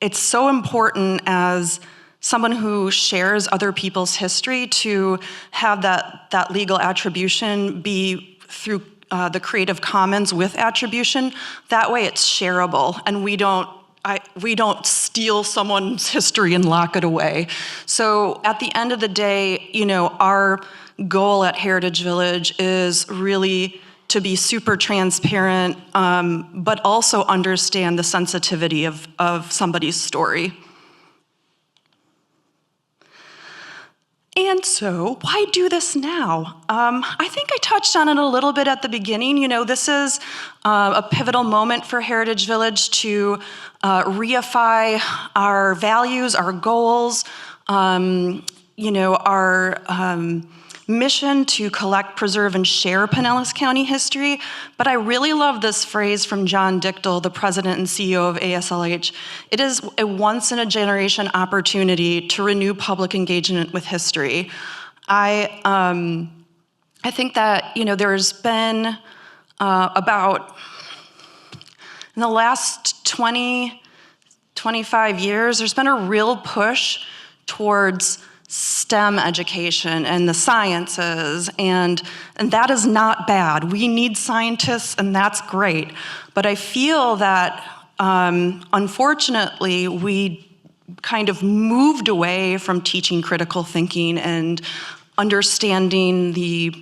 it's so important as someone who shares other people's history to have that legal attribution be through the Creative Commons with attribution. That way it's shareable, and we don't steal someone's history and lock it away. So at the end of the day, our goal at Heritage Village is really to be super transparent, but also understand the sensitivity of somebody's story. And so, why do this now? I think I touched on it a little bit at the beginning. This is a pivotal moment for Heritage Village to reify our values, our goals, our mission to collect, preserve, and share Pinellas County history. But I really love this phrase from John Dichtel, the president and CEO of ASLH. It is a once-in-a-generation opportunity to renew public engagement with history. I think that, there's been about, in the last 20, 25 years, there's been a real push towards STEM education and the sciences, and that is not bad. We need scientists, and that's great. But I feel that, unfortunately, we kind of moved away from teaching critical thinking and understanding the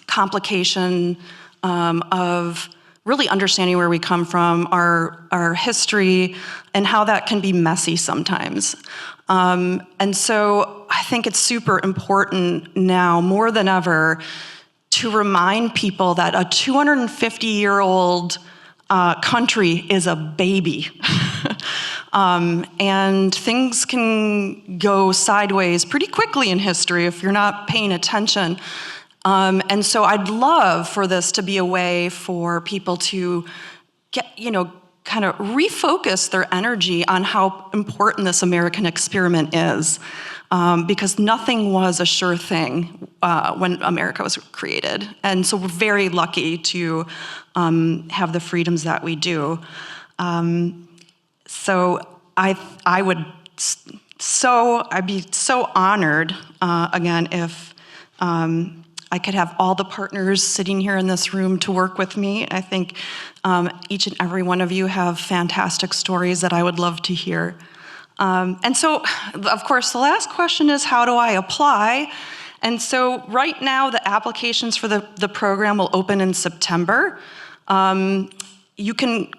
complication of really understanding where we come from, our history, and how that can be messy sometimes. And so I think it's super important now, more than ever, to remind people that a 250-year-old country is a baby. And things can go sideways pretty quickly in history if you're not paying attention. And so I'd love for this to be a way for people to get, kind of refocus their energy on how important this American experiment is, because nothing was a sure thing when America was created. And so we're very lucky to have the freedoms that we do. So I'd be so honored, again, if I could have all the partners sitting here in this room to work with me. I think each and every one of you have fantastic stories that I would love to hear. And so, of course, the last question is, how do I apply? And so right now, the applications for the program will open in September. You can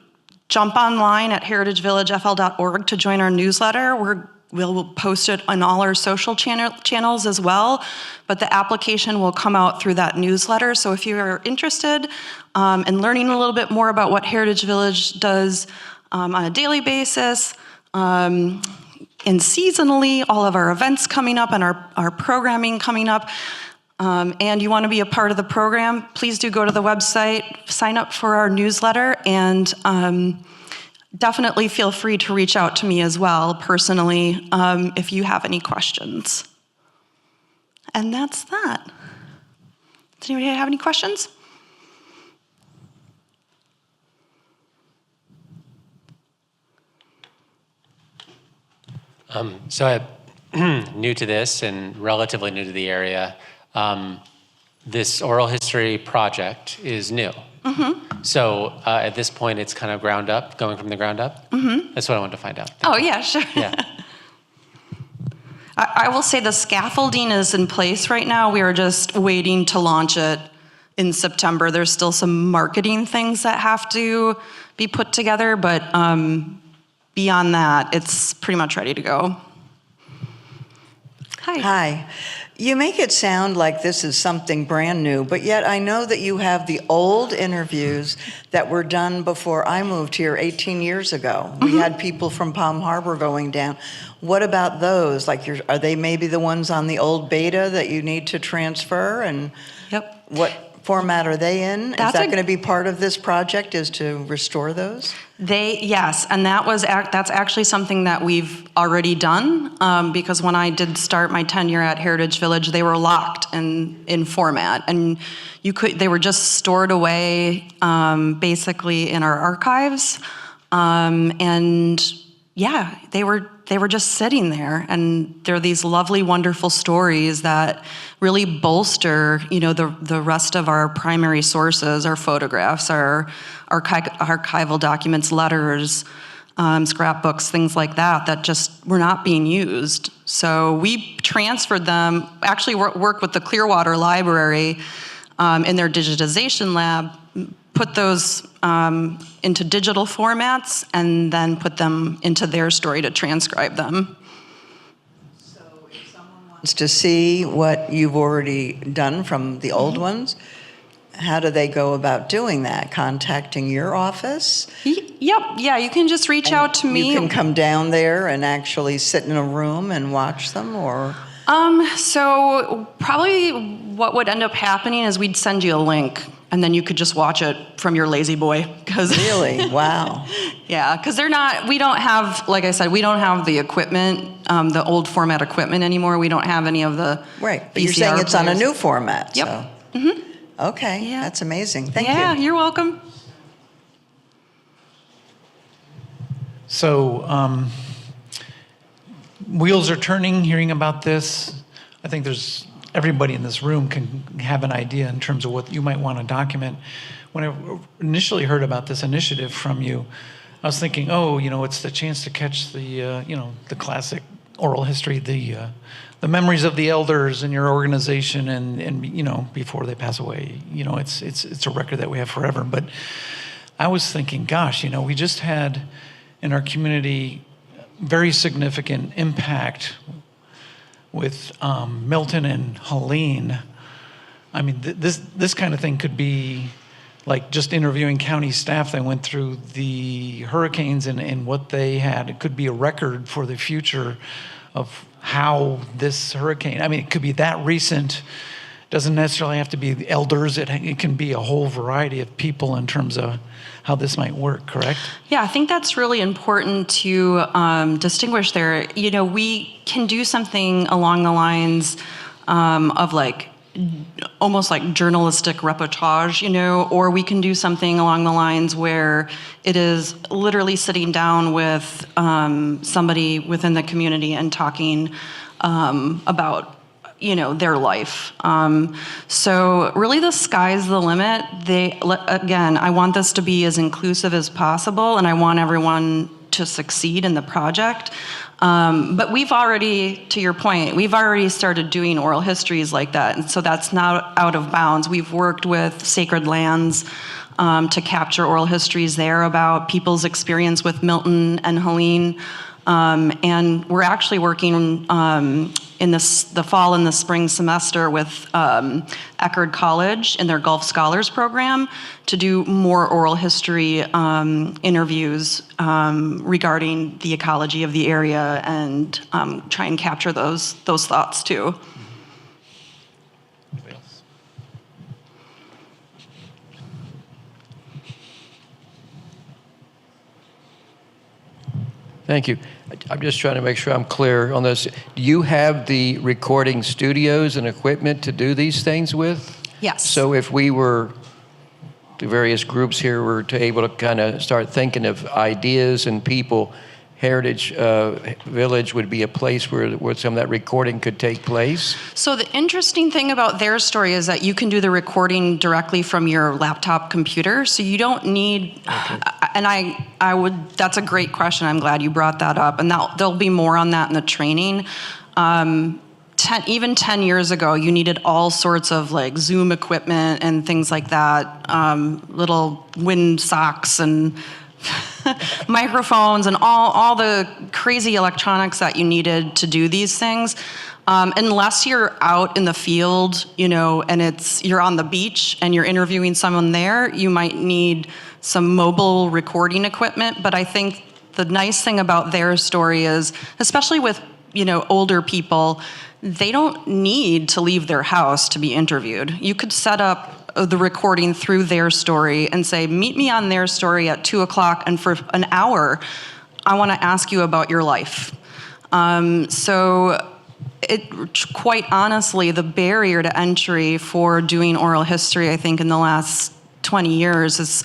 jump online at heritagevillagefl.org to join our newsletter. We'll post it on all our social channels as well, but the application will come out through that newsletter. So if you are interested in learning a little bit more about what Heritage Village does on a daily basis, and seasonally, all of our events coming up and our programming coming up, and you want to be a part of the program, please do go to the website, sign up for our newsletter, and definitely feel free to reach out to me as well, personally, if you have any questions. And that's that. Does anybody have any questions? So I'm new to this and relatively new to the area. This oral history project is new. Mm-hmm. So at this point, it's kind of ground up, going from the ground up? Mm-hmm. That's what I wanted to find out. Thank you. Yeah, sure. Yeah. I will say the scaffolding is in place right now. We are just waiting to launch it in September. There's still some marketing things that have to be put together, but beyond that, it's pretty much ready to go. Hi. Hi. You make it sound like this is something brand new, but yet I know that you have the old interviews that were done before I moved here 18 years ago. We had people from Palm Harbor going down. What about those? Like, are they maybe the ones on the old beta that you need to transfer? And what format are they in? Is that going to be part of this project, is to restore those? Yes, and that's actually something that we've already done, because when I did start my tenure at Heritage Village, they were locked in format, and they were just stored away basically in our archives, and yeah, they were just sitting there, and they're these lovely, wonderful stories that really bolster, the rest of our primary sources, our photographs, our archival documents, letters, scrapbooks, things like that just were not being used. So we transferred them, actually worked with the Clearwater Library in their digitization lab, put those into digital formats, and then put them into their story to transcribe them. So if someone wants to see what you've already done from the old ones, how do they go about doing that? Contacting your office? Yep, yeah, you can just reach out to me. You can come down there and actually sit in a room and watch them, or? So probably what would end up happening is we'd send you a link, and then you could just watch it from your lazy boy. Really? Wow. Yeah, because we don't have, like I said, we don't have the equipment, the old format equipment anymore. We don't have any of the Right, but VCR you're saying it's on a players. new format. Yep. So. Mm-hmm. Okay, that's amazing. Thank you. Yeah, you're welcome. So, wheels are turning, hearing about this. I think everybody in this room can have an idea in terms of what you might want to document. When I initially heard about this initiative from you, I was thinking, it's the chance to catch the classic oral history, the memories of the elders in your organization, and before they pass away. It's a record that we have forever. But I was thinking, gosh, we just had in our community very significant impact with Milton and Helene. I mean, this kind of thing could be like just interviewing county staff that went through the hurricanes and what they had. It could be a record for the future of how this hurricane, it could be that recent. Doesn't necessarily have to be the elders. It can be a whole variety of people in terms of how this might work, correct? Yeah, I think that's really important to distinguish there. We can do something along the lines of almost like journalistic reportage, or we can do something along the lines where it is literally sitting down with somebody within the community and talking about their life. So really the sky's the limit. Again, I want this to be as inclusive as possible, and I want everyone to succeed in the project. But we've already, to your point, we've already started doing oral histories like that, and so that's not out of bounds. We've worked with Sacred Lands to capture oral histories there about people's experience with Milton and Helene. And we're actually working in the fall and the spring semester with Eckerd College in their Gulf Scholars program to do more oral history interviews regarding the ecology of the area and try and capture those thoughts too. Thank you. I'm just trying to make sure I'm clear on this. Do you have the recording studios and equipment to do these things with? Yes. So if we were, the various groups here were able to kind of start thinking of ideas and people, Heritage Village would be a place where some of that recording could take place? So the interesting thing about their story is that you can do the recording directly from your laptop computer, so you don't need, and I would, that's a great question, I'm glad you brought that up, and there'll be more on that in the training. Even 10 years ago, you needed all sorts of Zoom equipment and things like that, little wind socks and microphones and all the crazy electronics that you needed to do these things. Unless you're out in the field, and you're on the beach and you're interviewing someone there, you might need some mobile recording equipment. But I think the nice thing about their story is, especially with, older people, they don't need to leave their house to be interviewed. You could set up the recording through their story and say, meet me on their story at 2:00, and for an hour, I want to ask you about your life. Quite honestly, the barrier to entry for doing oral history, I think in the last 20 years has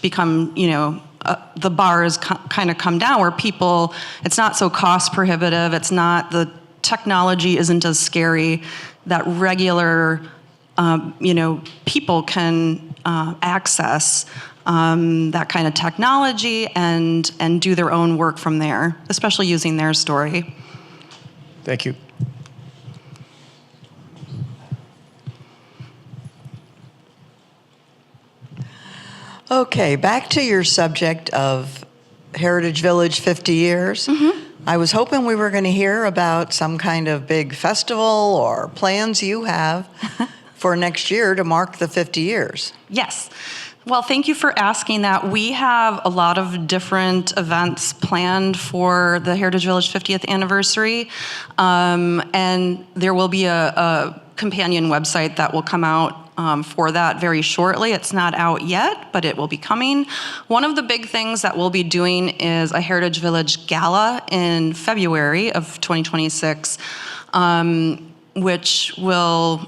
become, the bar has kind of come down where people, it's not so cost prohibitive, the technology isn't as scary, that regular, people can access that kind of technology and do their own work from there, especially using their story. Thank you. Okay, back to your subject of Heritage Village 50 years. I was hoping we were going to hear about some kind of big festival or plans you have for next year to mark the 50 years. Yes. Well, thank you for asking that. We have a lot of different events planned for the Heritage Village 50th anniversary, and there will be a companion website that will come out for that very shortly. It's not out yet, but it will be coming. One of the big things that we'll be doing is a Heritage Village Gala in February of 2026. Which will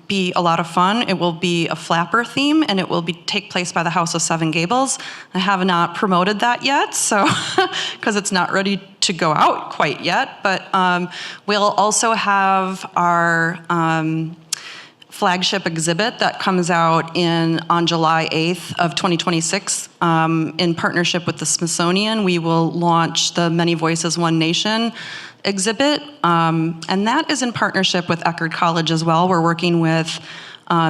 be a lot of fun. It will be a flapper theme, and it will take place by the House of Seven Gables. I have not promoted that yet, so because it's not ready to go out quite yet. But we'll also have our flagship exhibit that comes out on July 8th of 2026 in partnership with the Smithsonian. We will launch the Many Voices, One Nation exhibit, and that is in partnership with Eckerd College as well. We're working with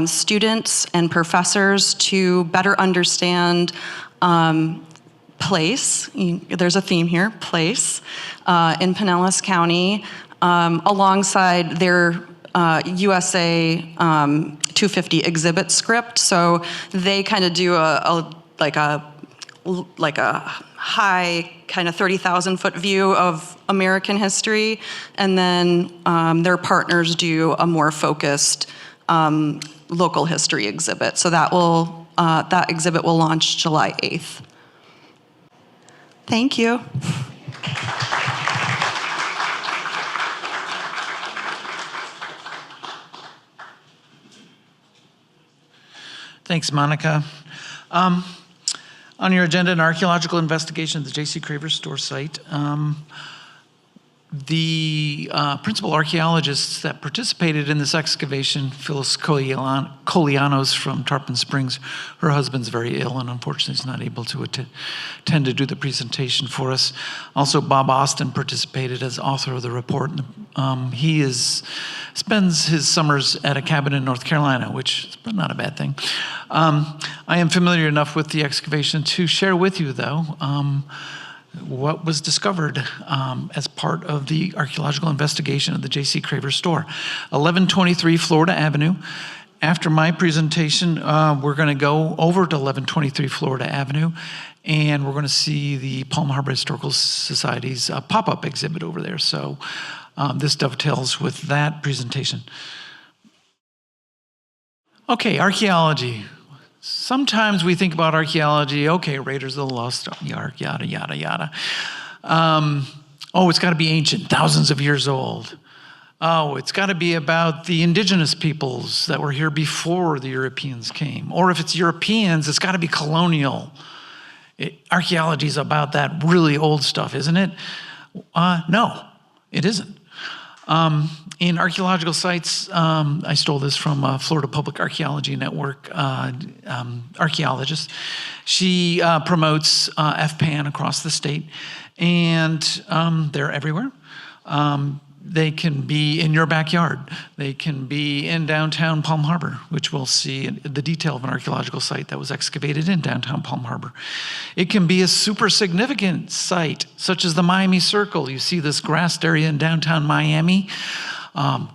students and professors to better understand place. There's a theme here, place, in Pinellas County, alongside their USA 250 exhibit script. So they kind of do a high kind of 30,000-foot view of American history, and then their partners do a more focused local history exhibit. So that exhibit will launch July 8th. Thank you. Thanks, Monica. On your agenda, an archaeological investigation of the J.C. Craver store site. The principal archaeologists that participated in this excavation, Phyllis Colianos from Tarpon Springs, her husband's very ill and unfortunately is not able to attend to do the presentation for us. Also, Bob Austin participated as author of the report. He spends his summers at a cabin in North Carolina, which is not a bad thing. I am familiar enough with the excavation to share with you, though, what was discovered as part of the archaeological investigation of the J.C. Craver store. 1123 Florida Avenue. After my presentation, we're going to go over to 1123 Florida Avenue, and we're going to see the Palm Harbor Historical Society's pop-up exhibit over there. So this dovetails with that presentation. Okay, archaeology. Sometimes we think about archaeology, okay, Raiders of the Lost Ark, yada, yada, yada. It's got to be ancient, thousands of years old. Oh, it's got to be about the indigenous peoples that were here before the Europeans came. Or if it's Europeans, it's got to be colonial. Archaeology is about that really old stuff, isn't it? No, it isn't. In archaeological sites, I stole this from Florida Public Archaeology Network archaeologist. She promotes FPAN across the state, and they're everywhere. They can be in your backyard. They can be in downtown Palm Harbor, which we'll see the detail of an archaeological site that was excavated in downtown Palm Harbor. It can be a super significant site, such as the Miami Circle. You see this grassed area in downtown Miami.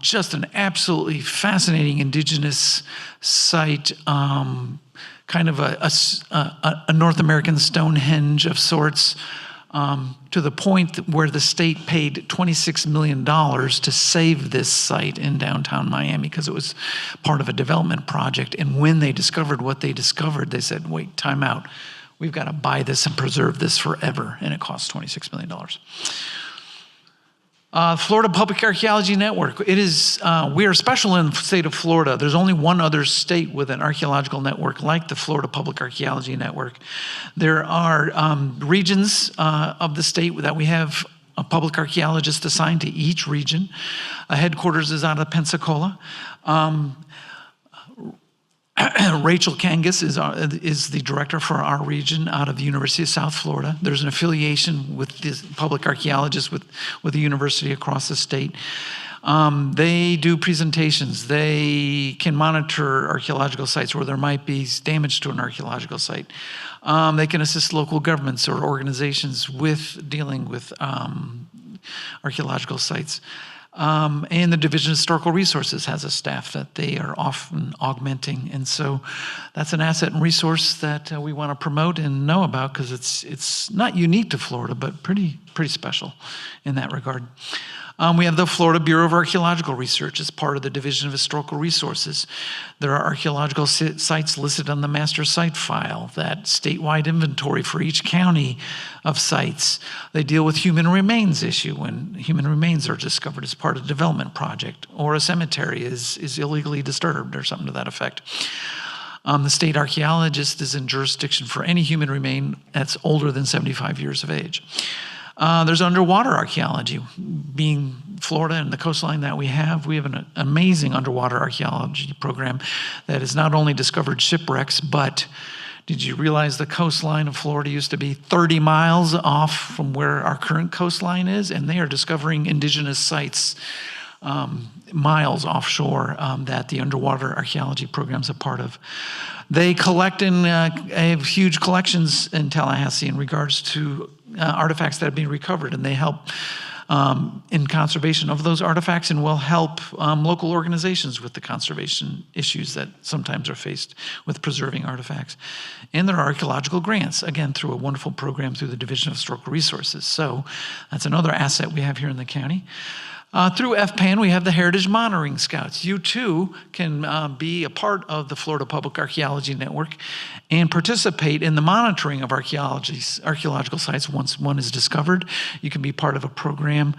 Just an absolutely fascinating indigenous site, kind of a North American Stonehenge of sorts. To the point where the state paid $26 million to save this site in downtown Miami because it was part of a development project. And when they discovered what they discovered, they said, wait, time out. We've got to buy this and preserve this forever. And it cost $26 million. Florida Public Archaeology Network. It is, we are special in the state of Florida. There's only one other state with an archaeological network like the Florida Public Archaeology Network. There are regions of the state that we have a public archaeologist assigned to each region. Headquarters is out of Pensacola. Rachel Kangas is the director for our region out of the University of South Florida. There's an affiliation with the public archaeologists with the university across the state. They do presentations. They can monitor archaeological sites where there might be damage to an archaeological site. They can assist local governments or organizations with dealing with archaeological sites. And the Division of Historical Resources has a staff that they are often augmenting. And so that's an asset and resource that we want to promote and know about because it's not unique to Florida, but pretty special in that regard. We have the Florida Bureau of Archaeological Research as part of the Division of Historical Resources. There are archaeological sites listed on the master site file, that statewide inventory for each county of sites. They deal with human remains issue when human remains are discovered as part of a development project or a cemetery is illegally disturbed or something to that effect. The state archaeologist is in jurisdiction for any human remain that's older than 75 years of age. There's underwater archaeology. Being Florida and the coastline that we have an amazing underwater archaeology program that has not only discovered shipwrecks, but did you realize the coastline of Florida used to be 30 miles off from where our current coastline is? And they are discovering indigenous sites miles offshore that the underwater archaeology program is a part of. They collect and have huge collections in Tallahassee in regards to artifacts that have been recovered, and they help in conservation of those artifacts and will help local organizations with the conservation issues that sometimes are faced with preserving artifacts. And there are archaeological grants, again, through a wonderful program through the Division of Historical Resources. So that's another asset we have here in the county. Through FPAN, we have the Heritage Monitoring Scouts. You too can be a part of the Florida Public Archaeology Network and participate in the monitoring of archaeological sites once one is discovered. You can be part of a program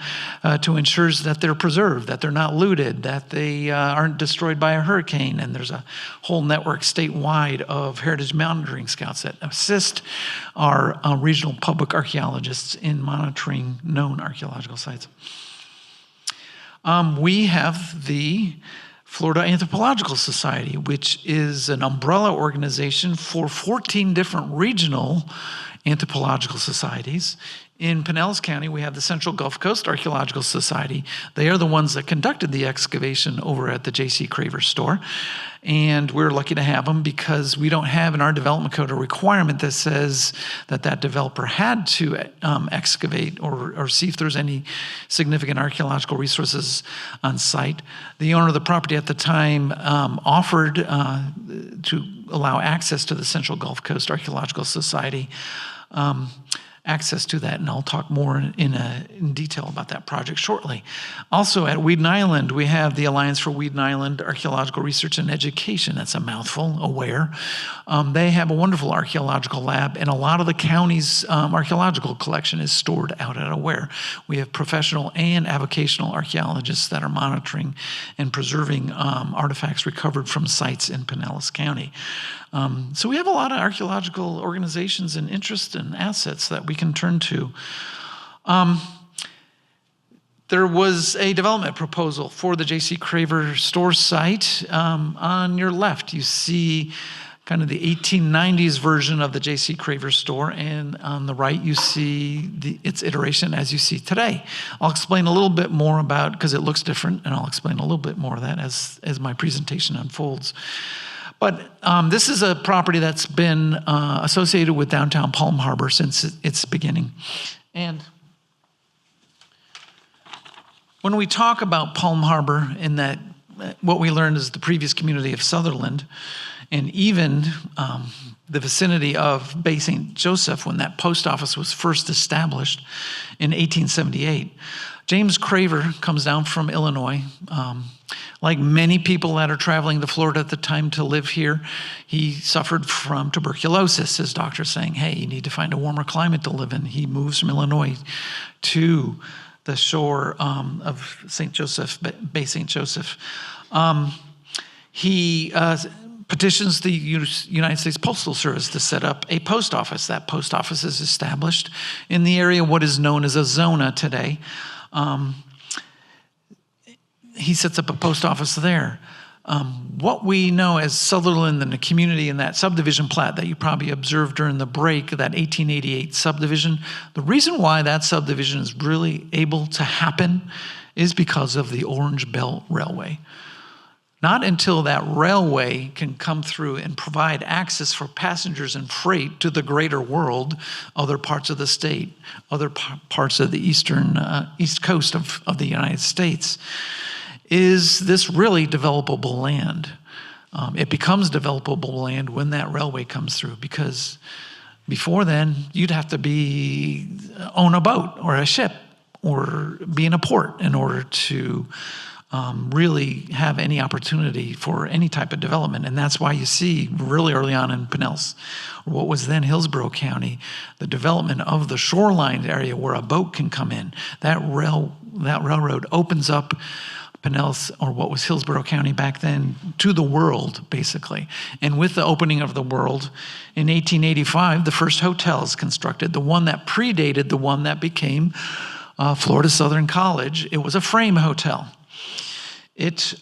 to ensure that they're preserved, that they're not looted, that they aren't destroyed by a hurricane. And there's a whole network statewide of Heritage Monitoring Scouts that assist our regional public archaeologists in monitoring known archaeological sites. We have the Florida Anthropological Society, which is an umbrella organization for 14 different regional anthropological societies. In Pinellas County, we have the Central Gulf Coast Archaeological Society. They are the ones that conducted the excavation over at the J.C. Craver store. And we're lucky to have them because we don't have in our development code a requirement that says that that developer had to excavate or see if there's any significant archaeological resources on site. The owner of the property at the time offered to allow access to the Central Gulf Coast Archaeological Society. Access to that, and I'll talk more in detail about that project shortly. Also at Weeden Island, we have the Alliance for Weeden Island Archaeological Research and Education. That's a mouthful, AWARE. They have a wonderful archaeological lab, and a lot of the county's archaeological collection is stored out at AWARE. We have professional and avocational archaeologists that are monitoring and preserving artifacts recovered from sites in Pinellas County. So we have a lot of archaeological organizations and interests and assets that we can turn to. There was a development proposal for the J.C. Craver store site. On your left, you see kind of the 1890s version of the J.C. Craver store, and on the right you see its iteration as you see today. I'll explain a little bit more about, because it looks different, and I'll explain a little bit more of that as my presentation unfolds. But this is a property that's been associated with downtown Palm Harbor since its beginning. And when we talk about Palm Harbor, in that what we learned is the previous community of Sutherland, and even the vicinity of Bay St. Joseph, when that post office was first established in 1878. James Craver comes down from Illinois. Like many people that are traveling to Florida at the time to live here, he suffered from tuberculosis. His doctor saying, hey, you need to find a warmer climate to live in. He moves from Illinois to the shore of St. Joseph, Bay St. Joseph. He petitions the United States Postal Service to set up a post office. That post office is established in the area, what is known as a zona today. He sets up a post office there. What we know as Sutherland and the community in that subdivision plat that you probably observed during the break, that 1888 subdivision, the reason why that subdivision is really able to happen is because of the Orange Belt Railway. Not until that railway can come through and provide access for passengers and freight to the greater world, other parts of the state, other parts of the east coast of the United States, is this really developable land. It becomes developable land when that railway comes through, because before then, you'd have to own a boat or a ship or be in a port in order to really have any opportunity for any type of development. And that's why you see really early on in Pinellas, or what was then Hillsborough County, the development of the shoreline area where a boat can come in. That railroad opens up Pinellas, or what was Hillsborough County back then, to the world, basically. And with the opening of the world, in 1885, the first hotel is constructed, the one that predated the one that became Florida Southern College. It was a frame hotel. This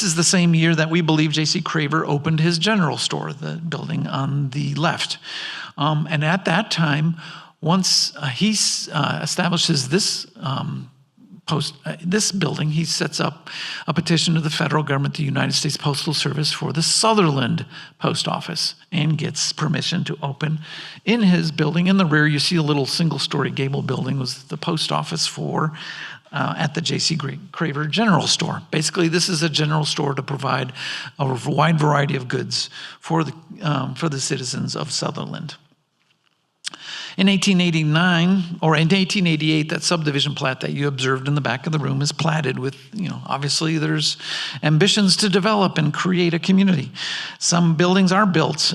is the same year that we believe J.C. Craver opened his general store, the building on the left. And at that time, once he establishes this this building, he sets up a petition to the federal government, the United States Postal Service, for the Sutherland Post Office, and gets permission to open in his building. In the rear, you see a little single-story gable building was the post office for at the J.C. Craver General Store. Basically, this is a general store to provide a wide variety of goods for the citizens of Sutherland. In 1889, or in 1888, that subdivision plat that you observed in the back of the room is platted with, obviously there's ambitions to develop and create a community. Some buildings are built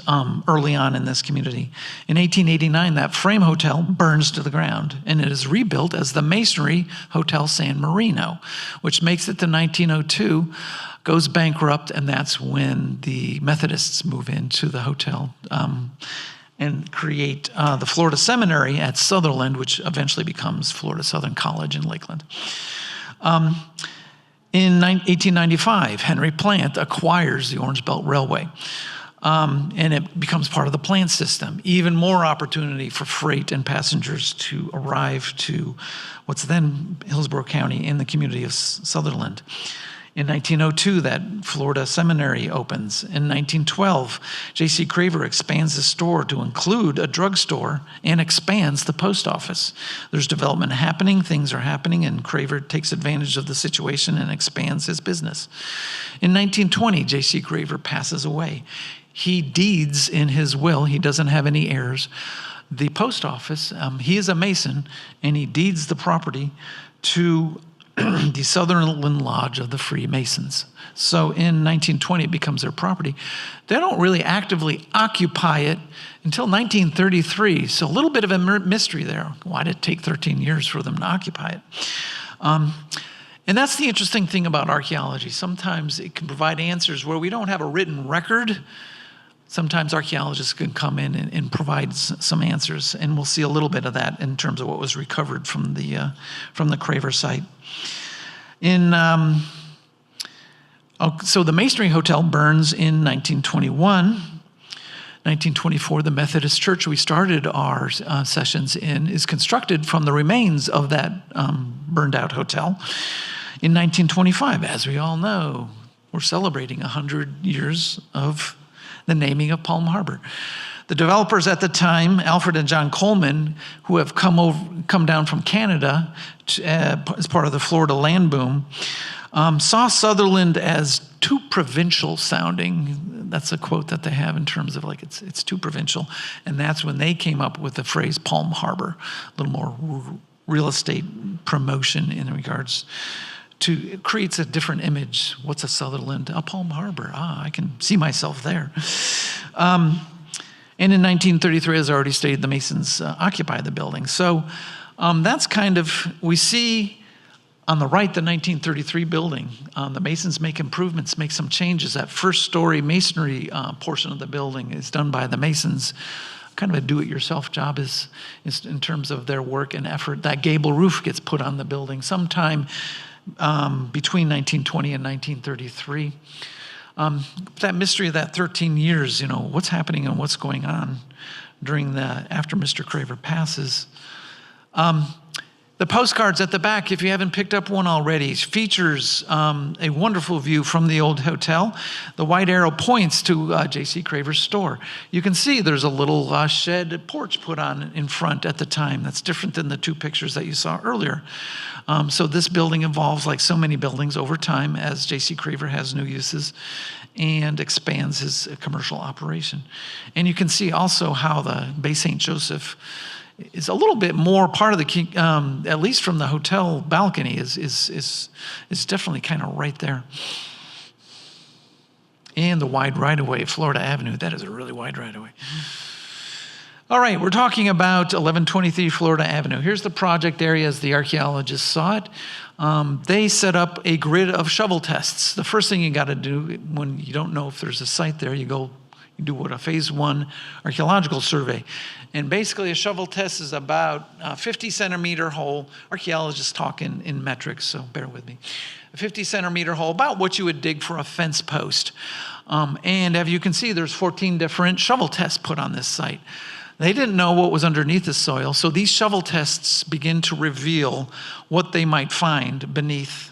early on in this community. In 1889, that frame hotel burns to the ground, and it is rebuilt as the Masonry Hotel San Marino, which makes it to 1902, goes bankrupt, and that's when the Methodists move into the hotel and create the Florida Seminary at Sutherland, which eventually becomes Florida Southern College in Lakeland. In 1895, Henry Plant acquires the Orange Belt Railway, and it becomes part of the Plant system. Even more opportunity for freight and passengers to arrive to what's then Hillsborough County in the community of Sutherland. In 1902, that Florida Seminary opens. In 1912, J.C. Craver expands the store to include a drugstore and expands the post office. There's development happening, things are happening, and Craver takes advantage of the situation and expands his business. In 1920, J.C. Craver passes away. He deeds in his will, he doesn't have any heirs, the post office. He is a Mason, and he deeds the property to the Sutherland Lodge of the Freemasons. So in 1920, it becomes their property. They don't really actively occupy it until 1933, so a little bit of a mystery there. Why did it take 13 years for them to occupy it? And that's the interesting thing about archaeology. Sometimes it can provide answers where we don't have a written record. Sometimes archaeologists can come in and provide some answers, and we'll see a little bit of that in terms of what was recovered from the Craver site. In So the Masonry Hotel burns in 1921. 1924, the Methodist Church we started our sessions in is constructed from the remains of that burned out hotel. In 1925, as we all know, we're celebrating 100 years of the naming of Palm Harbor. The developers at the time, Alfred and John Coleman, who have come down from Canada as part of the Florida land boom, saw Sutherland as too provincial sounding. That's a quote that they have in terms of like it's too provincial. And that's when they came up with the phrase Palm Harbor, a little more real estate promotion in regards to, it creates a different image. What's a Sutherland? A Palm Harbor. I can see myself there. And in 1933, as I already stated, the Masons occupied the building. So that's kind of, we see on the right, the 1933 building. The Masons make improvements, make some changes. That first story masonry portion of the building is done by the Masons. Kind of a do-it-yourself job is in terms of their work and effort. That gable roof gets put on the building sometime between 1920 and 1933. That mystery of that 13 years, what's happening and what's going on after Mr. Craver passes. The postcards at the back, if you haven't picked up one already, features a wonderful view from the old hotel. The white arrow points to J.C. Craver's store. You can see there's a little shed porch put on in front at the time. That's different than the two pictures that you saw earlier. So this building evolves like so many buildings over time as J.C. Craver has new uses and expands his commercial operation. And you can see also how the Bay St. Joseph is a little bit more part of the, at least from the hotel balcony, is definitely kind of right there. And the wide right-of-way, Florida Avenue, that is a really wide right-of-way. All right, we're talking about 1123 Florida Avenue. Here's the project area as the archaeologists saw it. They set up a grid of shovel tests. The first thing you got to do when you don't know if there's a site there, you do what a phase 1 archaeological survey. And basically a shovel test is about a 50 centimeter hole. Archaeologists talk in metrics, so bear with me. A 50 centimeter hole, about what you would dig for a fence post. And as you can see, there's 14 different shovel tests put on this site. They didn't know what was underneath the soil, so these shovel tests begin to reveal what they might find beneath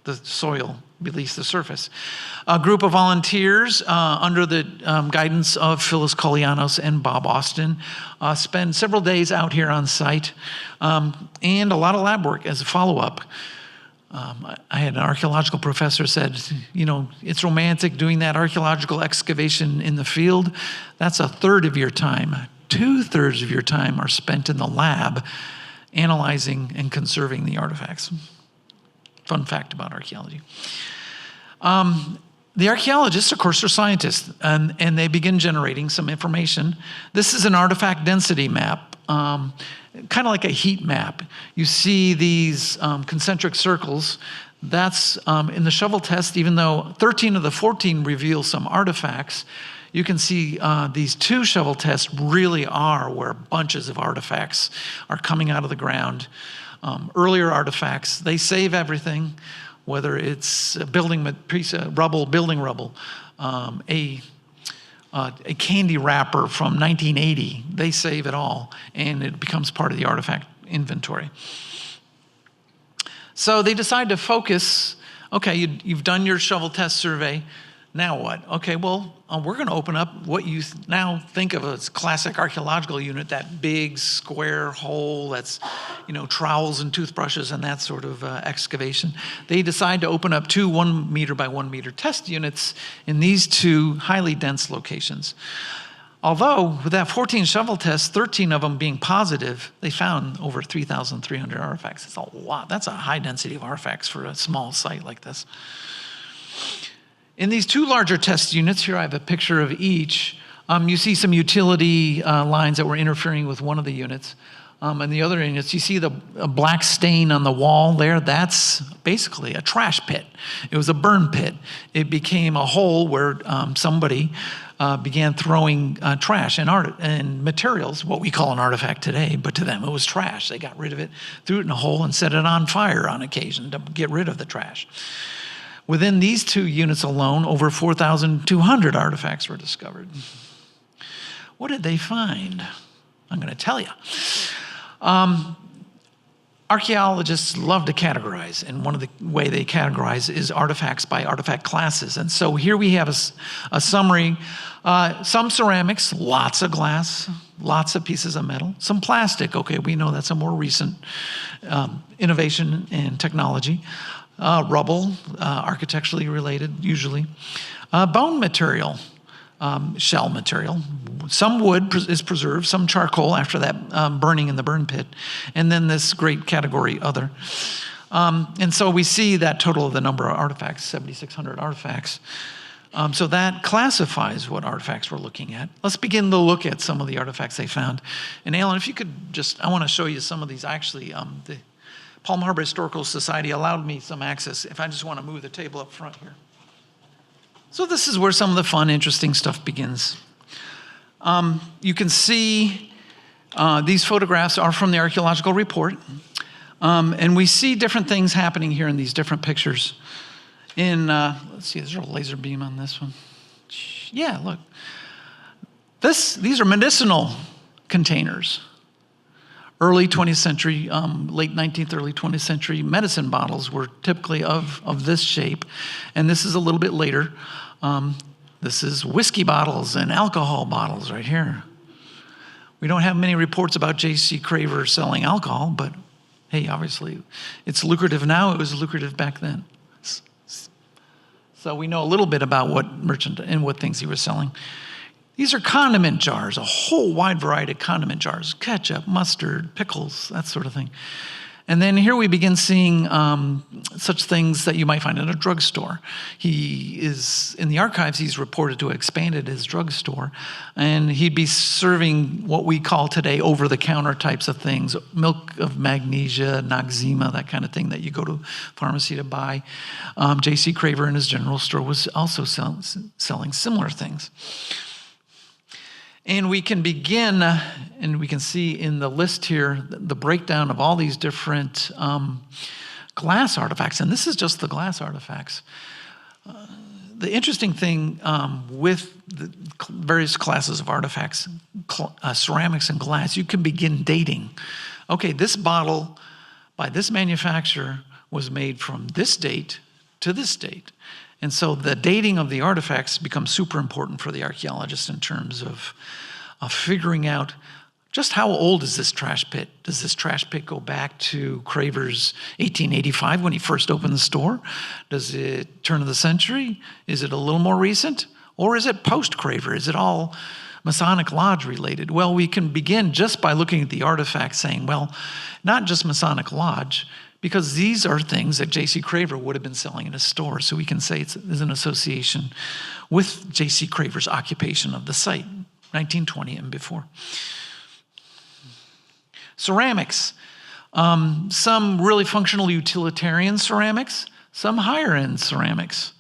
the soil, beneath the surface. A group of volunteers under the guidance of Phyllis Kolianos and Bob Austin spend several days out here on site and a lot of lab work as a follow-up. I had an archaeological professor said, it's romantic doing that archaeological excavation in the field. That's a third of your time. 2/3 of your time are spent in the lab analyzing and conserving the artifacts. Fun fact about archaeology. The archaeologists, of course, are scientists, and they begin generating some information. This is an artifact density map, kind of like a heat map. You see these concentric circles. That's in the shovel test, even though 13 of the 14 reveal some artifacts, you can see these 2 shovel tests really are where bunches of artifacts are coming out of the ground. Earlier artifacts, they save everything, whether it's a building piece of rubble, building rubble, a candy wrapper from 1980, they save it all, and it becomes part of the artifact inventory. So they decide to focus, okay, you've done your shovel test survey, now what? Okay, well, we're going to open up what you now think of as classic archaeological unit, that big square hole that's, trowels and toothbrushes and that sort of excavation. They decide to open up 2 1 meter by 1 meter test units in these 2 highly dense locations. Although with that 14 shovel tests, 13 of them being positive, they found over 3,300 artifacts. That's a lot. That's a high density of artifacts for a small site like this. In these 2 larger test units, here I have a picture of each, you see some utility lines that were interfering with one of the units. And the other units, you see the black stain on the wall there, that's basically a trash pit. It was a burn pit. It became a hole where somebody began throwing trash and materials, what we call an artifact today, but to them it was trash. They got rid of it, threw it in a hole and set it on fire on occasion to get rid of the trash. Within these 2 units alone, over 4,200 artifacts were discovered. What did they find? I'm going to tell you. Archaeologists love to categorize, and one of the way they categorize is artifacts by artifact classes. And so here we have a summary. Some ceramics, lots of glass, lots of pieces of metal. Some plastic, okay, we know that's a more recent innovation in technology. Rubble, architecturally related, usually. Bone material, shell material. Some wood is preserved, some charcoal after that burning in the burn pit. And then this great category, other. And so we see that total of the number of artifacts, 7,600 artifacts. So that classifies what artifacts we're looking at. Let's begin to look at some of the artifacts they found. And Alan, if you could just, I want to show you some of these. Actually, the Palm Harbor Historical Society allowed me some access if I just want to move the table up front here. So this is where some of the fun, interesting stuff begins. You can see these photographs are from the archaeological report. And we see different things happening here in these different pictures. Let's see, is there a laser beam on this one? Yeah, look. These are medicinal containers. Early 20th century, late 19th, early 20th century medicine bottles were typically of this shape. And this is a little bit later. This is whiskey bottles and alcohol bottles right here. We don't have many reports about J.C. Craver selling alcohol, but hey, obviously it's lucrative now. It was lucrative back then. So we know a little bit about what merchant and what things he was selling. These are condiment jars, a whole wide variety of condiment jars, ketchup, mustard, pickles, that sort of thing. And then here we begin seeing such things that you might find in a drugstore. He is, in the archives, he's reported to have expanded his drugstore, and he'd be serving what we call today over-the-counter types of things, milk of magnesia, Noxzema, that kind of thing that you go to pharmacy to buy. J.C. Craver in his general store was also selling similar things. And we can begin, and we can see in the list here, the breakdown of all these different glass artifacts. And this is just the glass artifacts. The interesting thing with the various classes of artifacts, ceramics and glass, you can begin dating. Okay, this bottle by this manufacturer was made from this date to this date. And so the dating of the artifacts becomes super important for the archaeologist in terms of figuring out just how old is this trash pit? Does this trash pit go back to Craver's 1885 when he first opened the store? Does it turn of the century? Is it a little more recent? Or is it post-Craver? Is it all Masonic Lodge related? Well, we can begin just by looking at the artifacts saying, well, not just Masonic Lodge, because these are things that J.C. Craver would have been selling in his store. So we can say there's an association with J.C. Craver's occupation of the site, 1920 and before. Ceramics. Some really functional utilitarian ceramics, some higher end ceramics.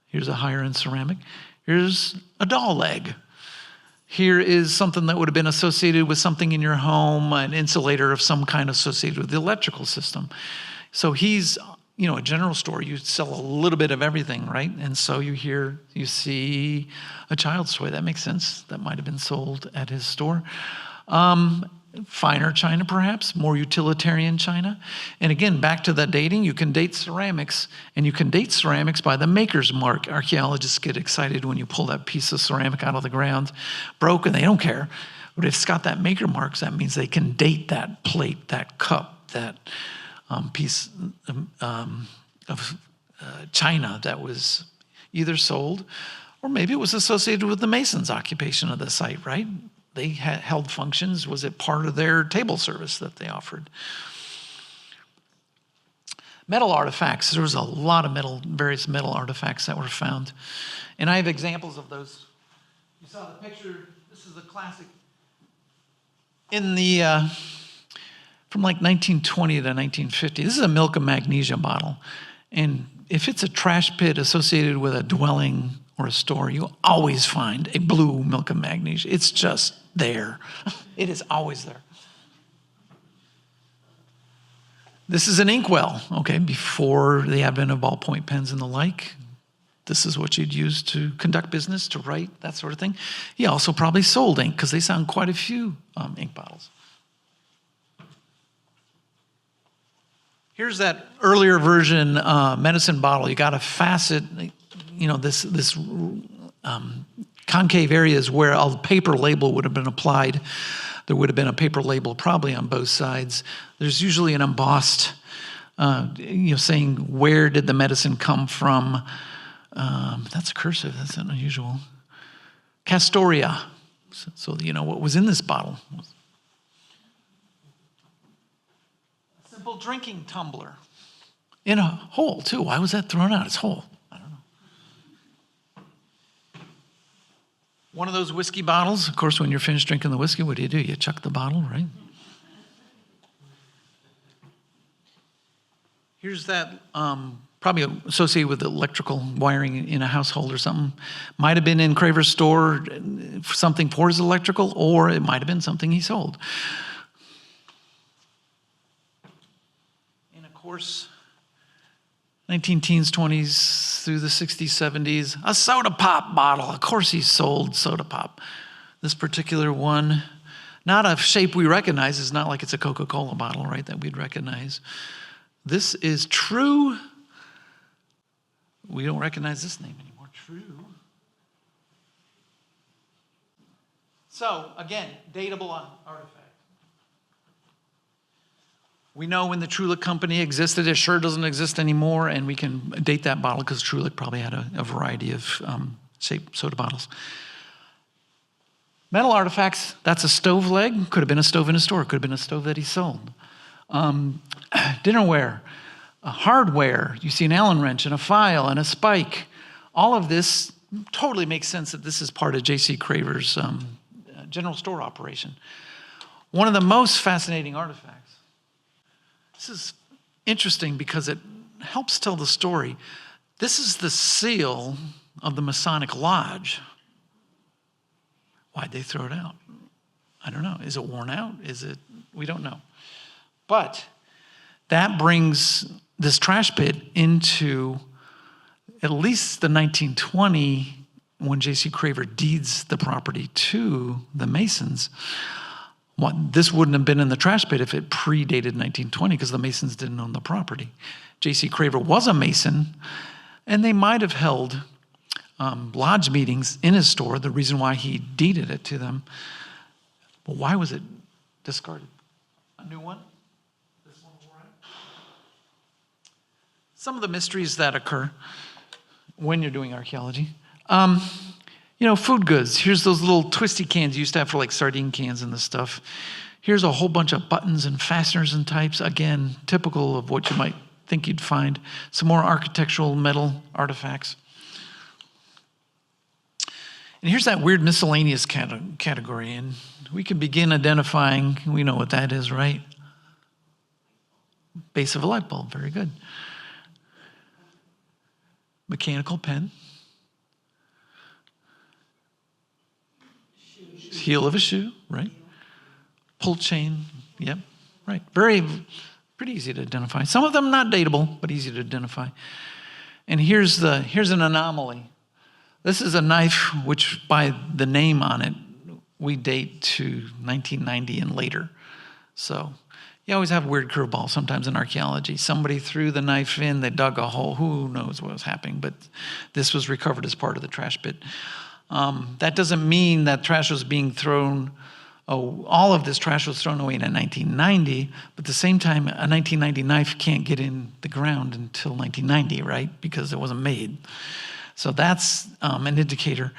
Here's a higher end ceramic. Here's a doll leg. Here is something that would have been associated with something in your home, an insulator of some kind associated with the electrical system. So he's, a general store, you sell a little bit of everything, right? And so you see a child's toy. That makes sense. That might have been sold at his store. Finer china, perhaps, more utilitarian china. And again, back to that dating, you can date ceramics, and you can date ceramics by the maker's mark. Archaeologists get excited when you pull that piece of ceramic out of the ground, broken, they don't care. But if it's got that maker marks, that means they can date that plate, that cup, that piece of china that was either sold, or maybe it was associated with the Masons' occupation of the site, right? They held functions. Was it part of their table service that they offered? Metal artifacts. There was a lot of various metal artifacts that were found. And I have examples of those. You saw the picture. This is a classic. In the, from like 1920 to 1950, this is a milk of magnesia bottle. And if it's a trash pit associated with a dwelling or a store, you always find a blue milk of magnesia. It's just there. It is always there. This is an inkwell, okay, before the advent of ballpoint pens and the like. This is what you'd use to conduct business, to write, that sort of thing. He also probably sold ink because they found quite a few ink bottles. Here's that earlier version medicine bottle. You got a facet, this concave areas where a paper label would have been applied. There would have been a paper label probably on both sides. There's usually an embossed, saying where did the medicine come from. That's cursive, that's unusual. Castoria, so you know what was in this bottle. A simple drinking tumbler. In a hole, too. Why was that thrown out? It's whole. I don't know. One of those whiskey bottles. Of course, when you're finished drinking the whiskey, what do? You chuck the bottle, right? Here's that, probably associated with electrical wiring in a household or something. Might have been in Craver's store, something for his electrical, or it might have been something he sold. And of course, 19-teens, 20s, through the 60s, 70s, a soda pop bottle. Of course he sold soda pop. This particular one, not a shape we recognize. It's not like it's a Coca-Cola bottle, right, that we'd recognize. This is True. We don't recognize this name anymore. True. So, again, dateable artifact. We know when the Trulick Company existed. It sure doesn't exist anymore, and we can date that bottle because Trulick probably had a variety of shaped soda bottles. Metal artifacts, that's a stove leg. Could have been a stove in a store. Could have been a stove that he sold. Dinnerware, hardware. You see an Allen wrench and a file and a spike. All of this totally makes sense that this is part of J.C. Craver's general store operation. One of the most fascinating artifacts. This is interesting because it helps tell the story. This is the seal of the Masonic Lodge. Why'd they throw it out? I don't know. Is it worn out? We don't know. But that brings this trash pit into at least the 1920, when J.C. Craver deeds the property to the Masons. This wouldn't have been in the trash pit if it predated 1920 because the Masons didn't own the property. J.C. Craver was a Mason, and they might have held lodge meetings in his store, the reason why he deeded it to them. But why was it discarded? A new one? This one's right. Some of the mysteries that occur when you're doing archaeology. Food goods. Here's those little twisty cans you used to have for like sardine cans and this stuff. Here's a whole bunch of buttons and fasteners and types. Again, typical of what you might think you'd find. Some more architectural metal artifacts. And here's that weird miscellaneous category. And we can begin identifying, we know what that is, right? Base of a light bulb, very good. Mechanical pen. Heel of a shoe, right? Pull chain, yep, right. Pretty easy to identify. Some of them not dateable, but easy to identify. And here's an anomaly. This is a knife which, by the name on it, we date to 1990 and later. So you always have weird curveballs sometimes in archaeology. Somebody threw the knife in, they dug a hole, who knows what was happening, but this was recovered as part of the trash pit. That doesn't mean that trash was being thrown, all of this trash was thrown away in 1990, but at the same time, a 1990 knife can't get in the ground until 1990, right? Because it wasn't made. So that's an indicator.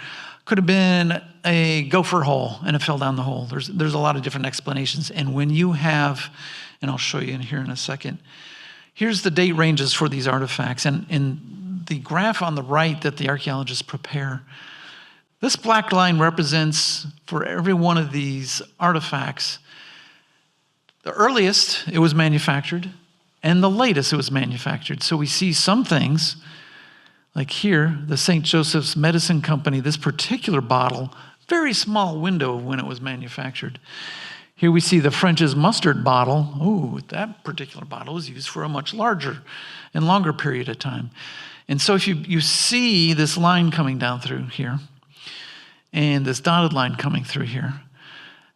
Could have been a gopher hole and it fell down the hole. There's a lot of different explanations. And when you have, and I'll show you in here in a second, here's the date ranges for these artifacts. And in the graph on the right that the archaeologists prepare, this black line represents, for every one of these artifacts, the earliest it was manufactured and the latest it was manufactured. So we see some things, like here, the St. Joseph's Medicine Company, this particular bottle, very small window of when it was manufactured. Here we see the French's mustard bottle. Ooh, that particular bottle was used for a much larger and longer period of time. And so if you see this line coming down through here, and this dotted line coming through here,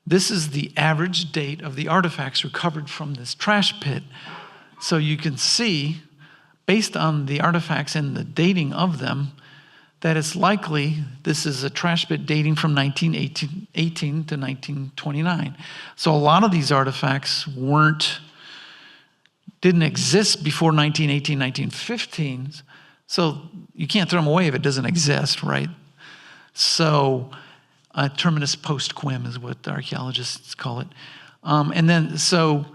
this is the average date of the artifacts recovered from this trash pit. So you can see, based on the artifacts and the dating of them, that it's likely this is a trash pit dating from 1918 to 1929. So a lot of these artifacts didn't exist before 1918, 1915. So you can't throw them away if it doesn't exist, right? So terminus post quem is what the archaeologists call it. And then, so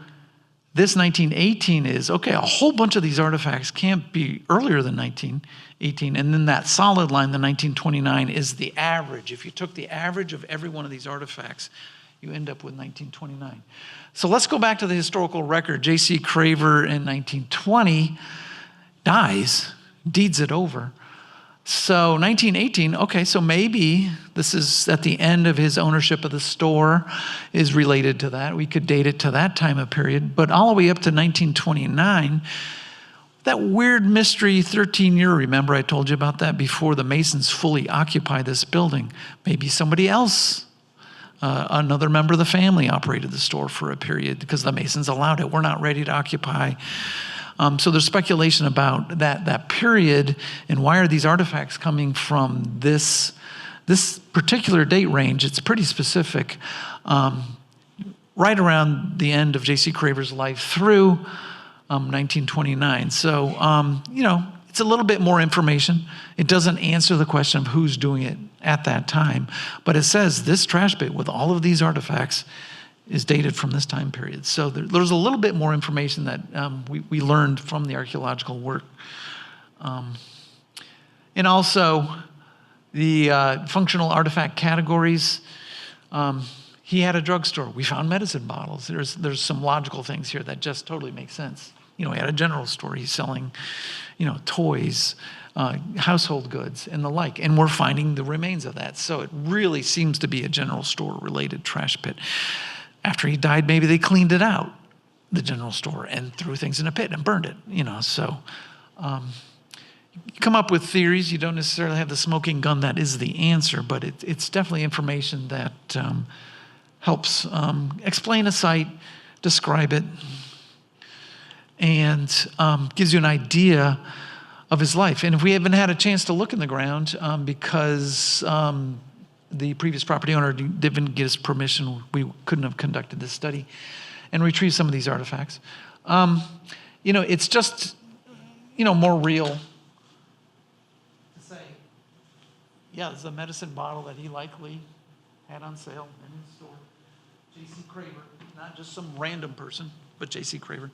this 1918 is, okay, a whole bunch of these artifacts can't be earlier than 1918. And then that solid line, the 1929, is the average. If you took the average of every one of these artifacts, you end up with 1929. So let's go back to the historical record. J.C. Craver in 1920 dies, deeds it over. So 1918, okay, so maybe this is at the end of his ownership of the store is related to that. We could date it to that time of period. But all the way up to 1929, that weird mystery 13-year, remember I told you about that before the Masons fully occupy this building. Maybe somebody else, another member of the family operated the store for a period because the Masons allowed it. We're not ready to occupy. So there's speculation about that period and why are these artifacts coming from this particular date range. It's pretty specific, right around the end of J.C. Craver's life through 1929. So, it's a little bit more information. It doesn't answer the question of who's doing it at that time, but it says this trash pit with all of these artifacts is dated from this time period. So there's a little bit more information that we learned from the archaeological work. And also the functional artifact categories. He had a drugstore. We found medicine bottles. There's some logical things here that just totally make sense. He had a general store. He's selling, toys, household goods, and the like. And we're finding the remains of that. So it really seems to be a general store related trash pit. After he died, maybe they cleaned it out, the general store, and threw things in a pit and burned it, So you come up with theories. You don't necessarily have the smoking gun that is the answer, but it's definitely information that helps explain a site, describe it, and gives you an idea of his life. And if we haven't had a chance to look in the ground because the previous property owner didn't get us permission, we couldn't have conducted this study and retrieved some of these artifacts. It's just, more real to say, yeah, this is a medicine bottle that he likely had on sale in his store. J.C. Craver, not just some random person, but J.C. Craver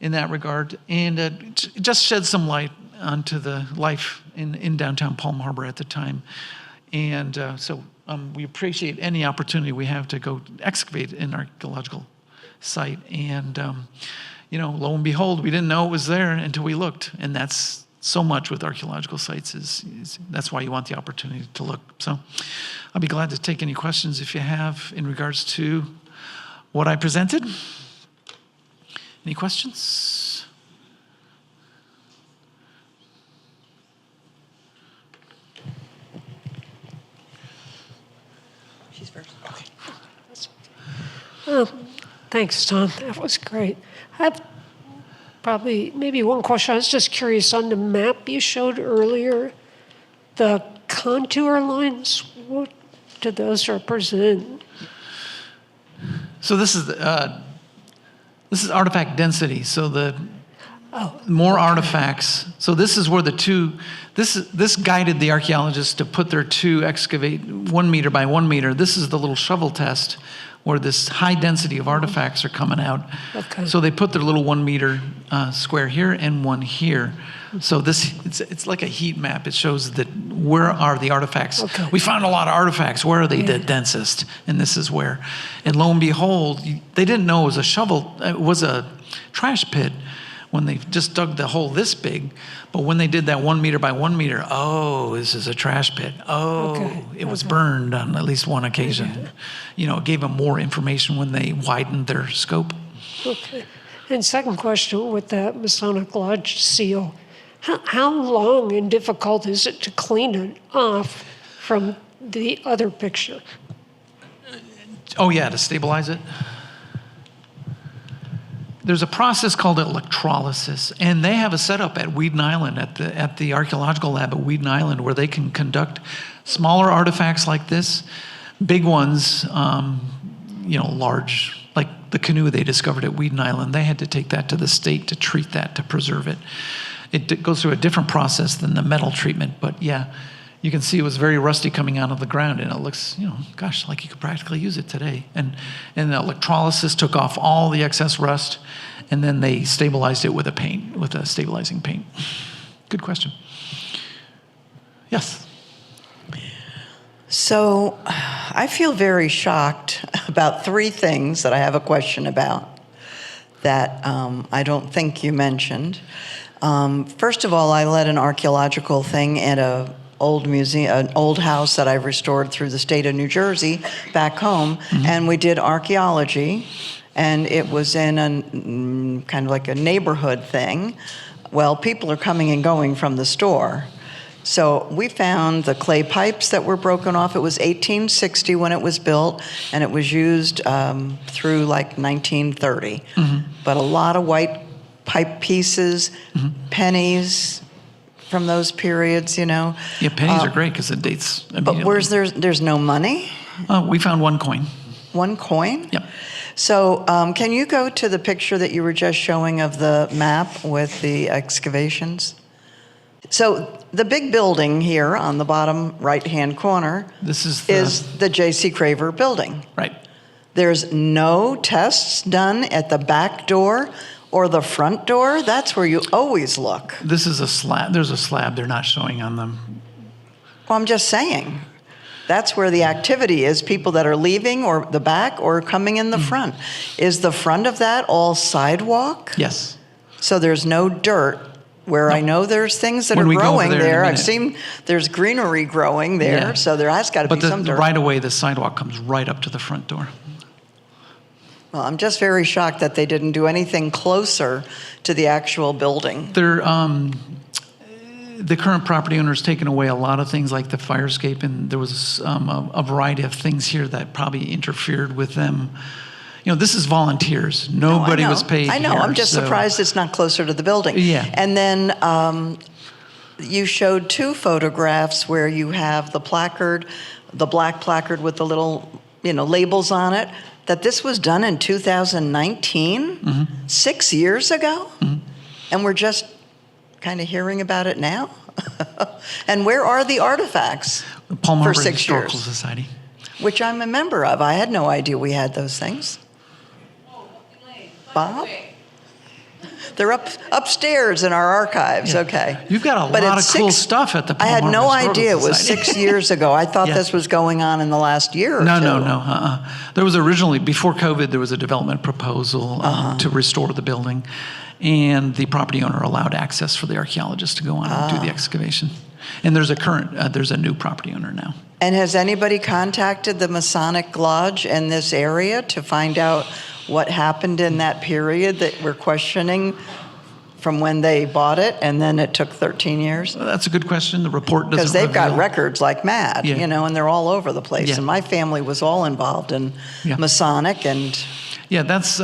in that regard. And it just sheds some light onto the life in downtown Palm Harbor at the time. And so we appreciate any opportunity we have to go excavate an archaeological site. And, lo and behold, we didn't know it was there until we looked. And that's so much with archaeological sites is that's why you want the opportunity to look. So I'll be glad to take any questions if you have in regards to what I presented. Any questions? She's first. Okay. Thanks, Tom. That was great. I have maybe one question. I was just curious on the map you showed earlier, the contour lines, what do those represent? So this is artifact density. So the more artifacts. So this is where this guided the archaeologists to put their two excavate 1 meter by 1 meter. This is the little shovel test where this high density of artifacts are coming out. Okay. So they put their little 1 meter square here and one here. So it's like a heat map. It shows that where are the artifacts. Okay. We found a lot of artifacts. Where are they the densest? And this is where. And lo and behold, they didn't know it was a trash pit when they just dug the hole this big, but when they did that 1 meter by 1 meter, oh, this is a trash pit. Oh, it was burned on at least one occasion. You know, it gave them more information when they widened their scope. Okay. And second question, with that Masonic Lodge seal, how long and difficult is it to clean it off from the other picture? Oh yeah, to stabilize it. There's a process called electrolysis, and they have a setup at Weeden Island, at the archaeological lab at Weeden Island, where they can conduct smaller artifacts like this, big ones, you know, large, like the canoe they discovered at Weeden Island. They had to take that to the state to treat that, to preserve it. It goes through a different process than the metal treatment, but yeah, you can see it was very rusty coming out of the ground, and it looks, you know, gosh, like you could practically use it today. And the electrolysis took off all the excess rust, and then they stabilized it with a stabilizing paint. Good question. Yes. So I feel very shocked about 3 things that I have a question about that I don't think you mentioned. First of all, I led an archaeological thing at an old house that I've restored through the state of New Jersey back home, and we did archaeology, and it was in a kind of like a neighborhood thing. Well, people are coming and going from the store. So we found the clay pipes that were broken off. It was 1860 when it was built, and it was used through like 1930. But a lot of white pipe pieces, pennies from those periods, you know. Yeah, pennies are great because it dates immediately. But there's no money? We found 1 coin. 1 coin? Yep. So can you go to the picture that you were just showing of the map with the excavations? So the big building here on the bottom right-hand corner is the J.C. Craver building. Right. There's no tests done at the back door or the front door. That's where you always look. This is a slab. There's a slab they're not showing on them. Well, I'm just saying. That's where the activity is, people that are leaving or the back or coming in the front. Is the front of that all sidewalk? Yes. So there's no dirt where I know there's things that are growing there. I've seen there's greenery growing there, so there has got to be some dirt. But right away, the sidewalk comes right up to the front door. Well, I'm just very shocked that they didn't do anything closer to the actual building. The current property owner's taken away a lot of things like the fire escape, and there was a variety of things here that probably interfered with them. You know, this is volunteers. Nobody was paid. I know. Here, I'm just surprised it's not closer to the building. Yeah. And then you showed 2 photographs where you have the placard, the black placard with the little, you know, labels on it, that this was done in 2019, 6 years ago, and we're just kind of hearing about it now. And where are the artifacts Palm for Harbor 6 Historical years? Society. Which I'm a member of. I had no idea we had those things. Bob? They're upstairs in our archives. Yeah. Okay. You've got a lot of cool stuff at the Palm I had Harbor no Historical idea it was Society. 6 years ago. I thought this was going on in the last year or two. No. There was originally, before COVID, there was a development proposal to restore the building, and the property owner allowed access for the archaeologists to go on and do the excavation. And there's a new property owner now. And has anybody contacted the Masonic Lodge in this area to find out what happened in that period that we're questioning from when they bought it and then it took 13 years? That's a good question. The report doesn't Because they've got reveal. records like mad, Yeah. you know, and they're all over the place. Yeah. And my family was all involved in Masonic and... Yeah, that's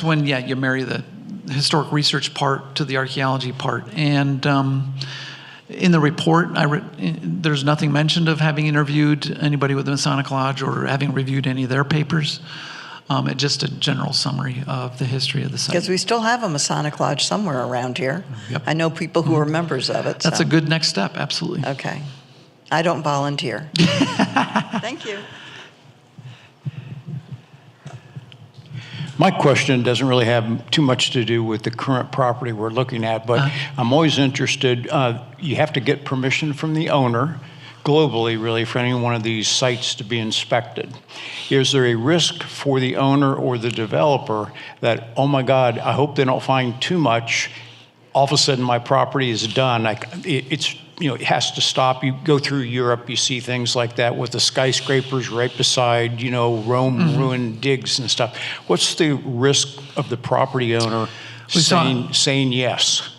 when, you marry the historic research part to the archaeology part. And in the report, there's nothing mentioned of having interviewed anybody with the Masonic Lodge or having reviewed any of their papers. It's just a general summary of the history of the site. Because we still have a Masonic Lodge somewhere around here. Yep. I know people who are members of it. That's a good next step, absolutely. Okay. I don't volunteer. Thank you. My question doesn't really have too much to do with the current property we're looking at, but I'm always interested. You have to get permission from the owner globally, really, for any one of these sites to be inspected. Is there a risk for the owner or the developer that, oh my God, I hope they don't find too much all of a sudden my property is done. It's, it has to stop. You go through Europe, you see things like that with the skyscrapers right beside, Rome ruined digs and stuff. What's the risk of the property owner saying yes?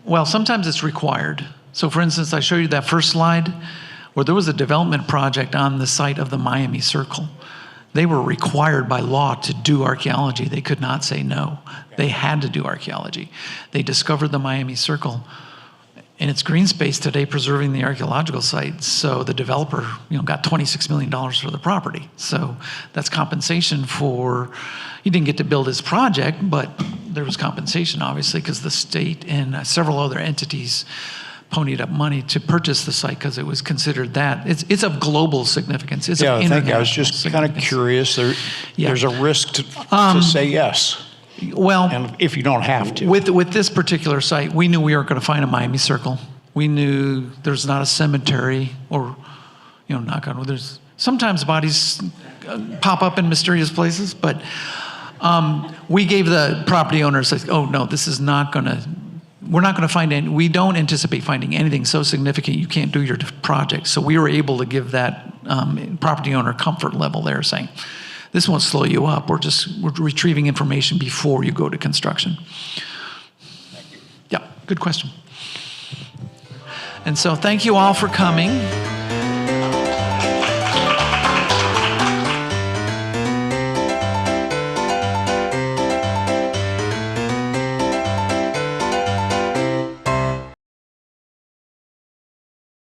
Well, sometimes it's required. So for instance, I showed you that first slide where there was a development project on the site of the Miami Circle. They were required by law to do archaeology. They could not say no. They had to do archaeology. They discovered the Miami Circle, and it's green space today preserving the archaeological site. So the developer, got $26 million for the property. So that's compensation for, he didn't get to build his project, but there was compensation obviously because the state and several other entities ponied up money to purchase the site because it was considered that. It's of global significance. It's of international I was just kind of curious. There's a risk to say yes. Well, and if you don't have to. With this particular site, we knew we weren't going to find a Miami Circle. We knew there's not a cemetery or, knock on wood. There's sometimes bodies pop up in mysterious places, but we gave the property owners, oh no, this is not going to. We're not going to find any, we don't anticipate finding anything so significant you can't do your project. So we were able to give that property owner comfort level there saying, this won't slow you up. We're retrieving information before you go to construction. Thank you. Yeah, good question. And so thank you all for coming.